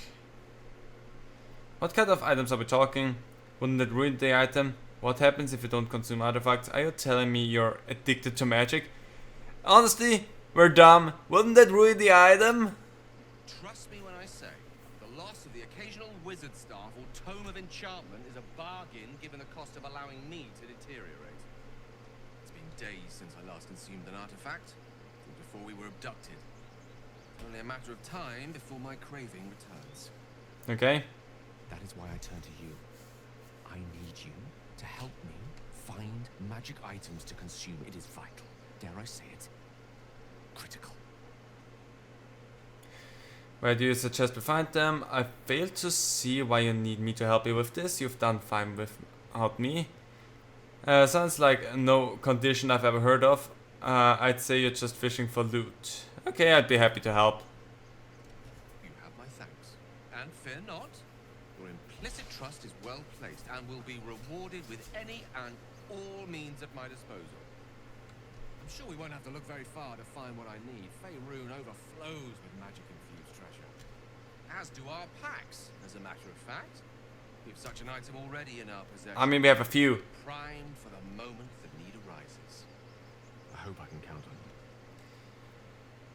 Speaker 1: What kind of items are we talking? Wouldn't it ruin the item? What happens if you don't consume artifacts? Are you telling me you're addicted to magic? Honestly, we're dumb. Wouldn't that ruin the item?
Speaker 6: Trust me when I say, the loss of the occasional wizard staff or tome of enchantment is a bargain given the cost of allowing me to deteriorate. It's been days since I last consumed an artifact, and before we were abducted. Only a matter of time before my craving returns.
Speaker 1: Okay.
Speaker 6: That is why I turn to you. I need you to help me find magic items to consume. It is vital. Dare I say it? Critical.
Speaker 1: Where do you suggest we find them? I fail to see why you need me to help you with this. You've done fine without me. Sounds like no condition I've ever heard of. I'd say you're just fishing for loot. Okay, I'd be happy to help.
Speaker 6: You have my thanks. And fear not. Your implicit trust is well placed and will be rewarded with any and all means at my disposal. I'm sure we won't have to look very far to find what I need. Faerun overflows with magic-infused treasure. As do our packs, as a matter of fact. We've such an item already in our possession.
Speaker 1: I mean, we have a few.
Speaker 6: Primed for the moment the need arises. I hope I can count on you.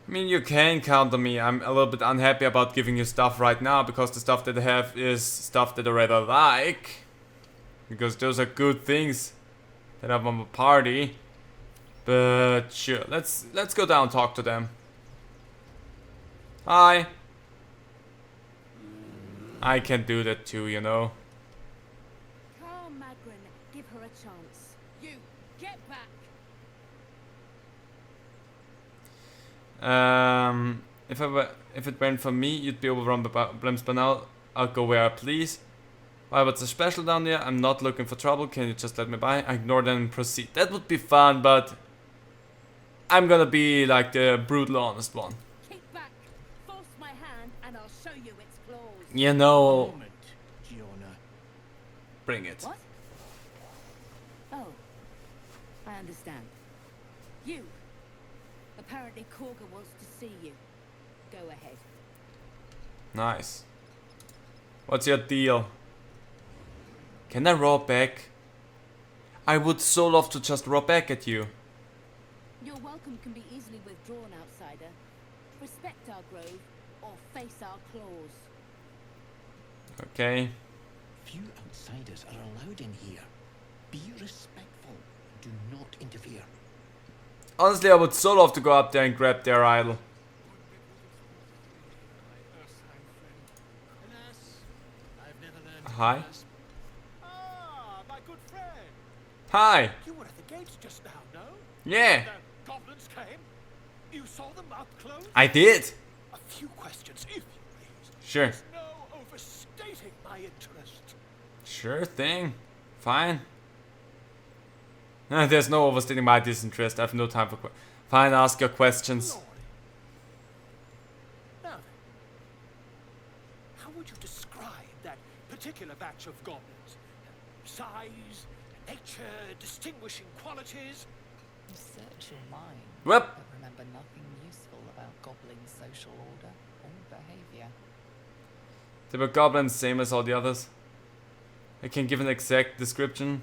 Speaker 1: I mean, you can count on me. I'm a little bit unhappy about giving you stuff right now because the stuff that I have is stuff that I rather like. Because those are good things that I have on my party. But sure, let's go down and talk to them. Hi. I can do that too, you know.
Speaker 11: Carl Magrin, give her a chance. You, get back!
Speaker 1: If it weren't for me, you'd be overrun by problems by now. I'll go where I please. Why, what's so special down there? I'm not looking for trouble. Can you just let me by? I ignore them and proceed. That would be fun, but I'm gonna be like the brutal honest one.
Speaker 11: Keep back! Force my hand and I'll show you its claws.
Speaker 1: You know.
Speaker 8: Moment, Giona.
Speaker 1: Bring it.
Speaker 11: What? Oh. I understand. You. Apparently Korga wants to see you. Go ahead.
Speaker 1: Nice. What's your deal? Can I roar back? I would so love to just roar back at you.
Speaker 11: Your welcome can be easily withdrawn, outsider. Respect our grove, or face our claws.
Speaker 1: Okay.
Speaker 17: Few outsiders are allowed in here. Be respectful. Do not interfere.
Speaker 1: Honestly, I would so love to go up there and grab their idol. Hi.
Speaker 3: Ah, my good friend.
Speaker 1: Hi.
Speaker 3: You were at the gates just now, no?
Speaker 1: Yeah.
Speaker 3: The goblins came. You saw them up close?
Speaker 1: I did.
Speaker 3: A few questions, if you please.
Speaker 1: Sure.
Speaker 3: There's no overstating my interest.
Speaker 1: Sure thing. Fine. There's no overstating my disinterest. I have no time for fine, ask your questions.
Speaker 3: Now then, how would you describe that particular batch of goblins? Size, nature, distinguishing qualities?
Speaker 2: Search your mind.
Speaker 1: Whoop.
Speaker 2: But remember nothing useful about goblin social order or behavior.
Speaker 1: They were goblins, same as all the others. I can give an exact description.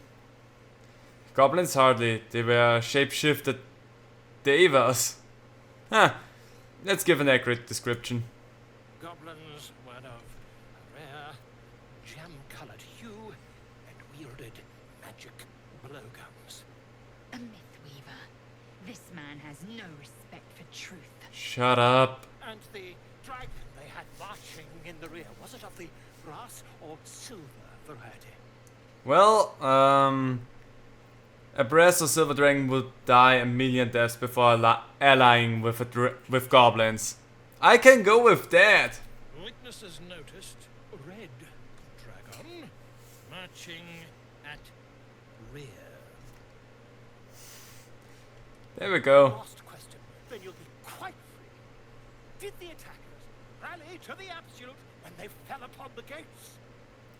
Speaker 1: Goblins hardly. They were shapeshifted devas. Huh. Let's give an accurate description.
Speaker 3: Goblins were of a rare, jam-colored hue and wielded magic blowguns.
Speaker 5: A mythweaver. This man has no respect for truth.
Speaker 1: Shut up.
Speaker 3: And the dragon they had marching in the rear, was it of the brass or silver variety?
Speaker 1: Well, a brass or silver dragon would die a million deaths before allying with with goblins. I can go with that.
Speaker 3: Witnesses noticed red dragon marching at rear.
Speaker 1: There we go.
Speaker 3: Last question, then you'll be quite free. Did the attackers rally to the absolute when they fell upon the gates?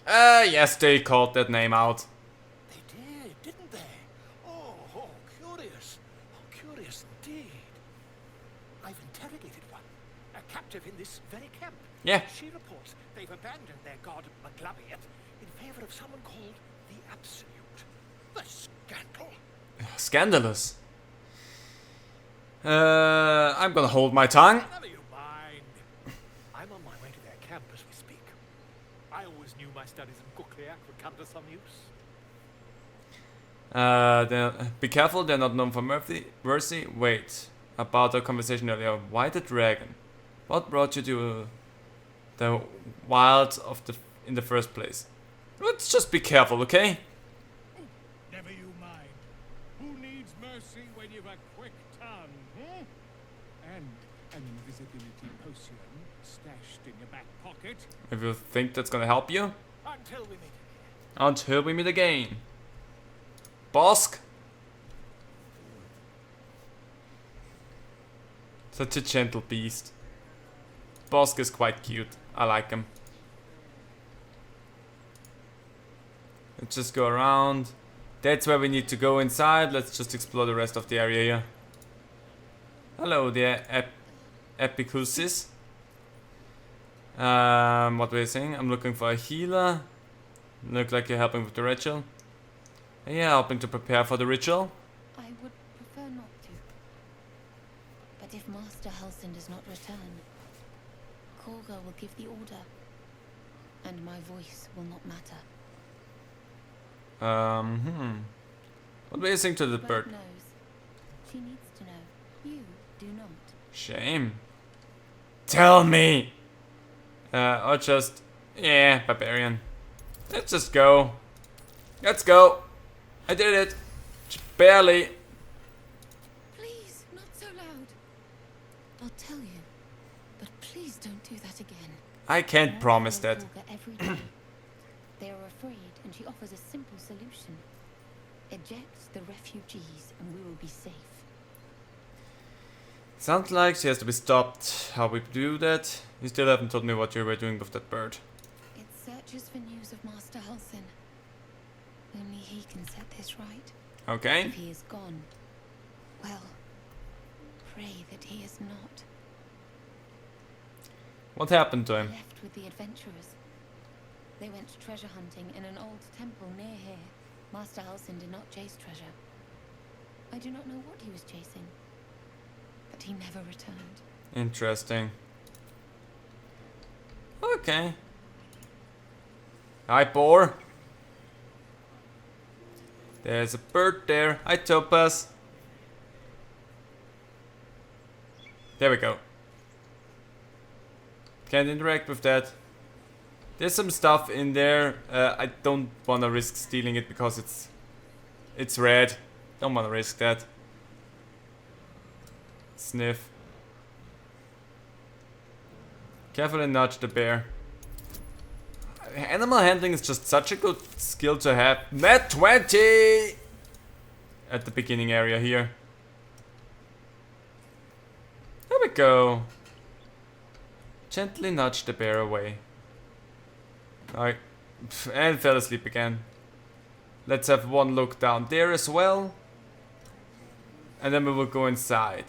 Speaker 1: Yes, they called that name out.
Speaker 3: They did, didn't they? Oh, curious. Oh, curious indeed. I've interrogated one, a captive in this very camp.
Speaker 1: Yeah.
Speaker 3: She reports they've abandoned their god macawry in favor of someone called the Absolute. The scandal.
Speaker 1: Scandalous. I'm gonna hold my tongue.
Speaker 3: Never you mind. I'm on my way to their camp as we speak. I always knew my studies in Gukliak would come to some use.
Speaker 1: Be careful, they're not known for mercy. Wait, about our conversation earlier. Why the dragon? What brought you to the wilds of in the first place? Let's just be careful, okay?
Speaker 3: Never you mind. Who needs mercy when you've a quick tongue, hmm? And an invisibility potion stashed in your back pocket.
Speaker 1: If you think that's gonna help you.
Speaker 3: Until we meet.
Speaker 1: Until we meet again. Bosk. Such a gentle beast. Bosk is quite cute. I like him. Let's just go around. That's where we need to go inside. Let's just explore the rest of the area here. Hello there, Epicusis. What were you saying? I'm looking for a healer. Look like you're helping with the ritual. Yeah, helping to prepare for the ritual.
Speaker 5: I would prefer not to. But if Master Halsin does not return, Korga will give the order. And my voice will not matter.
Speaker 1: What were you saying to the
Speaker 5: Bird
Speaker 1: bird?
Speaker 5: knows. She needs to know. You do not.
Speaker 1: Shame. Tell me! Or just... Yeah, barbarian. Let's just go. Let's go. I did it. Just barely.
Speaker 5: Please, not so loud. I'll tell you. But please don't do that again.
Speaker 1: I can't promise that.
Speaker 5: Korga every day. They are afraid, and she offers a simple solution. Eject the refugees, and we will be safe.
Speaker 1: Sounds like she has to be stopped. How we do that? You still haven't told me what you were doing with that bird.
Speaker 5: It searches for news of Master Halsin. Only he can set this right.
Speaker 1: Okay.
Speaker 5: If he is gone, well, pray that he is not.
Speaker 1: What happened to him?
Speaker 5: Left with the adventurers. They went treasure hunting in an old temple near here. Master Halsin did not chase treasure. I do not know what he was chasing, but he never returned.
Speaker 1: Interesting. Okay. Hi, boar. There's a bird there. Hi, Topaz. There we go. Can't interact with that. There's some stuff in there. I don't want to risk stealing it because it's red. Don't want to risk that. Sniff. Carefully nudge the bear. Animal handling is just such a good skill to have. Net 20! At the beginning area here. There we go. Gently nudge the bear away. Alright. And fell asleep again. Let's have one look down there as well. And then we will go inside.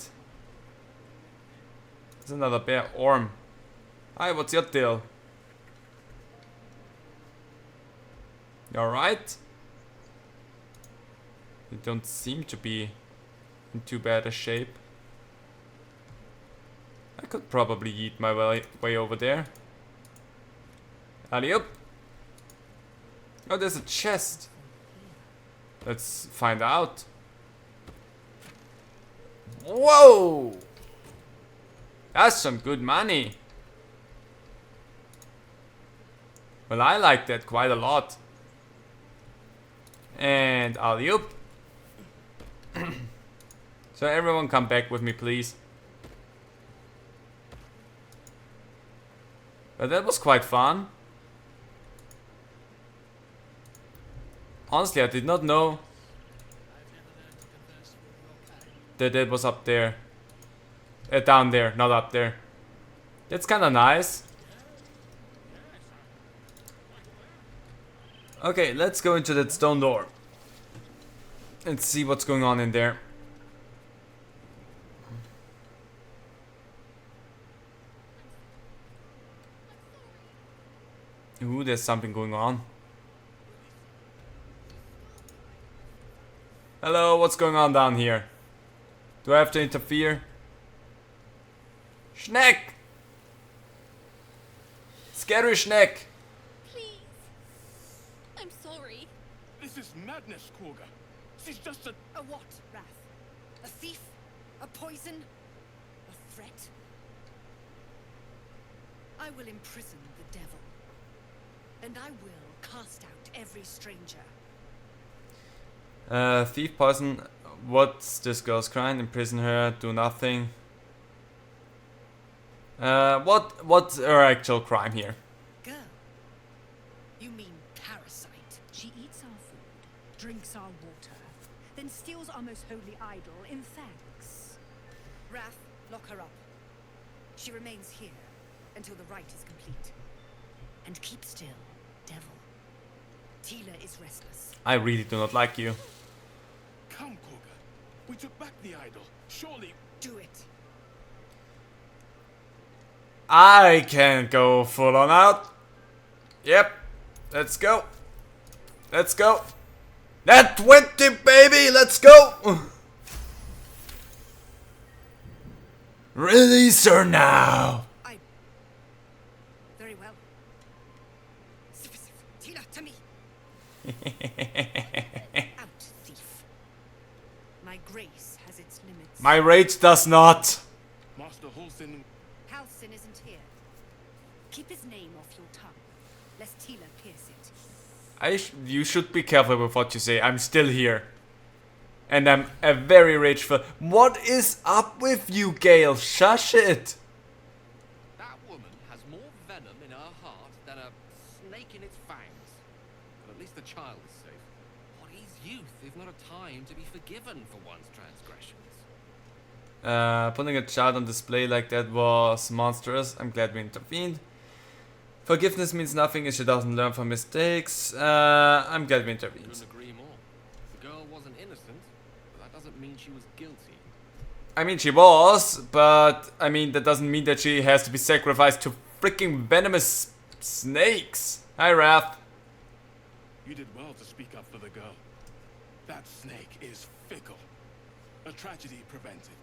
Speaker 1: There's another bear. Orm. Hi, what's your deal? You alright? You don't seem to be in too bad a shape. I could probably eat my way over there. Alley-up. Oh, there's a chest. Let's find out. Whoa! That's some good money. Well, I like that quite a lot. And alley-up. So everyone come back with me, please. But that was quite fun. Honestly, I did not know that it was up there. Down there, not up there. That's kinda nice. Okay, let's go into that stone door. And see what's going on in there. Ooh, there's something going on. Hello, what's going on down here? Do I have to interfere? Schneck! Scary Schneck!
Speaker 11: Please. I'm sorry.
Speaker 8: This is madness, Quagga. She's just a
Speaker 14: what, Wrath? A thief? A poison? A threat? I will imprison the devil. And I will cast out every stranger.
Speaker 1: Thief, poison. What's this girl's crime? Imprison her, do nothing. What's her actual crime here?
Speaker 14: Girl? You mean parasite? She eats our food, drinks our water, then steals our most holy idol in thanks. Wrath, lock her up. She remains here until the rite is complete. And keep still, devil. Tila is restless.
Speaker 1: I really do not like you.
Speaker 8: Come, Quagga. We took back the idol. Surely.
Speaker 14: Do it.
Speaker 1: I can go full on out. Yep. Let's go. Let's go. That 20, baby. Let's go. Release her now.
Speaker 14: Very well. Tila, to me. Out, thief. My grace has its limits.
Speaker 1: My rage does not.
Speaker 8: Master Halsin.
Speaker 14: Halsin isn't here. Keep his name off your tongue, lest Tila pierce it.
Speaker 1: You should be careful with what you say. I'm still here. And I'm a very rageful. What is up with you, Gale? Shush it.
Speaker 6: That woman has more venom in her heart than a snake in its fangs. But at least the child is safe. What is youth if not a time to be forgiven for one's transgressions?
Speaker 1: Putting a child on display like that was monstrous. I'm glad we intervened. Forgiveness means nothing if she doesn't learn from mistakes. I'm glad we intervened.
Speaker 6: Couldn't agree more. The girl wasn't innocent, but that doesn't mean she was guilty.
Speaker 1: I mean, she was, but I mean, that doesn't mean that she has to be sacrificed to freaking venomous snakes. Hi, Wrath.
Speaker 8: You did well to speak up for the girl. That snake is fickle. A tragedy prevented.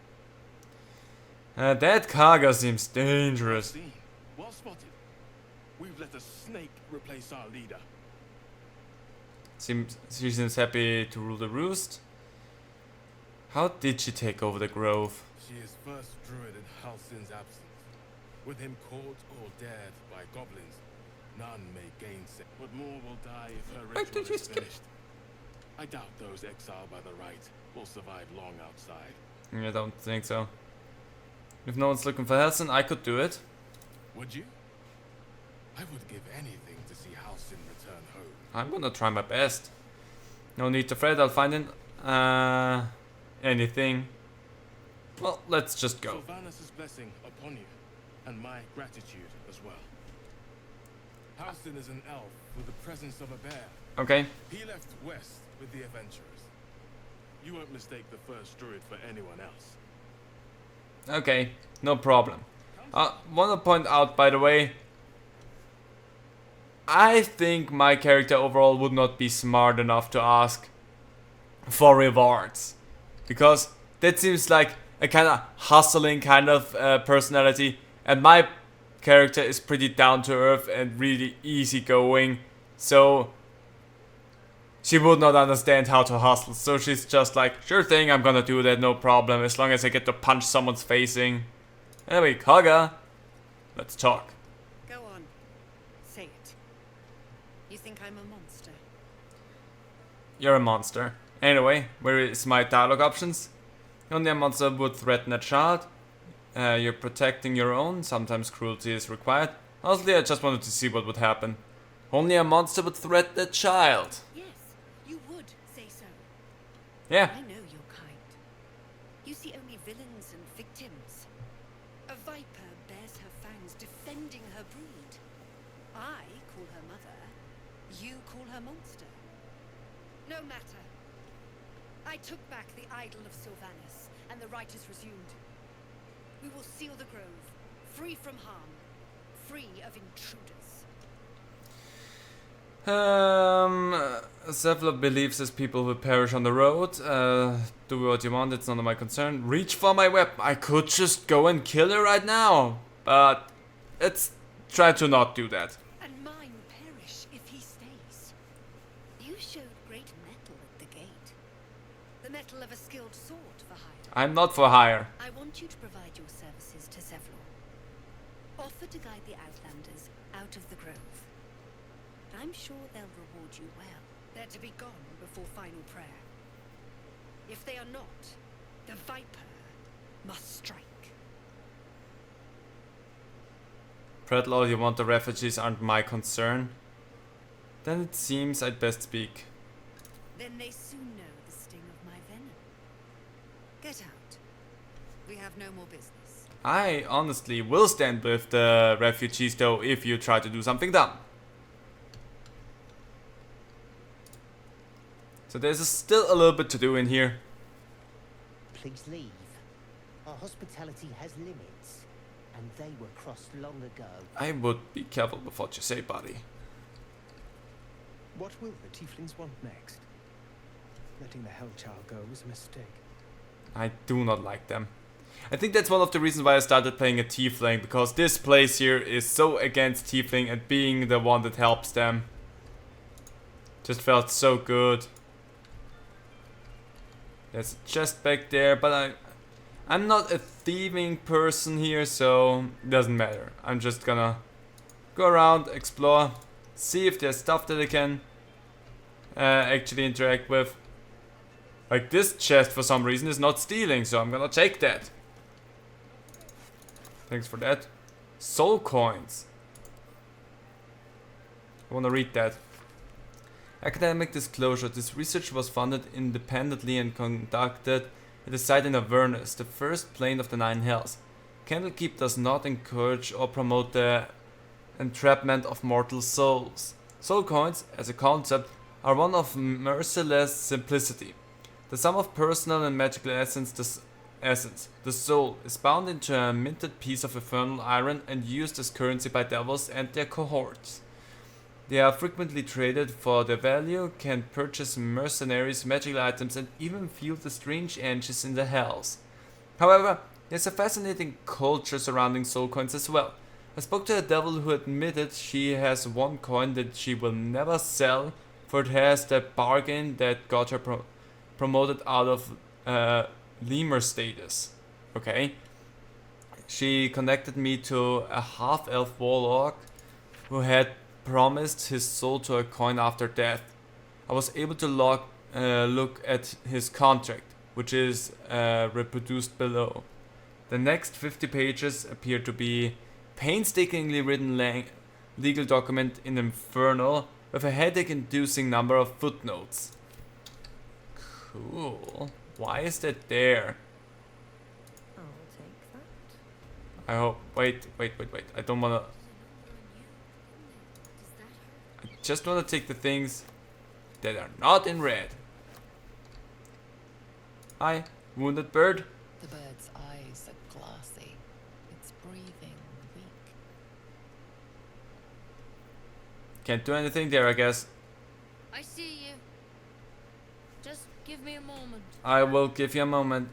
Speaker 1: That Kaga seems dangerous.
Speaker 8: Well spotted. We've let a snake replace our leader.
Speaker 1: She seems happy to rule the roost. How did she take over the grove?
Speaker 6: She is first druid in Halsin's absence. With him caught or dared by goblins, none may gainsay. But more will die if her ritual is finished. I doubt those exiled by the right will survive long outside.
Speaker 1: I don't think so. If no one's looking for Halsin, I could do it.
Speaker 6: Would you? I would give anything to see Halsin return home.
Speaker 1: I'm gonna try my best. No need to fret, I'll find anything. Well, let's just go.
Speaker 6: Sylvanus' blessing upon you, and my gratitude as well. Halsin is an elf with the presence of a bear.
Speaker 1: Okay.
Speaker 6: He left west with the adventurers. You won't mistake the first druid for anyone else.
Speaker 1: Okay, no problem. Want to point out, by the way, I think my character overall would not be smart enough to ask for rewards. Because that seems like a kind of hustling kind of personality. And my character is pretty down to earth and really easygoing. So she would not understand how to hustle. So she's just like, sure thing, I'm gonna do that, no problem. As long as I get to punch someone's facing. Anyway, Kaga, let's talk.
Speaker 14: Go on. Say it. You think I'm a monster?
Speaker 1: You're a monster. Anyway, where is my dialogue options? Only a monster would threaten a child. You're protecting your own. Sometimes cruelty is required. Honestly, I just wanted to see what would happen. Only a monster would threaten a child.
Speaker 14: Yes, you would say so.
Speaker 1: Yeah.
Speaker 14: I know your kind. You see only villains and victims. A viper bears her fangs defending her brood. I call her mother. You call her monster. No matter. I took back the idol of Sylvanus, and the rite is resumed. We will seal the grove, free from harm, free of intruders.
Speaker 1: Several believes his people will perish on the road. Do what you want, it's none of my concern. Reach for my weapon. I could just go and kill her right now. But let's try to not do that.
Speaker 14: And mine perish if he stays. You showed great mettle at the gate. The mettle of a skilled sword for hire.
Speaker 1: I'm not for hire.
Speaker 14: I want you to provide your services to Zevlor. Offer to guide the Outlanders out of the grove. I'm sure they'll reward you well. They're to be gone before final prayer. If they are not, the Viper must strike.
Speaker 1: Predlaw, you want the refugees aren't my concern? Then it seems I'd best speak.
Speaker 14: Then they soon know the sting of my venom. Get out. We have no more business.
Speaker 1: I honestly will stand with the refugees though if you try to do something dumb. So there's still a little bit to do in here.
Speaker 18: Please leave. Our hospitality has limits, and they were crossed long ago.
Speaker 1: I would be careful with what you say, buddy.
Speaker 8: What will the tieflings want next? Letting the Hellchild go was a mistake.
Speaker 1: I do not like them. I think that's one of the reasons why I started playing a tiefling, because this place here is so against tiefling and being the one that helps them. Just felt so good. There's a chest back there, but I'm not a thieving person here, so it doesn't matter. I'm just gonna go around, explore, see if there's stuff that I can actually interact with. Like this chest for some reason is not stealing, so I'm gonna take that. Thanks for that. Soul coins. I wanna read that. Academic disclosure. This research was funded independently and conducted at a site in Avernus, the first plane of the Nine Hells. Candlekeep does not encourage or promote the entrapment of mortal souls. Soul coins, as a concept, are one of merciless simplicity. The sum of personal and magical essence, the soul, is bound into a minted piece of infernal iron and used as currency by devils and their cohorts. They are frequently traded for their value, can purchase mercenaries, magical items, and even fuel the strange engines in the hells. However, there's a fascinating culture surrounding soul coins as well. I spoke to a devil who admitted she has one coin that she will never sell, for it has the bargain that got her promoted out of lemur status. Okay. She connected me to a half-elf warlock who had promised his soul to a coin after death. I was able to look at his contract, which is reproduced below. The next 50 pages appear to be painstakingly written legal document in Infernal with a headache-inducing number of footnotes. Cool. Why is that there?
Speaker 19: I'll take that.
Speaker 1: I hope. Wait. I don't wanna. I just wanna take the things that are not in red. Hi, wounded bird.
Speaker 2: The bird's eyes are glassy. Its breathing weak.
Speaker 1: Can't do anything there, I guess.
Speaker 20: I see you. Just give me a moment.
Speaker 1: I will give you a moment.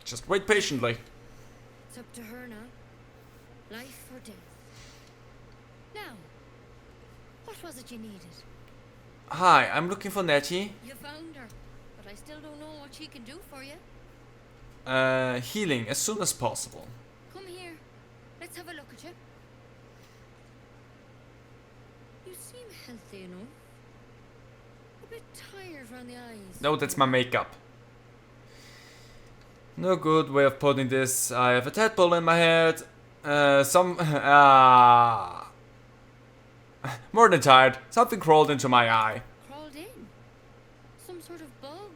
Speaker 1: Just wait patiently.
Speaker 20: It's up to her now. Life or death. Now, what was it you needed?
Speaker 1: Hi, I'm looking for Nettie.
Speaker 20: You found her, but I still don't know what she can do for you.
Speaker 1: Healing as soon as possible.
Speaker 20: Come here. Let's have a look at you. You seem healthy enough. A bit tired around the eyes.
Speaker 1: No, that's my makeup. No good way of putting this. I have a tadpole in my head. More than tired. Something crawled into my eye.
Speaker 20: Crawled in? Some sort of bug?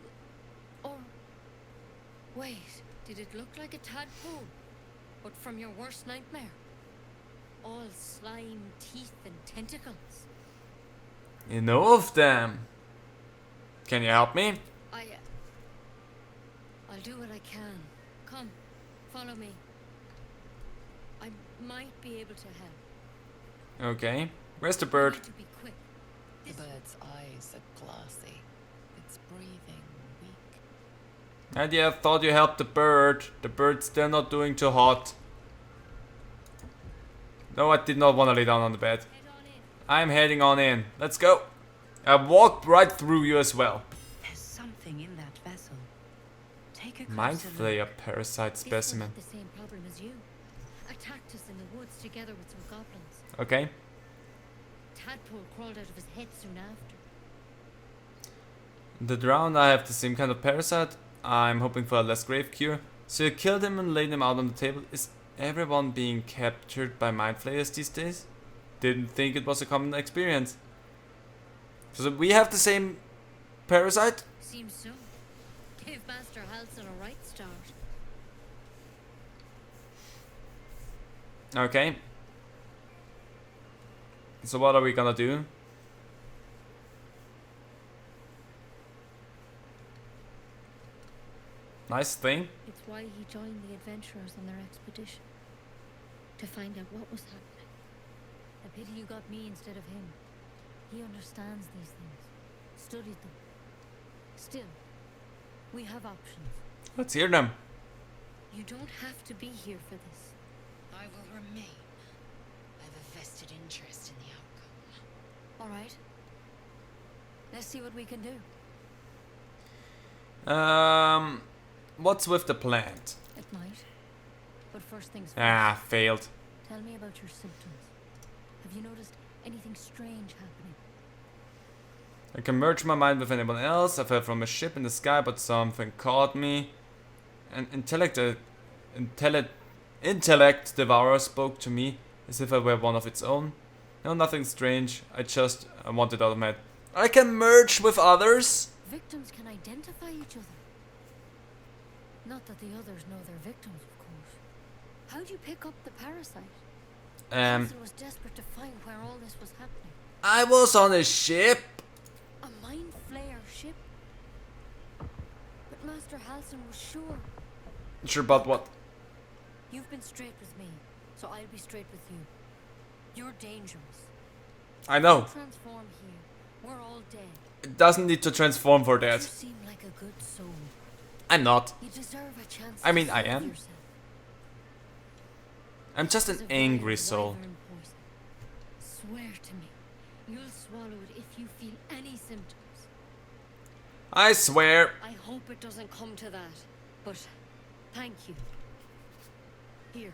Speaker 20: Or... Wait, did it look like a tadpole? But from your worst nightmare? All slime, teeth and tentacles.
Speaker 1: You know of them. Can you help me?
Speaker 20: I'll do what I can. Come, follow me. I might be able to help.
Speaker 1: Okay. Where's the bird?
Speaker 20: To be quick.
Speaker 2: The bird's eyes are glassy. Its breathing weak.
Speaker 1: And yeah, I thought you helped the bird. The bird's still not doing too hot. No, I did not want to lay down on the bed. I'm heading on in. Let's go. I walked right through you as well.
Speaker 19: There's something in that vessel. Take a
Speaker 1: Mind
Speaker 19: closer
Speaker 1: flayer
Speaker 19: look.
Speaker 1: parasite
Speaker 20: This
Speaker 1: specimen.
Speaker 20: one had the same problem as you. Attacked us in the woods together with some goblins.
Speaker 1: Okay.
Speaker 20: Tadpole crawled out of his head soon after.
Speaker 1: The drowned, I have the same kind of parasite. I'm hoping for a less grave cure. So you killed him and laid him out on the table. Is everyone being captured by mind flayers these days? Didn't think it was a common experience. So we have the same parasite?
Speaker 20: Seems so. Gave Master Halson a right start.
Speaker 1: Okay. So what are we gonna do? Nice thing.
Speaker 20: It's why he joined the adventurers on their expedition. To find out what was happening. A pity you got me instead of him. He understands these things. Studied them. Still, we have options.
Speaker 1: Let's hear them.
Speaker 20: You don't have to be here for this.
Speaker 2: I will remain. I have a vested interest in the outcome.
Speaker 20: All right. Let's see what we can do.
Speaker 1: What's with the plant?
Speaker 20: It might. But first things first.
Speaker 1: Ah, failed.
Speaker 20: Tell me about your symptoms. Have you noticed anything strange happening?
Speaker 1: I can merge my mind with anyone else. I fell from a ship in the sky, but something caught me. An intellect devourer spoke to me as if I were one of its own. No, nothing strange. I want it out of my head. I can merge with others?
Speaker 20: Victims can identify each other. Not that the others know they're victims, of course. How'd you pick up the parasite? Hansen was desperate to find where all this was happening.
Speaker 1: I was on a ship.
Speaker 20: A mind flayer ship? But Master Halson was sure.
Speaker 1: Sure about what?
Speaker 20: You've been straight with me, so I'll be straight with you. You're dangerous.
Speaker 1: I know.
Speaker 20: Don't transform here. We're all dead.
Speaker 1: It doesn't need to transform for that.
Speaker 20: You seem like a good soul.
Speaker 1: I'm not.
Speaker 20: You deserve a chance
Speaker 1: I mean,
Speaker 20: to
Speaker 1: I
Speaker 20: save
Speaker 1: am.
Speaker 20: yourself.
Speaker 1: I'm just an angry soul.
Speaker 20: Wyvern poison. Swear to me, you'll swallow it if you feel any symptoms.
Speaker 1: I swear.
Speaker 20: I hope it doesn't come to that, but thank you. Here.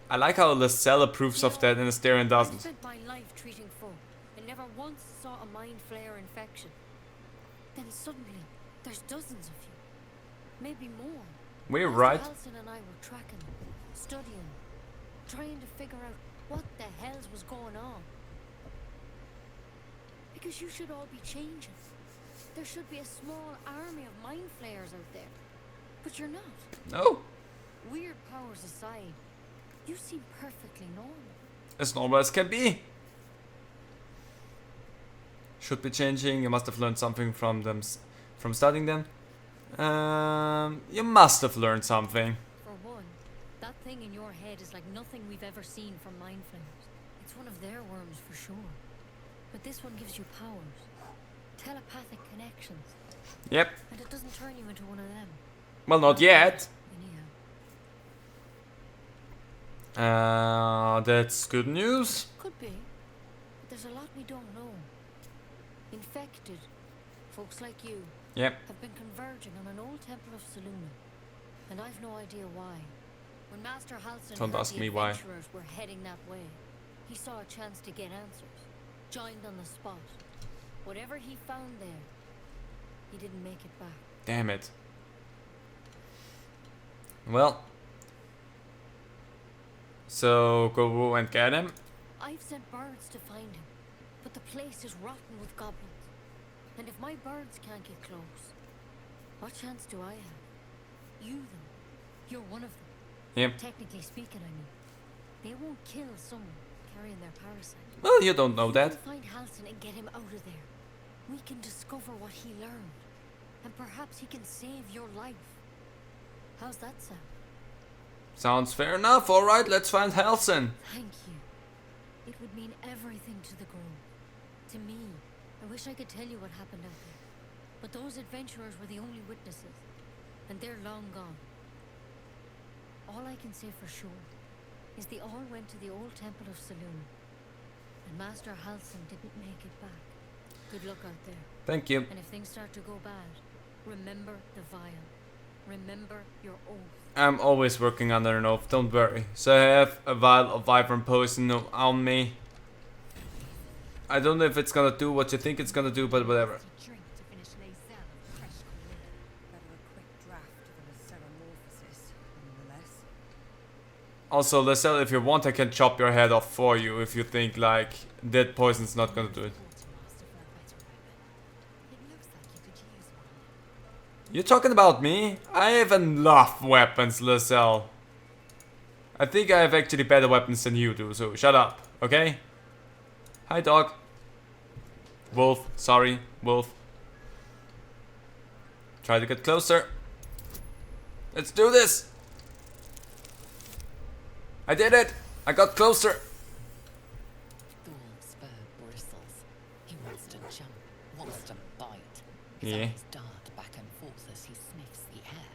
Speaker 1: I like how Laselle approves of that and Asterion
Speaker 20: I've
Speaker 1: doesn't.
Speaker 20: spent my life treating folk and never once saw a mind flare infection. Then suddenly, there's dozens of you. Maybe more.
Speaker 1: We're
Speaker 20: Master
Speaker 1: right.
Speaker 20: Halsin and I were tracking, studying, trying to figure out what the hells was going on. Because you should all be changing. There should be a small army of mind flayers out there. But you're not.
Speaker 1: No.
Speaker 20: Weird powers aside, you seem perfectly normal.
Speaker 1: As normal as can be. Should be changing. You must have learned something from them, from studying them. You must have learned something.
Speaker 20: For one, that thing in your head is like nothing we've ever seen from mind flayers. It's one of their worms for sure. But this one gives you powers. Telepathic connections.
Speaker 1: Yep.
Speaker 20: And it doesn't turn you into one of them.
Speaker 1: Well, not yet.
Speaker 20: Anyhow.
Speaker 1: That's good news.
Speaker 20: Could be. But there's a lot we don't know. Infected folks like you
Speaker 1: Yep.
Speaker 20: have been converging on an old temple of Selûne. And I've no idea why. When Master Halsin
Speaker 1: Don't
Speaker 20: heard
Speaker 1: ask
Speaker 20: the
Speaker 1: me why.
Speaker 20: adventurers were heading that way, he saw a chance to get answers. Joined on the spot. Whatever he found there, he didn't make it back.
Speaker 1: Damn it. Well. So go and get him.
Speaker 20: I've sent birds to find him, but the place is rotten with goblins. And if my birds can't get close, what chance do I have? You, though, you're one of them.
Speaker 1: Yep.
Speaker 20: Technically speaking, I mean. They won't kill someone carrying their parasite.
Speaker 1: Well, you don't know that.
Speaker 20: If we can find Halsin and get him out of there, we can discover what he learned. And perhaps he can save your life. How's that sound?
Speaker 1: Sounds fair enough. Alright, let's find Halsin.
Speaker 20: Thank you. It would mean everything to the grove. To me. I wish I could tell you what happened out there. But those adventurers were the only witnesses. And they're long gone. All I can say for sure is they all went to the old temple of Selûne. And Master Halsin didn't make it back. Good luck out there.
Speaker 1: Thank you.
Speaker 20: And if things start to go bad, remember the vial. Remember your oath.
Speaker 1: I'm always working under an oath, don't worry. So I have a vial of wyvern poison on me. I don't know if it's gonna do what you think it's gonna do, but whatever.
Speaker 11: Drink to finish Lae'zel of fresh Corona. Better a quick draft than a ceramorphosis, nonetheless.
Speaker 1: Also, Laselle, if you want, I can chop your head off for you if you think, like, that poison's not gonna do it. You're talking about me? I have enough weapons, Laselle. I think I have actually better weapons than you do, so shut up, okay? Hi, dog. Wolf, sorry, wolf. Try to get closer. Let's do this! I did it! I got closer!
Speaker 2: Thor's fur bristles. He wants to jump, wants to bite. His
Speaker 1: Yeah.
Speaker 2: eyes dart back and forth as he sniffs the air.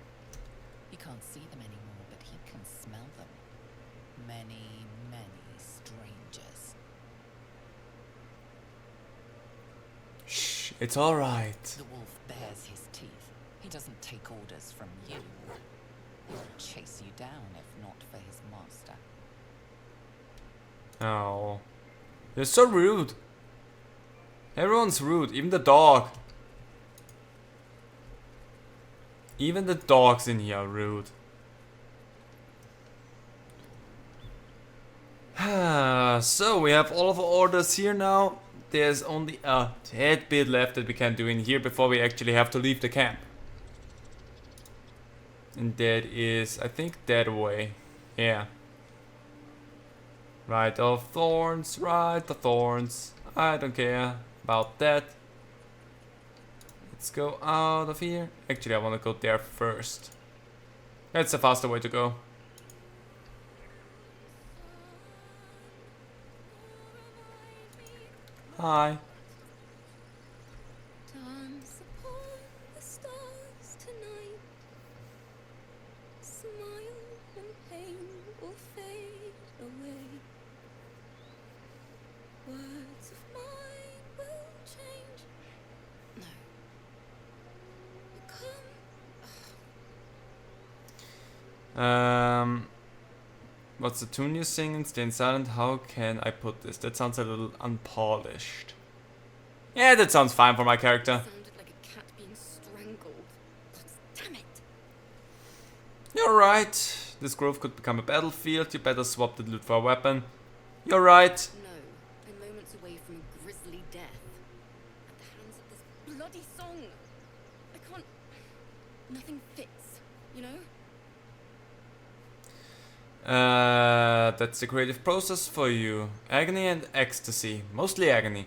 Speaker 2: He can't see them anymore, but he can smell them. Many, many strangers.
Speaker 1: Shh, it's alright.
Speaker 2: The wolf bares his teeth. He doesn't take orders from you. He'll chase you down if not for his master.
Speaker 1: Oh. You're so rude. Everyone's rude, even the dog. Even the dogs in here are rude. So we have all of our orders here now. There's only a tad bit left that we can do in here before we actually have to leave the camp. And that is, I think, that way. Yeah. Right of thorns, right of thorns. I don't care about that. Let's go out of here. Actually, I want to go there first. That's a faster way to go. Hi.
Speaker 4: Dance upon the stars tonight. Smile and pain will fade away. Words of mine will change. No.
Speaker 1: What's the tune you're singing? Staying silent. How can I put this? That sounds a little unpolished. Yeah, that sounds fine for my character.
Speaker 11: Sounded like a cat being strangled. Damn it!
Speaker 1: You're right. This grove could become a battlefield. You better swap the loot for a weapon. You're right.
Speaker 11: No, I'm moments away from a grisly death. At the hands of this bloody song. I can't... Nothing fits, you know?
Speaker 1: That's the creative process for you. Agony and ecstasy. Mostly agony.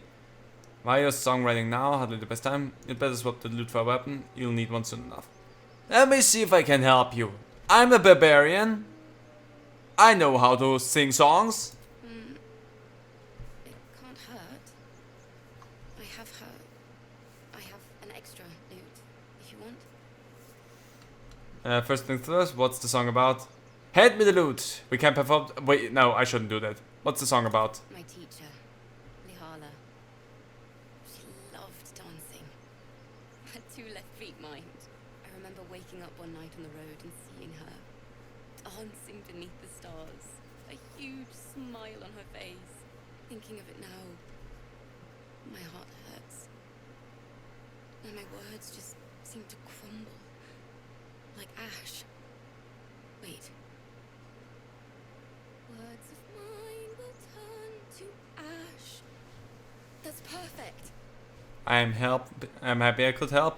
Speaker 1: Why you're songwriting now? Hardly the best time. You'd better swap the loot for a weapon. You'll need one soon enough. Let me see if I can help you. I'm a barbarian. I know how to sing songs.
Speaker 11: It can't hurt. I have an extra loot, if you want.
Speaker 1: First things first, what's the song about? Hand me the loot. We can perform. Wait, no, I shouldn't do that. What's the song about?
Speaker 11: My teacher, Lihala. She loved dancing. Had 2 left feet, mind. I remember waking up one night on the road and seeing her dancing beneath the stars. A huge smile on her face. Thinking of it now, my heart hurts. And my words just seem to crumble. Like ash. Wait. Words of mine will turn to ash. That's perfect.
Speaker 1: I'm happy I could help.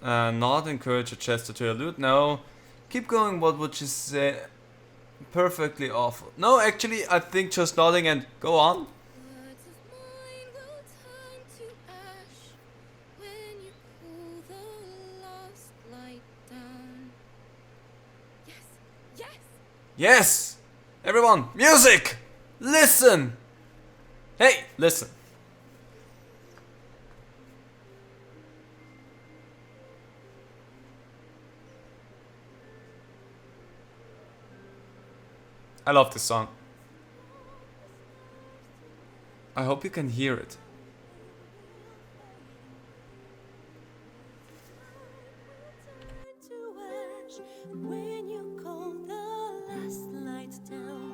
Speaker 1: Not encourage a Chester to allude. No. Keep going, what would you say? Perfectly awful. No, actually, I think just nodding and go on.
Speaker 11: Words of mine will turn to ash when you pull the last light down. Yes, yes!
Speaker 1: Yes! Everyone, music! Listen! Hey, listen. I love this song. I hope you can hear it.
Speaker 21: When you call the last light down,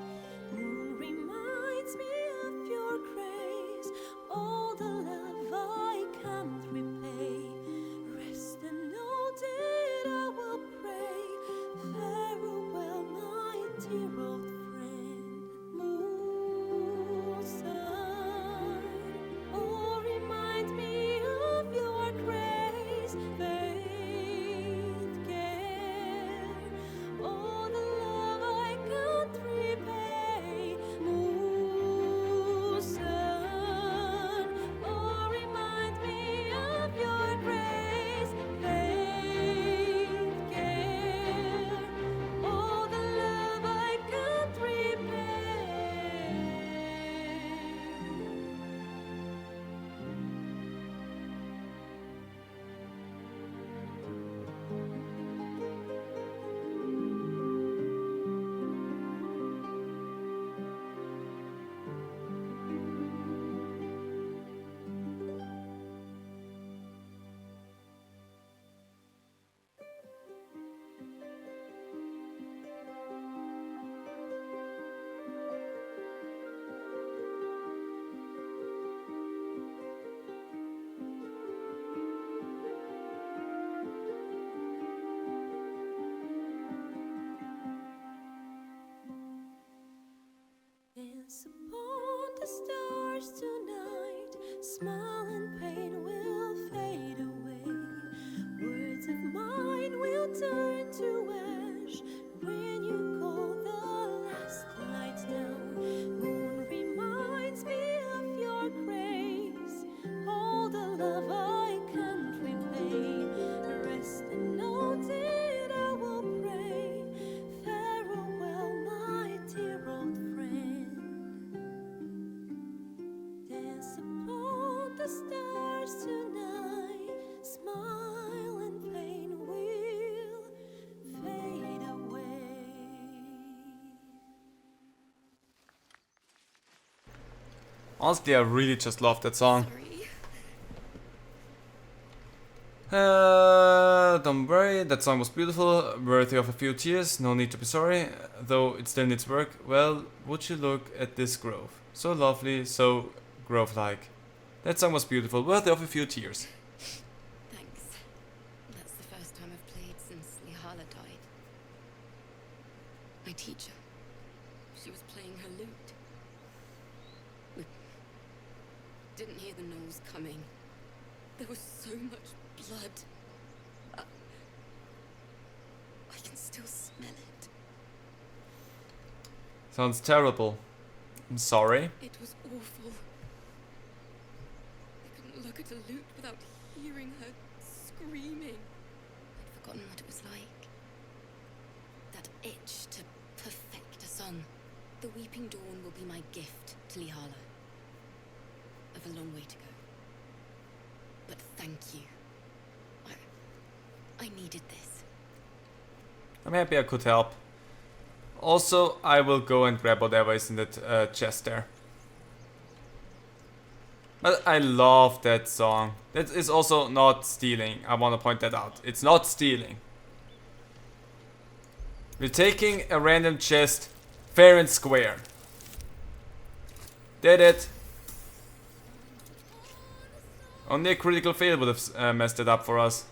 Speaker 21: moon reminds me of your grace. All the love I can't repay. Rest and know that I will pray. Farewell, my dear old friend. Moon, sun, oh, remind me of your grace. Faith, care, all the love I can't repay. Moon, sun, oh, remind me of your grace. Faith, care, all the love I can't repay. Dance upon the stars tonight. Smile and pain will fade away. Words of mine will turn to ash when you call the last light down. Moon reminds me of your grace. All the love I can't repay. Rest and know that I will pray. Farewell, my dear old friend. Dance upon the stars tonight. Smile and pain will fade away.
Speaker 1: Honestly, I really just love that song. don't worry, that song was beautiful, worthy of a few tears, no need to be sorry, though it still needs work. Well, would you look at this grove? So lovely, so grove-like. That song was beautiful, worthy of a few tears.
Speaker 5: Thanks. That's the first time I've played since Lihala died. My teacher. She was playing her lute. We didn't hear the gnolls coming. There was so much blood. I can still smell it.
Speaker 1: Sounds terrible. I'm sorry.
Speaker 5: It was awful. I couldn't look at a lute without hearing her screaming. I'd forgotten what it was like. That itch to perfect a song. The Weeping Dawn will be my gift to Lihala. I've a long way to go. But thank you. I needed this.
Speaker 1: I'm happy I could help. Also, I will go and grab whatever is in that chest there. But I love that song. That is also not stealing. I want to point that out. It's not stealing. We're taking a random chest fair and square. Did it. Only a critical fail would have messed it up for us.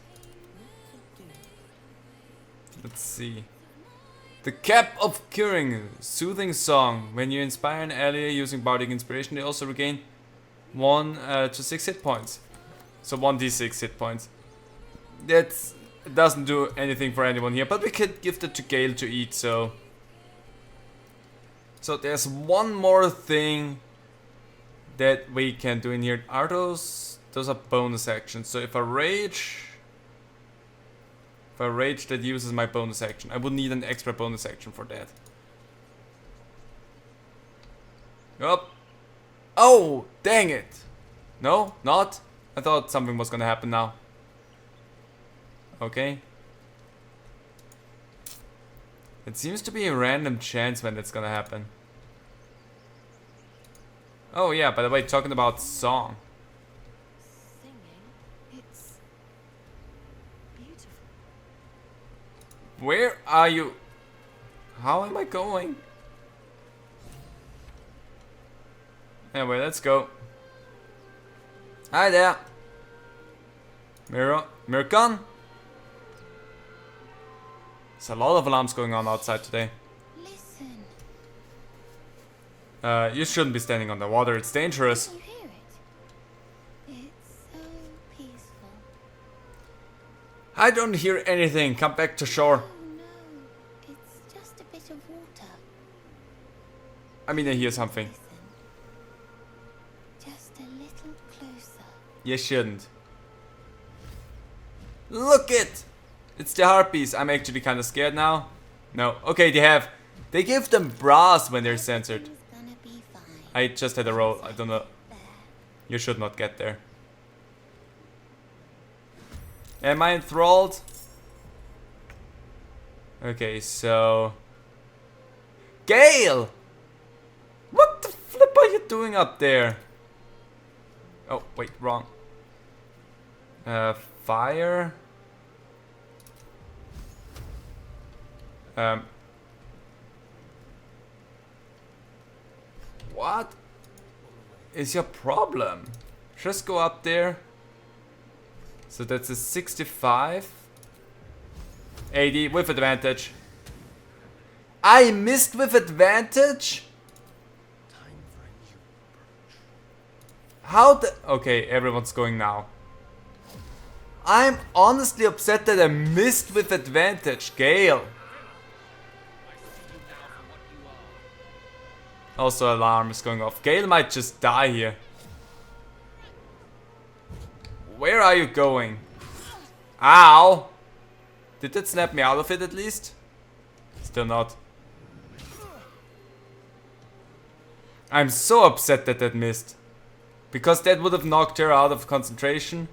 Speaker 1: Let's see. The Cap of Curing, soothing song. When you inspire an ally using bardic inspiration, they also regain 1 to 6 hit points. So 1d6 hit points. That doesn't do anything for anyone here, but we could give it to Gale to eat, so there's one more thing that we can do in here. Are those are bonus actions. So if I rage, that uses my bonus action. I would need an extra bonus action for that. Yup. Oh, dang it. No, not? I thought something was gonna happen now. Okay. It seems to be a random chance when that's gonna happen. Oh yeah, by the way, talking about song.
Speaker 20: It's beautiful.
Speaker 1: Where are you? How am I going? Anyway, let's go. Hi there. Mirkan? There's a lot of alarms going on outside today.
Speaker 5: Listen.
Speaker 1: You shouldn't be standing on the water, it's dangerous.
Speaker 5: You hear it? It's so peaceful.
Speaker 1: I don't hear anything, come back to shore.
Speaker 5: Oh no, it's just a bit of water.
Speaker 1: I mean, I hear something.
Speaker 5: Just a little closer.
Speaker 1: You shouldn't. Look it! It's the harpies. I'm actually kind of scared now. No. Okay, they give them brass when they're censored. I just had a roll. I don't know. You should not get there. Am I enthralled? Okay, so... Gale! What the flip are you doing up there? Oh, wait, wrong. Fire. What is your problem? Just go up there. So that's a 65. 80 with advantage. I missed with advantage? How the... Okay, everyone's going now. I'm honestly upset that I missed with advantage. Gale. Also, alarm is going off. Gale might just die here. Where are you going? Ow! Did that snap me out of it at least? Still not. I'm so upset that that missed. Because that would have knocked her out of concentration.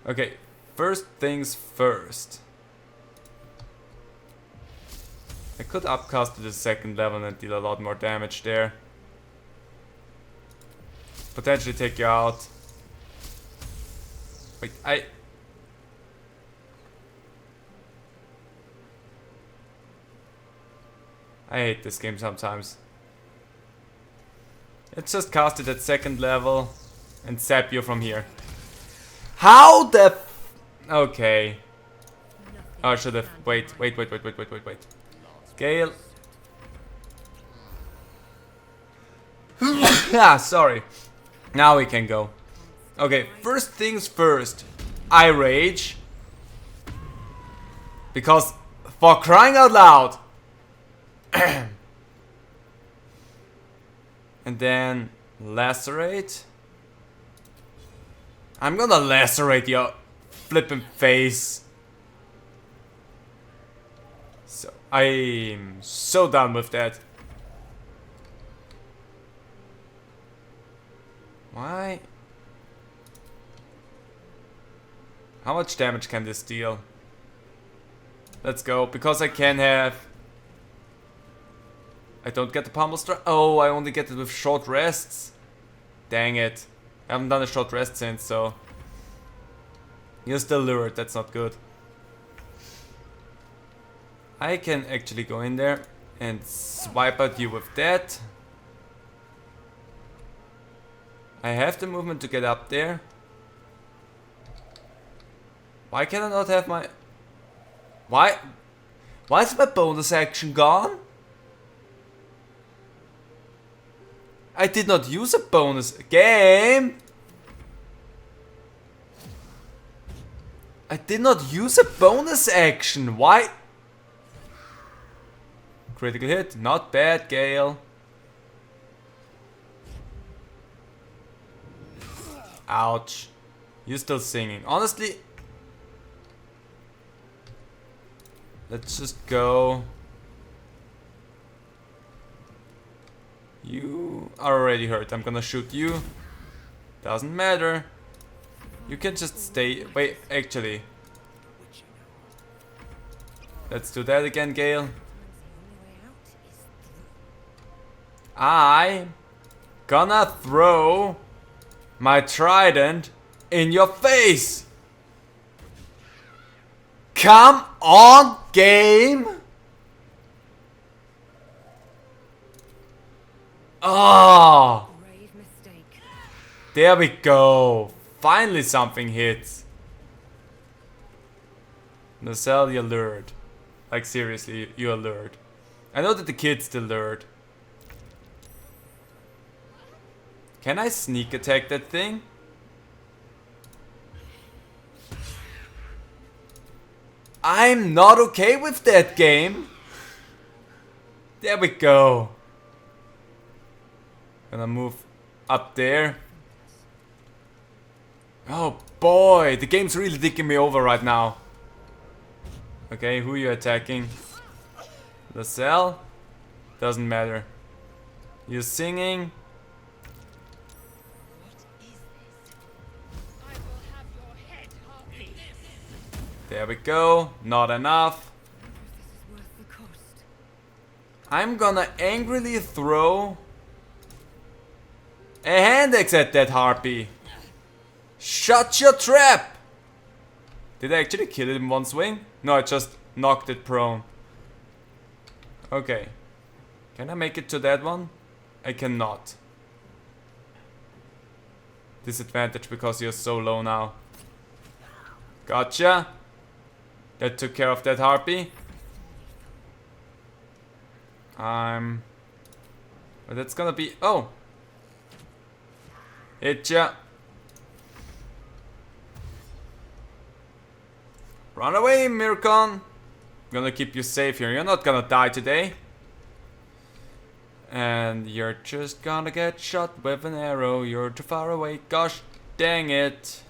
Speaker 1: Okay, first things first. I could upcast to the second level and deal a lot more damage there. Potentially take you out. Wait, I hate this game sometimes. Let's just cast it at second level and zap you from here. How the okay. Oh, I should have. Wait. Gale. Ah, sorry. Now we can go. Okay, first things first. I rage. Because, for crying out loud. And then, lacerate. I'm gonna lacerate your flippin' face. So, I'm so done with that. Why? How much damage can this deal? Let's go, because I can have... I don't get the pummel strike. Oh, I only get it with short rests. Dang it. I haven't done a short rest since, so... You're still lured, that's not good. I can actually go in there and swipe at you with that. I have the movement to get up there. Why can I not have my... Why is my bonus action gone? I did not use a bonus game. I did not use a bonus action. Why? Critical hit. Not bad, Gale. Ouch. You're still singing. Honestly, let's just go. You are already hurt. I'm gonna shoot you. Doesn't matter. You can just stay. Wait, actually. Let's do that again, Gale. I'm gonna throw my trident in your face. Come on, game. Oh, there we go. Finally something hits. Nacelle, you're lured. Like seriously, you're lured. I know that the kid's still lured. Can I sneak attack that thing? I'm not okay with that game. There we go. Gonna move up there. Oh boy, the game's really dicking me over right now. Okay, who are you attacking? The cell? Doesn't matter. You're singing. There we go. Not enough. I'm gonna angrily throw a hand axe at that harpy. Shut your trap! Did I actually kill it in one swing? No, I just knocked it prone. Okay. Can I make it to that one? I cannot. Disadvantage because you're so low now. Gotcha. That took care of that harpy. But that's gonna be... Oh! Hit ya. Run away, Mirkon. Gonna keep you safe here. You're not gonna die today. And you're just gonna get shot with an arrow. You're too far away. Gosh dang it.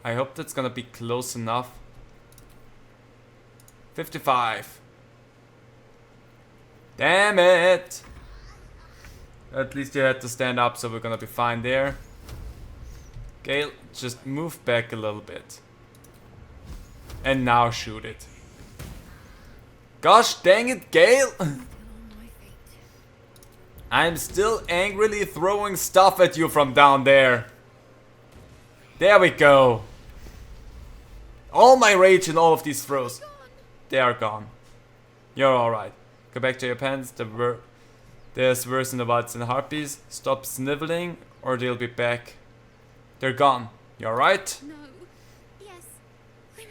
Speaker 1: I hope that's gonna be close enough. 55. Damn it. At least you had to stand up, so we're gonna be fine there. Gale, just move back a little bit. And now shoot it. Gosh dang it, Gale! I'm still angrily throwing stuff at you from down there. There we go. All my rage in all of these throws. They are gone. You're alright. Go back to your pants. There's worse in the wilds and harpies. Stop sniveling or they'll be back. They're gone. You alright?
Speaker 4: No. Yes. I mean,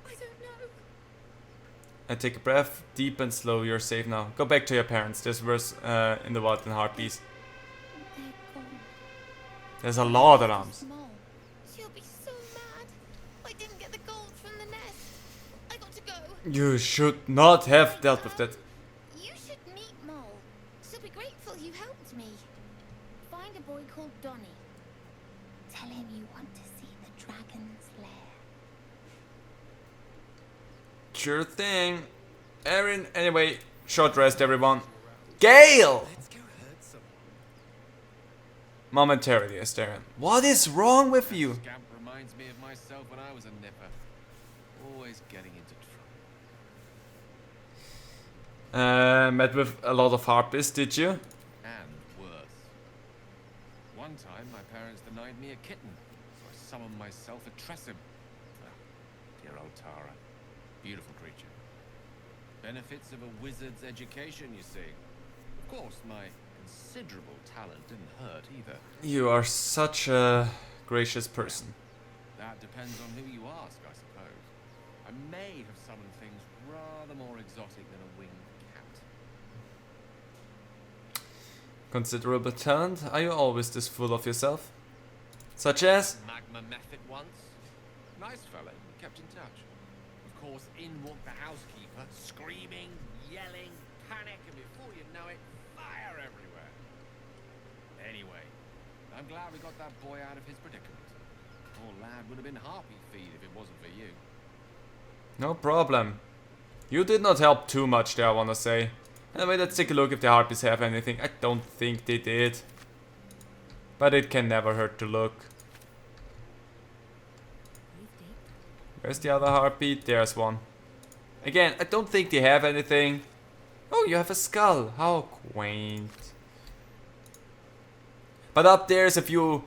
Speaker 4: I don't know.
Speaker 1: And take a breath, deep and slow. You're safe now. Go back to your parents. There's worse in the wild and harpies. There's a lot of them.
Speaker 9: She'll be so mad. I didn't get the gold from the nest. I got to go.
Speaker 1: You should not have dealt with that.
Speaker 9: You should meet Mole. She'll be grateful you helped me. Find a boy called Donny. Tell him you want to see the dragon's lair.
Speaker 1: Sure thing. Erin, anyway, short rest everyone. Gale! Momentarily, Esterin. What is wrong with you?
Speaker 6: Scamp reminds me of myself when I was a nipper. Always getting into trouble.
Speaker 1: Met with a lot of harpies, did you?
Speaker 6: And worse. One time, my parents denied me a kitten, so I summoned myself a Tressim. Ah, dear old Tara. Beautiful creature. Benefits of a wizard's education, you see. Of course, my considerable talent didn't hurt either.
Speaker 1: You are such a gracious person.
Speaker 6: That depends on who you ask, I suppose. I may have summoned things rather more exotic than a winged cat.
Speaker 1: Considerable talent? Are you always this full of yourself? Such as?
Speaker 6: Magma method once. Nice fella, kept in touch. Of course, in walked the housekeeper, screaming, yelling, panic, and before you know it, fire everywhere. Anyway, I'm glad we got that boy out of his predicament. Poor lad would have been harpy feed if it wasn't for you.
Speaker 1: No problem. You did not help too much there, I wanna say. Anyway, let's take a look if the harpies have anything. I don't think they did. But it can never hurt to look. Where's the other harpy? There's one. Again, I don't think they have anything. Oh, you have a skull. How quaint. But up there's a few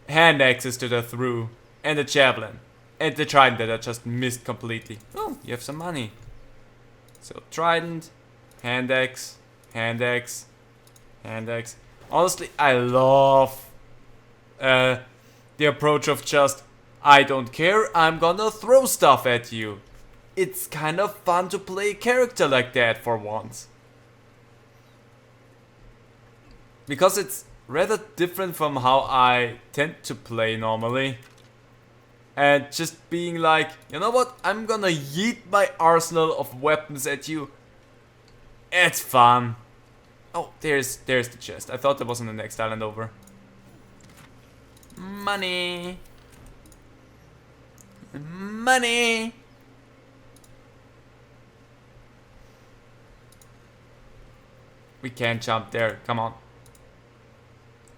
Speaker 1: hand axes to the through. And a javelin. And the trident that I just missed completely. Oh, you have some money. So, trident, hand axe, hand axe, hand axe. Honestly, I love the approach of just, I don't care, I'm gonna throw stuff at you. It's kind of fun to play a character like that for once. Because it's rather different from how I tend to play normally. And just being like, you know what, I'm gonna yeet my arsenal of weapons at you. It's fun. Oh, there's the chest. I thought that was on the next island over. Money. Money. We can't jump there. Come on.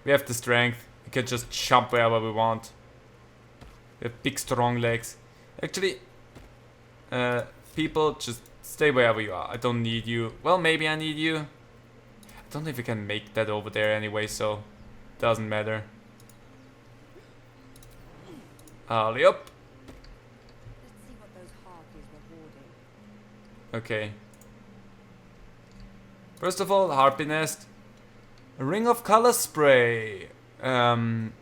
Speaker 1: We have the strength. We can just jump wherever we want. We have big strong legs. Actually, people, just stay wherever you are. I don't need you. Well, maybe I need you. I don't know if we can make that over there anyway, so doesn't matter. Alley up.
Speaker 13: Let's see what those harpies were hoarding.
Speaker 1: Okay. First of all, harpy nest. A ring of color spray. When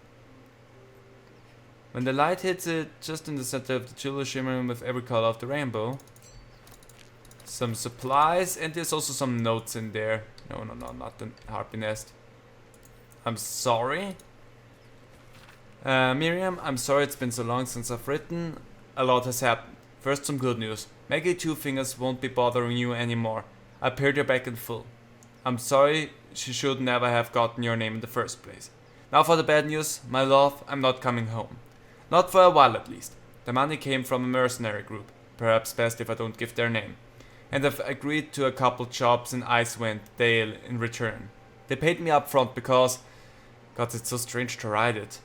Speaker 1: the light hits it just in the center of the jewel, shimmering with every color of the rainbow. Some supplies, and there's also some notes in there. No, not the harpy nest. I'm sorry. Miriam, I'm sorry it's been so long since I've written. A lot has happened. First, some good news. Maggie Two Fingers won't be bothering you anymore. I paid her back in full. I'm sorry she should never have gotten your name in the first place. Now for the bad news, my love, I'm not coming home. Not for a while at least. The money came from a mercenary group. Perhaps best if I don't give their name. And I've agreed to a couple jobs in Icewind Dale in return. They paid me up front because... God, it's so strange to write it.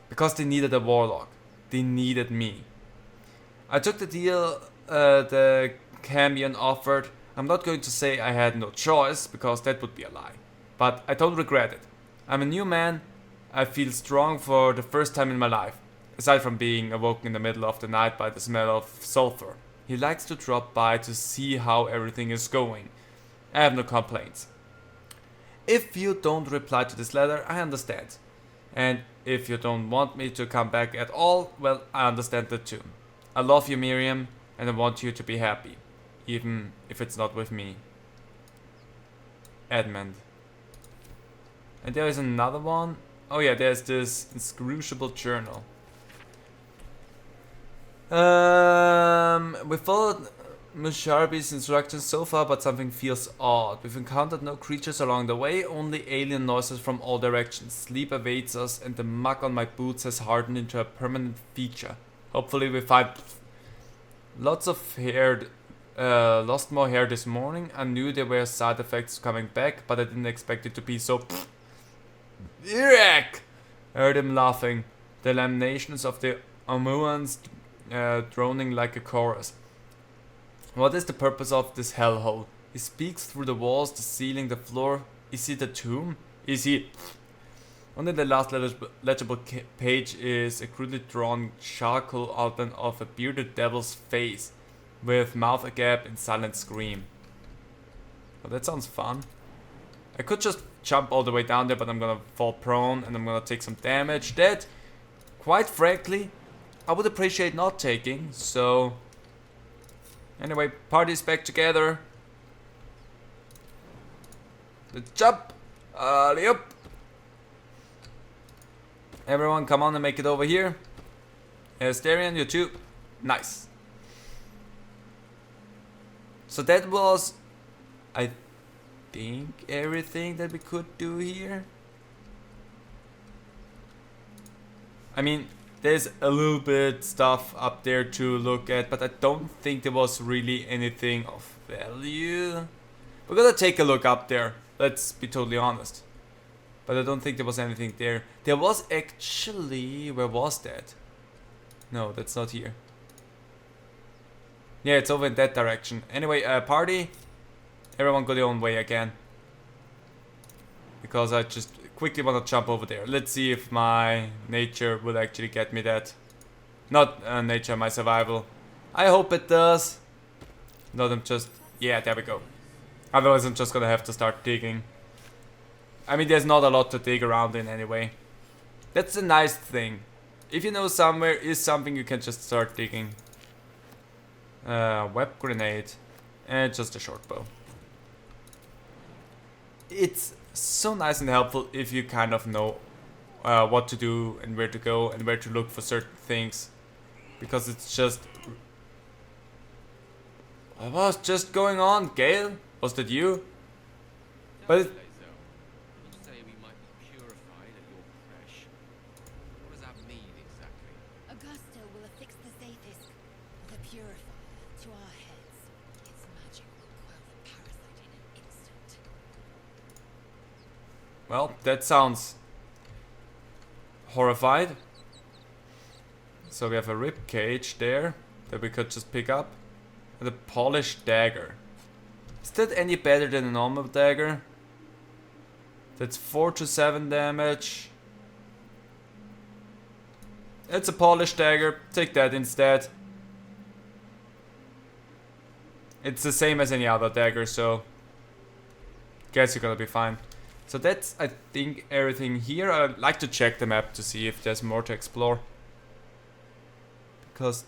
Speaker 1: Because they needed a warlock. They needed me. I took the deal the Cambion offered. I'm not going to say I had no choice, because that would be a lie. But I don't regret it. I'm a new man. I feel strong for the first time in my life. Aside from being awoken in the middle of the night by the smell of sulfur. He likes to drop by to see how everything is going. I have no complaints. If you don't reply to this letter, I understand. And if you don't want me to come back at all, well, I understand that too. I love you, Miriam, and I want you to be happy, even if it's not with me. Edmund. And there is another one. Oh yeah, there's this inscrutable journal. We followed Musharbi's instructions so far, but something feels odd. We've encountered no creatures along the way, only alien noises from all directions. Sleep awaits us, and the muck on my boots has hardened into a permanent feature. Hopefully we find lots of hair. Lost more hair this morning. I knew there were side effects coming back, but I didn't expect it to be so. Yuck! I heard him laughing. The laminations of the Omuans droning like a chorus. What is the purpose of this hellhole? He speaks through the walls, the ceiling, the floor. Is he the tomb? Is he... Only the last legible page is a crudely drawn charcoal outline of a bearded devil's face, with mouth agape and silent scream. Well, that sounds fun. I could just jump all the way down there, but I'm gonna fall prone and I'm gonna take some damage. That, quite frankly, I would appreciate not taking, so... Anyway, party's back together. The jump! Yep. Everyone come on and make it over here. Asterion, you too. Nice. So that was, I think, everything that we could do here. I mean, there's a little bit stuff up there to look at, but I don't think there was really anything of value. We're gonna take a look up there, let's be totally honest. But I don't think there was anything there. There was actually... Where was that? No, that's not here. Yeah, it's over in that direction. Anyway, party. Everyone go their own way again. Because I just quickly want to jump over there. Let's see if my nature will actually get me that. Not nature, my survival. I hope it does. Not I'm just... Yeah, there we go. Otherwise I'm just gonna have to start digging. I mean, there's not a lot to dig around in anyway. That's a nice thing. If you know somewhere is something, you can just start digging. Web grenade. And just a short bow. It's so nice and helpful if you kind of know what to do and where to go and where to look for certain things. Because it's just... What was just going on, Gale? Was that you? But...
Speaker 9: Augusto will affix the Zathis, the purifier, to our heads. Its magic will quell the parasite in an instant.
Speaker 1: Well, that sounds horrified. So we have a rib cage there that we could just pick up. And a polished dagger. Is that any better than a normal dagger? That's 4 to 7 damage. It's a polished dagger. Take that instead. It's the same as any other dagger, so guess you're gonna be fine. So that's, I think, everything here. I'd like to check the map to see if there's more to explore. Because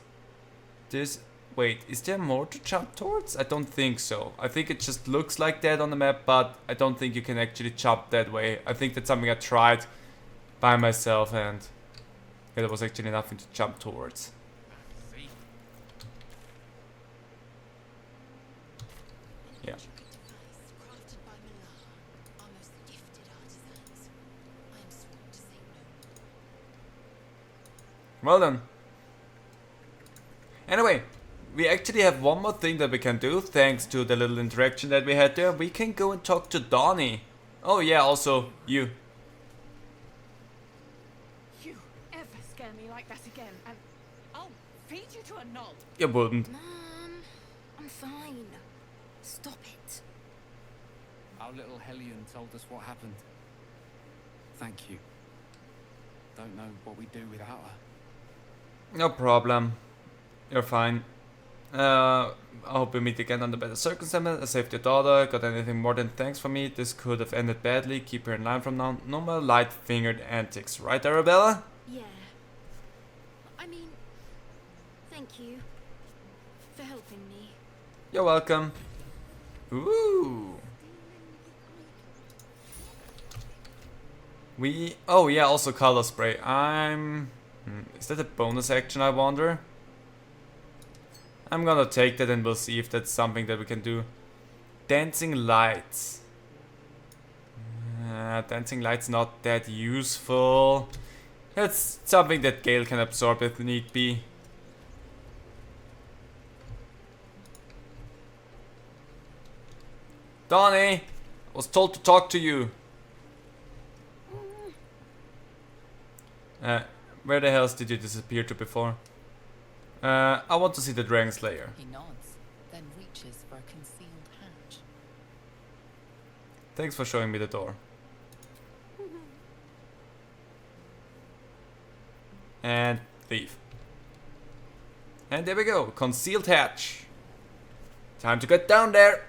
Speaker 1: this... Wait, is there more to jump towards? I don't think so. I think it just looks like that on the map, but I don't think you can actually jump that way. I think that's something I tried by myself and yeah, there was actually nothing to jump towards. Yeah. Well done. Anyway, we actually have one more thing that we can do, thanks to the little interaction that we had there. We can go and talk to Donnie. Oh yeah, also you.
Speaker 15: You ever scare me like that again, and I'll feed you to a knoll.
Speaker 1: You wouldn't.
Speaker 9: Mom, I'm fine. Stop it.
Speaker 16: Our little Hellion told us what happened. Thank you. Don't know what we'd do without her.
Speaker 1: No problem. You're fine. I hope we meet again under better circumstances. I saved your daughter. Got anything more than thanks for me? This could have ended badly. Keep her in line from now. No more light-fingered antics, right, Arabella?
Speaker 4: Yeah. I mean, thank you for helping me.
Speaker 1: You're welcome. Ooh. Oh yeah, also color spray. Is that a bonus action, I wonder? I'm gonna take that and we'll see if that's something that we can do. Dancing lights. Dancing lights not that useful. That's something that Gale can absorb if need be. Donnie, I was told to talk to you. Where the hell did you disappear to before? I want to see the Dragon Slayer.
Speaker 2: He nods, then reaches for a concealed hatch.
Speaker 1: Thanks for showing me the door. And leave. And there we go, concealed hatch. Time to get down there.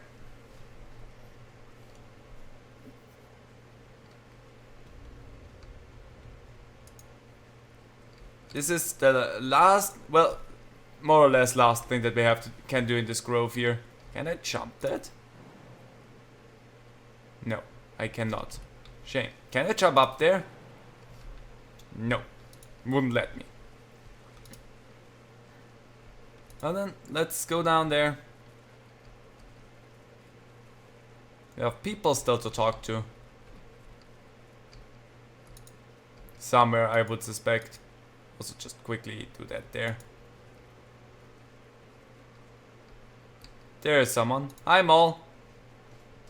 Speaker 1: This is the last, well, more or less last thing that we can do in this grove here. Can I jump that? No, I cannot. Shame. Can I jump up there? No, wouldn't let me. Well then, let's go down there. We have people still to talk to. Somewhere, I would suspect. Also just quickly do that there. There is someone. Hi, Mole.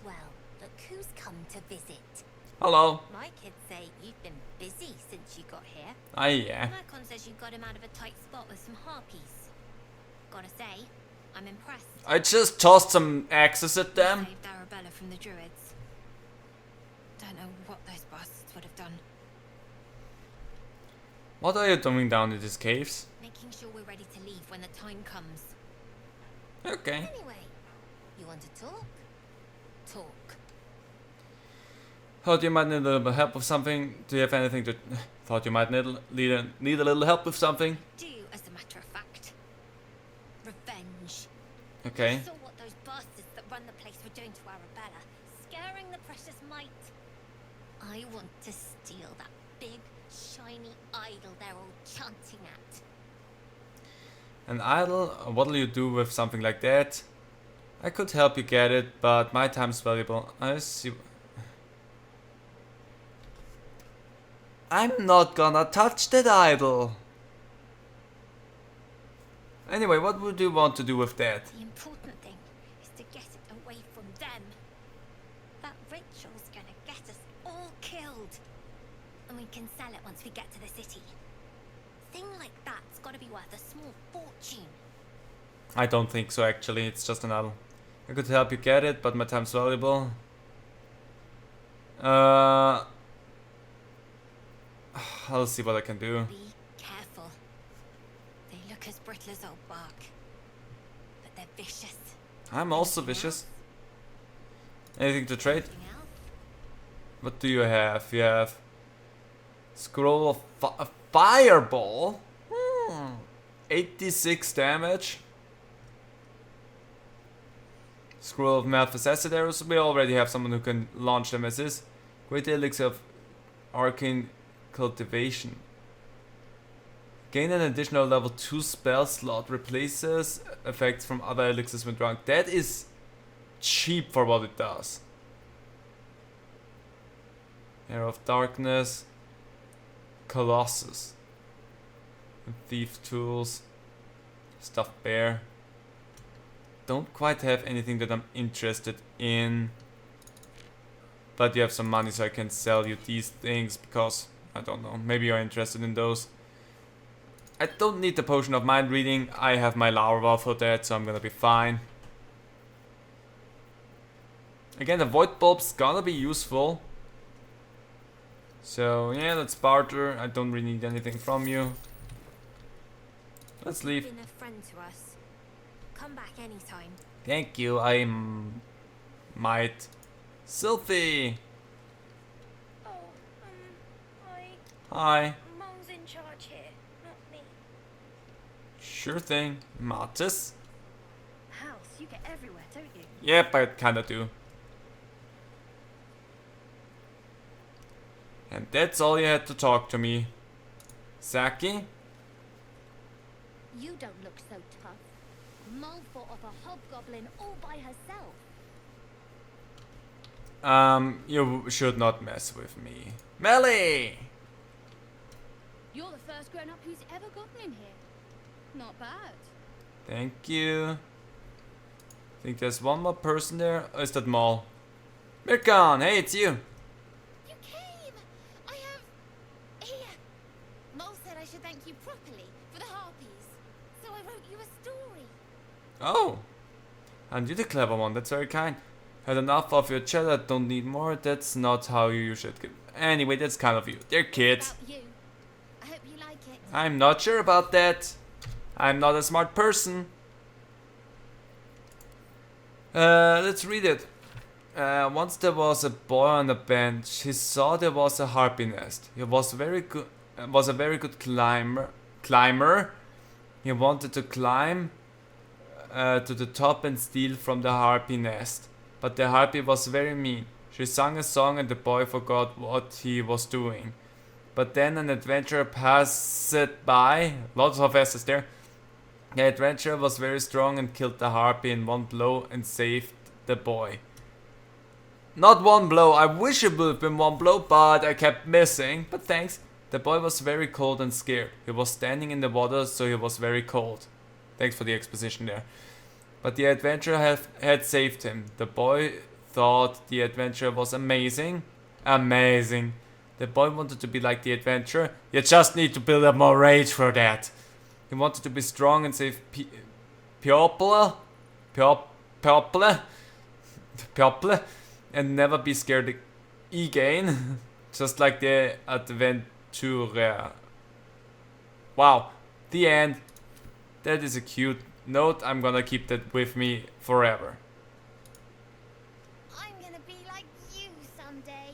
Speaker 10: Well, look who's come to visit.
Speaker 1: Hello.
Speaker 10: My kids say you've been busy since you got here.
Speaker 1: Yeah.
Speaker 10: Macon says you got him out of a tight spot with some harpies. Gotta say, I'm impressed.
Speaker 1: I just tossed some axes at them.
Speaker 10: Saved Arabella from the druids. Don't know what those bastards would have done.
Speaker 1: What are you doing down in these caves?
Speaker 10: Making sure we're ready to leave when the time comes.
Speaker 1: Okay.
Speaker 10: Anyway, you want to talk? Talk.
Speaker 1: Thought you might need a little bit of help with something. Do you have anything to... Thought you might need a little help with something.
Speaker 10: Do, as a matter of fact. Revenge.
Speaker 1: Okay.
Speaker 10: I saw what those bastards that run the place were doing to Arabella. Scaring the precious mite. I want to steal that big, shiny idol they're all chanting at.
Speaker 1: An idol? What'll you do with something like that? I could help you get it, but my time's valuable. I see. I'm not gonna touch that idol. Anyway, what would you want to do with that?
Speaker 10: The important thing is to get it away from them. That ritual's gonna get us all killed. And we can sell it once we get to the city. Thing like that's gotta be worth a small fortune.
Speaker 1: I don't think so, actually. It's just an idol. I could help you get it, but my time's valuable. I'll see what I can do.
Speaker 10: Be careful. They look as brittle as old bark, but they're vicious.
Speaker 1: I'm also vicious. Anything to trade? What do you have? You have scroll of fireball. 86 damage. Scroll of Malphus acid arrows. We already have someone who can launch them as is. Great elixir of arcane cultivation. Gain an additional level 2 spell slot. Replaces effects from other elixirs when drunk. That is cheap for what it does. Arrow of Darkness. Colossus. Thief tools. Stuffed bear. Don't quite have anything that I'm interested in. But you have some money so I can sell you these things because, I don't know, maybe you're interested in those. I don't need the potion of mind reading. I have my larva for that, so I'm gonna be fine. Again, the void bulb's gonna be useful. So yeah, let's barter. I don't really need anything from you. Let's leave.
Speaker 10: You've been a friend to us. Come back anytime.
Speaker 1: Thank you, I might. Sylphie!
Speaker 10: Oh,
Speaker 1: Hi.
Speaker 10: Mom's in charge here, not me.
Speaker 1: Sure thing. Martis?
Speaker 11: House, you get everywhere, don't you?
Speaker 1: Yep, I kinda do. And that's all you had to talk to me. Saki?
Speaker 10: You don't look so tough. Mole fought off a hobgoblin all by herself.
Speaker 1: You should not mess with me. Melly!
Speaker 11: You're the first grown-up who's ever gotten in here. Not bad.
Speaker 1: Thank you. I think there's one more person there. Or is that Maul? Mirkan, hey, it's you.
Speaker 10: You came! I have... Here. Mole said I should thank you properly for the harpies. So I wrote you a story.
Speaker 1: Oh. And you're the clever one, that's very kind. Had enough of your cheddar, don't need more. That's not how you should give. Anyway, that's kind of you. They're kids.
Speaker 10: About you. I hope you like it.
Speaker 1: I'm not sure about that. I'm not a smart person. Let's read it. Once there was a boy on a bench. He saw there was a harpy nest. He was very good. Was a very good climber. He wanted to climb to the top and steal from the harpy nest. But the harpy was very mean. She sang a song and the boy forgot what he was doing. But then an adventurer passed by. Lots of S's there. The adventurer was very strong and killed the harpy in one blow and saved the boy. Not one blow. I wish it would have been one blow, but I kept missing. But thanks. The boy was very cold and scared. He was standing in the water, so he was very cold. Thanks for the exposition there. But the adventurer had saved him. The boy thought the adventurer was amazing. Amazing. The boy wanted to be like the adventurer. You just need to build up more rage for that. He wanted to be strong and save people, and never be scared again. Just like the adventurer. Wow. The end. That is a cute note. I'm gonna keep that with me forever.
Speaker 10: I'm gonna be like you someday.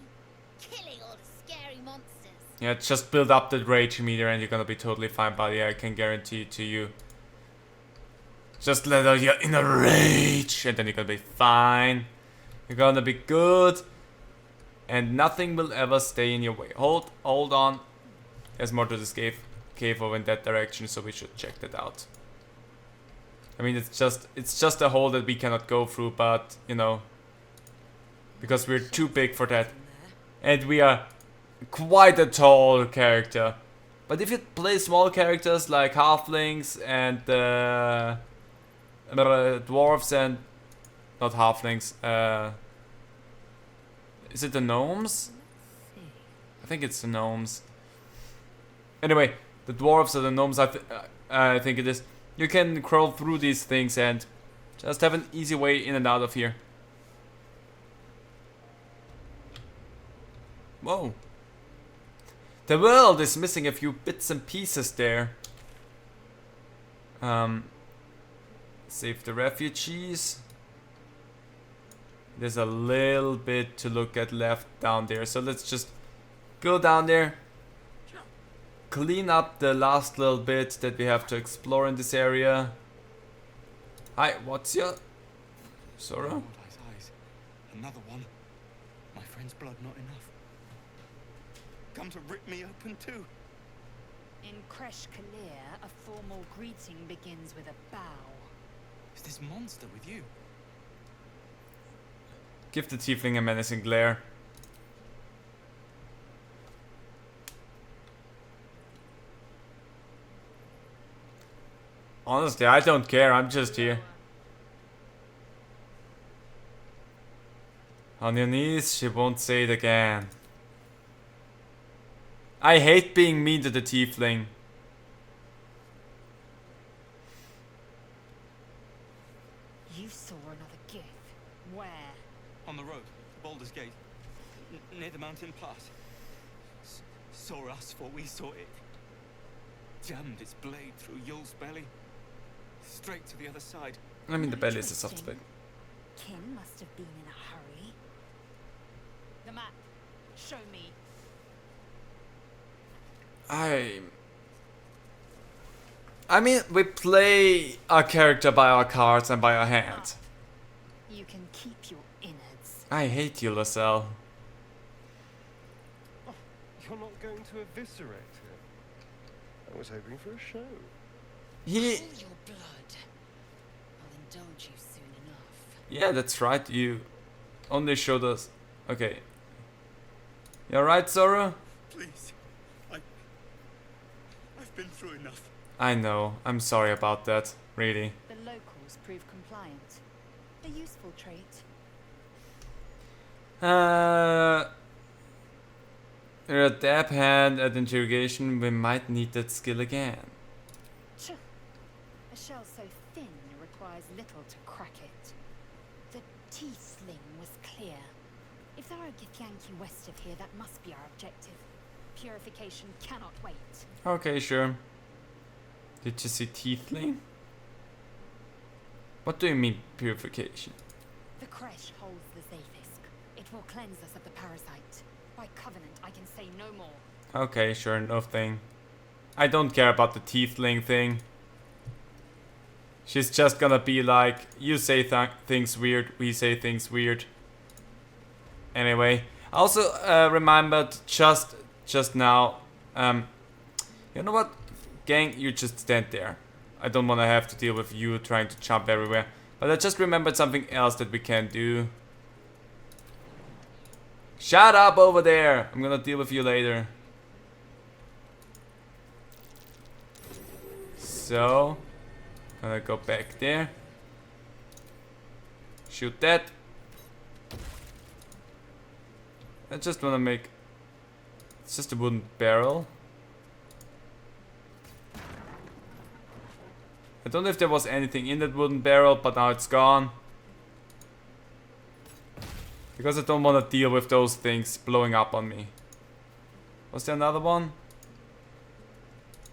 Speaker 10: Killing all the scary monsters.
Speaker 1: Yeah, just build up that rage meter and you're gonna be totally fine, buddy. I can guarantee it to you. Just let out your inner rage and then you're gonna be fine. You're gonna be good. And nothing will ever stay in your way. Hold on. There's more to this cave over in that direction, so we should check that out. I mean, it's just a hole that we cannot go through, but, you know, because we're too big for that. And we are quite a tall character. But if you play small characters like halflings and dwarves and... not halflings, is it the gnomes? I think it's the gnomes. Anyway, the dwarves or the gnomes, I think it is. You can crawl through these things and just have an easy way in and out of here. Whoa. The world is missing a few bits and pieces there. Save the refugees. There's a little bit to look at left down there. So let's just go down there. Clean up the last little bit that we have to explore in this area. Hi, what's your... Sora?
Speaker 6: Eyes. Another one. My friend's blood not enough. Come to rip me open too.
Speaker 14: In Kresh Kalir, a formal greeting begins with a bow.
Speaker 6: Is this monster with you?
Speaker 1: Give the tiefling a menacing glare. Honestly, I don't care, I'm just here. On your knees, she won't say it again. I hate being mean to the tiefling.
Speaker 14: You saw another gift. Where?
Speaker 6: On the road, Baldur's Gate, near the mountain pass. Saw us, for we saw it. Jammed its blade through Yul's belly.
Speaker 7: straight to the other side.
Speaker 1: I mean, the belly is a soft spot.
Speaker 11: Kim must have been in a hurry.
Speaker 14: The map. Show me.
Speaker 1: I mean, we play our character by our cards and by our hand.
Speaker 11: You can keep your innards.
Speaker 1: I hate you, Lascelles.
Speaker 12: Oh, you're not going to eviscerate him. I was hoping for a show.
Speaker 2: All your blood. I'll indulge you soon enough.
Speaker 1: Yeah, that's right. You only showed us. Okay. You alright, Zora?
Speaker 7: Please. I've been through enough.
Speaker 1: I know. I'm sorry about that. Really.
Speaker 11: The locals prove compliant. A useful trait.
Speaker 1: You're a dab hand at interrogation. We might need that skill again.
Speaker 11: Tch. A shell so thin requires little to crack it. The teeth sling was clear. If there are Githyanki west of here, that must be our objective. Purification cannot wait.
Speaker 1: Okay, sure. Did you see Teethling? What do you mean, purification?
Speaker 11: The creche holds the Zephysk. It will cleanse us of the parasite. By covenant, I can say no more.
Speaker 1: Okay, sure, no thing. I don't care about the Teethling thing. She's just gonna be like, you say things weird, we say things weird. Anyway, I also remembered just now, you know what? Gang, you just stand there. I don't want to have to deal with you trying to jump everywhere. But I just remembered something else that we can do. Shut up over there! I'm gonna deal with you later. So, gonna go back there. Shoot that. I just wanna make... It's just a wooden barrel. I don't know if there was anything in that wooden barrel, but now it's gone. Because I don't want to deal with those things blowing up on me. Was there another one?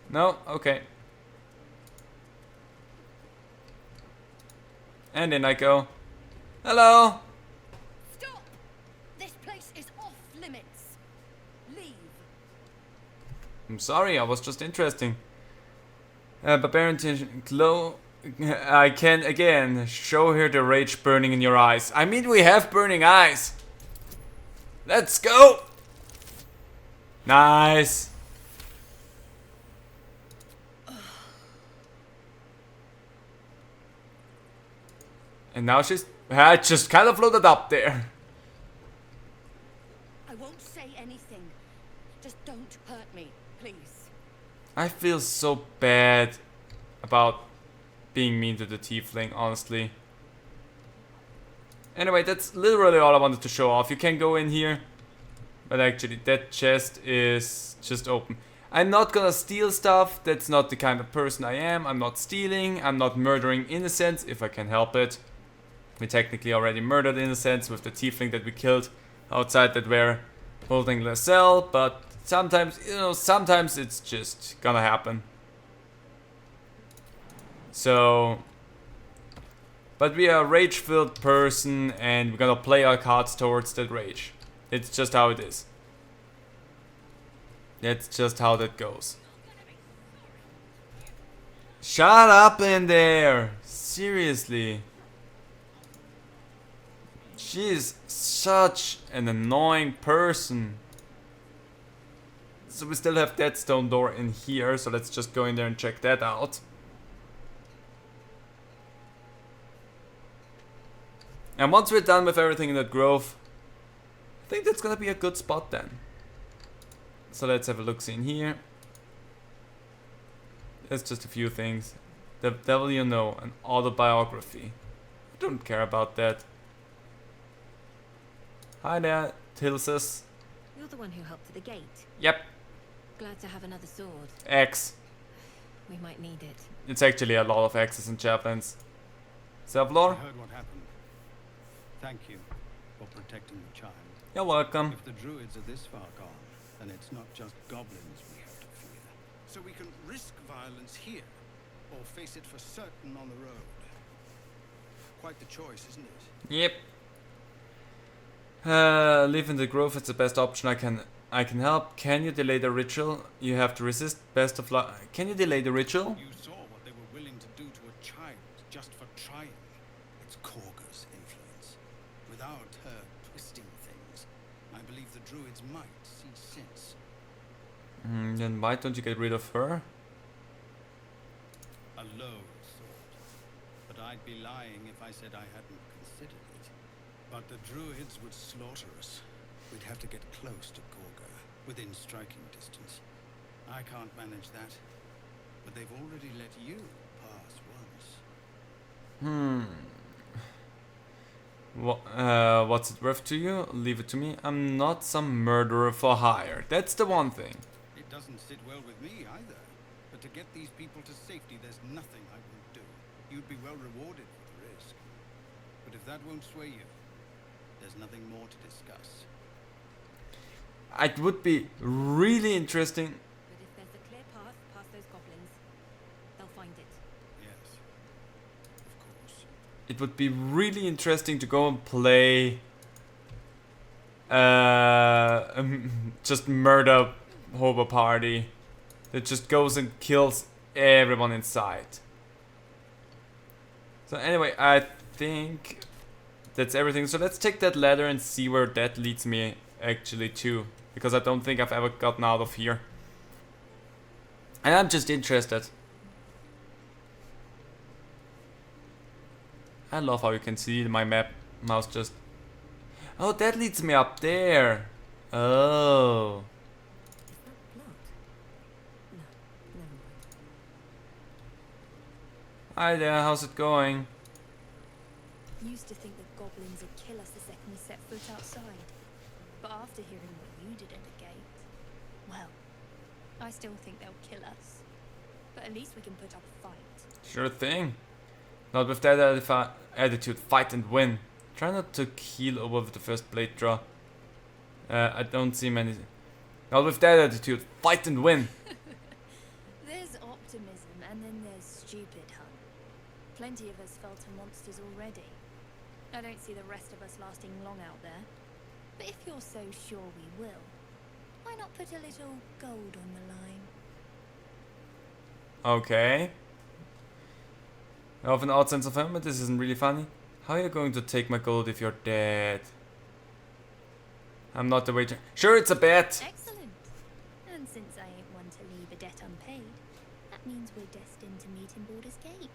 Speaker 1: No? Okay. And in I go. Hello!
Speaker 11: Stop! This place is off limits. Leave.
Speaker 1: I'm sorry, I was just interesting. Barbarian glow. I can again show her the rage burning in your eyes. I mean, we have burning eyes. Let's go. Nice. And now she's just kind of floated up there.
Speaker 11: I won't say anything. Just don't hurt me, please.
Speaker 1: I feel so bad about being mean to the tiefling, honestly. Anyway, that's literally all I wanted to show off. You can go in here, but actually that chest is just open. I'm not gonna steal stuff. That's not the kind of person I am. I'm not stealing. I'm not murdering innocents if I can help it. We technically already murdered innocents with the tiefling that we killed outside that were holding Lascelles, but sometimes, you know, sometimes it's just gonna happen. So, but we are a rage-filled person and we're gonna play our cards towards that rage. It's just how it is. That's just how that goes. Shut up in there! Seriously. She is such an annoying person. So we still have that stone door in here, so let's just go in there and check that out. And once we're done with everything in that grove, I think that's gonna be a good spot then. So let's have a look in here. There's just a few things. The devil you know, an autobiography. I don't care about that. Hi there, Tilsis.
Speaker 20: You're the one who helped at the gate.
Speaker 1: Yep.
Speaker 20: Glad to have another sword.
Speaker 1: Axe.
Speaker 20: We might need it.
Speaker 1: It's actually a lot of axes and javelins. Zavlor?
Speaker 3: I heard what happened. Thank you for protecting the child.
Speaker 1: You're welcome.
Speaker 3: If the druids are this far gone, then it's not just goblins we have to fear. So we can risk violence here, or face it for certain on the road. Quite the choice, isn't it?
Speaker 1: Yep. Live in the grove is the best option. I can help. Can you delay the ritual? You have to resist. Best of luck. Can you delay the ritual?
Speaker 3: You saw what they were willing to do to a child just for trying. It's Korga's influence. Without her twisting things, I believe the druids might see sense.
Speaker 1: Then why don't you get rid of her?
Speaker 3: A low thought. But I'd be lying if I said I hadn't considered it. But the druids would slaughter us. We'd have to get close to Korga, within striking distance. I can't manage that. But they've already let you pass once.
Speaker 1: What's it worth to you? Leave it to me. I'm not some murderer for hire. That's the one thing.
Speaker 3: It doesn't sit well with me either. But to get these people to safety, there's nothing I won't do. You'd be well rewarded for the risk. But if that won't sway you, there's nothing more to discuss.
Speaker 1: It would be really interesting.
Speaker 11: But if there's a clear path past those goblins, they'll find it.
Speaker 3: Yes, of course.
Speaker 1: It would be really interesting to go and play just murder hobo party that just goes and kills everyone inside. So anyway, I think that's everything. So let's take that ladder and see where that leads me actually to. Because I don't think I've ever gotten out of here. And I'm just interested. I love how you can see my mouse just... Oh, that leads me up there. Oh. Hi there, how's it going?
Speaker 11: Used to think that goblins would kill us the second we set foot outside. But after hearing what you did at the gate, well, I still think they'll kill us. But at least we can put up a fight.
Speaker 1: Sure thing. Not with that attitude, fight and win. Try not to keel over with the first blade draw. I don't see many. Not with that attitude, fight and win.
Speaker 11: There's optimism and then there's stupid, hun. Plenty of us fell to monsters already. I don't see the rest of us lasting long out there. But if you're so sure we will, why not put a little gold on the line?
Speaker 1: Okay. I have an odd sense of humor, this isn't really funny. How are you going to take my gold if you're dead? I'm not the waiter. Sure, it's a bet!
Speaker 11: Excellent. And since I ain't one to leave a debt unpaid, that means we're destined to meet in Baldur's Gate.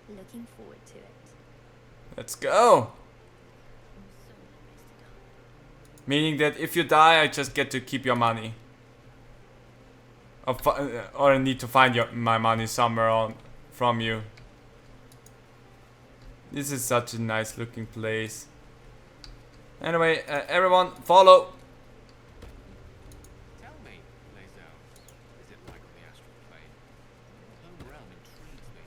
Speaker 11: Looking forward to it.
Speaker 1: Let's go! Meaning that if you die, I just get to keep your money. Or I need to find my money somewhere from you. This is such a nice looking place. Anyway, everyone, follow!
Speaker 6: Tell me, Lazel, is it like on the astral plane? The home realm intrigues me.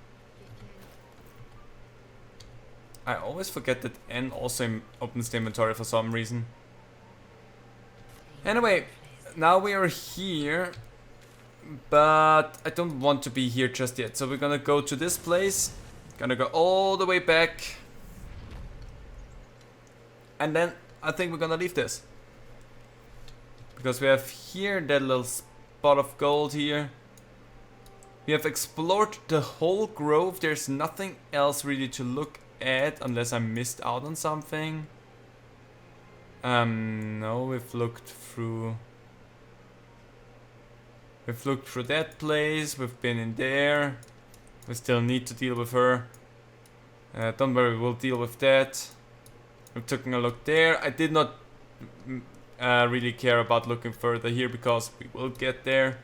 Speaker 1: I always forget that N also opens the inventory for some reason. Anyway, now we are here, but I don't want to be here just yet. So we're gonna go to this place, gonna go all the way back, and then I think we're gonna leave this. Because we have here that little spot of gold here. We have explored the whole grove. There's nothing else really to look at unless I missed out on something. No, we've looked through that place, we've been in there. We still need to deal with her. Don't worry, we'll deal with that. We've taken a look there. I did not really care about looking further here because we will get there.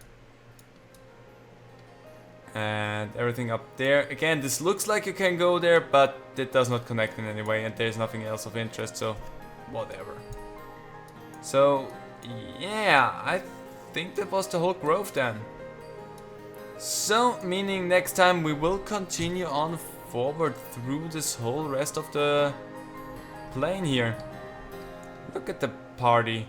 Speaker 1: And everything up there. Again, this looks like you can go there, but it does not connect in any way, and there's nothing else of interest, so whatever. So, yeah, I think that was the whole grove then. So, meaning next time we will continue on forward through this whole rest of the plane here. Look at the party.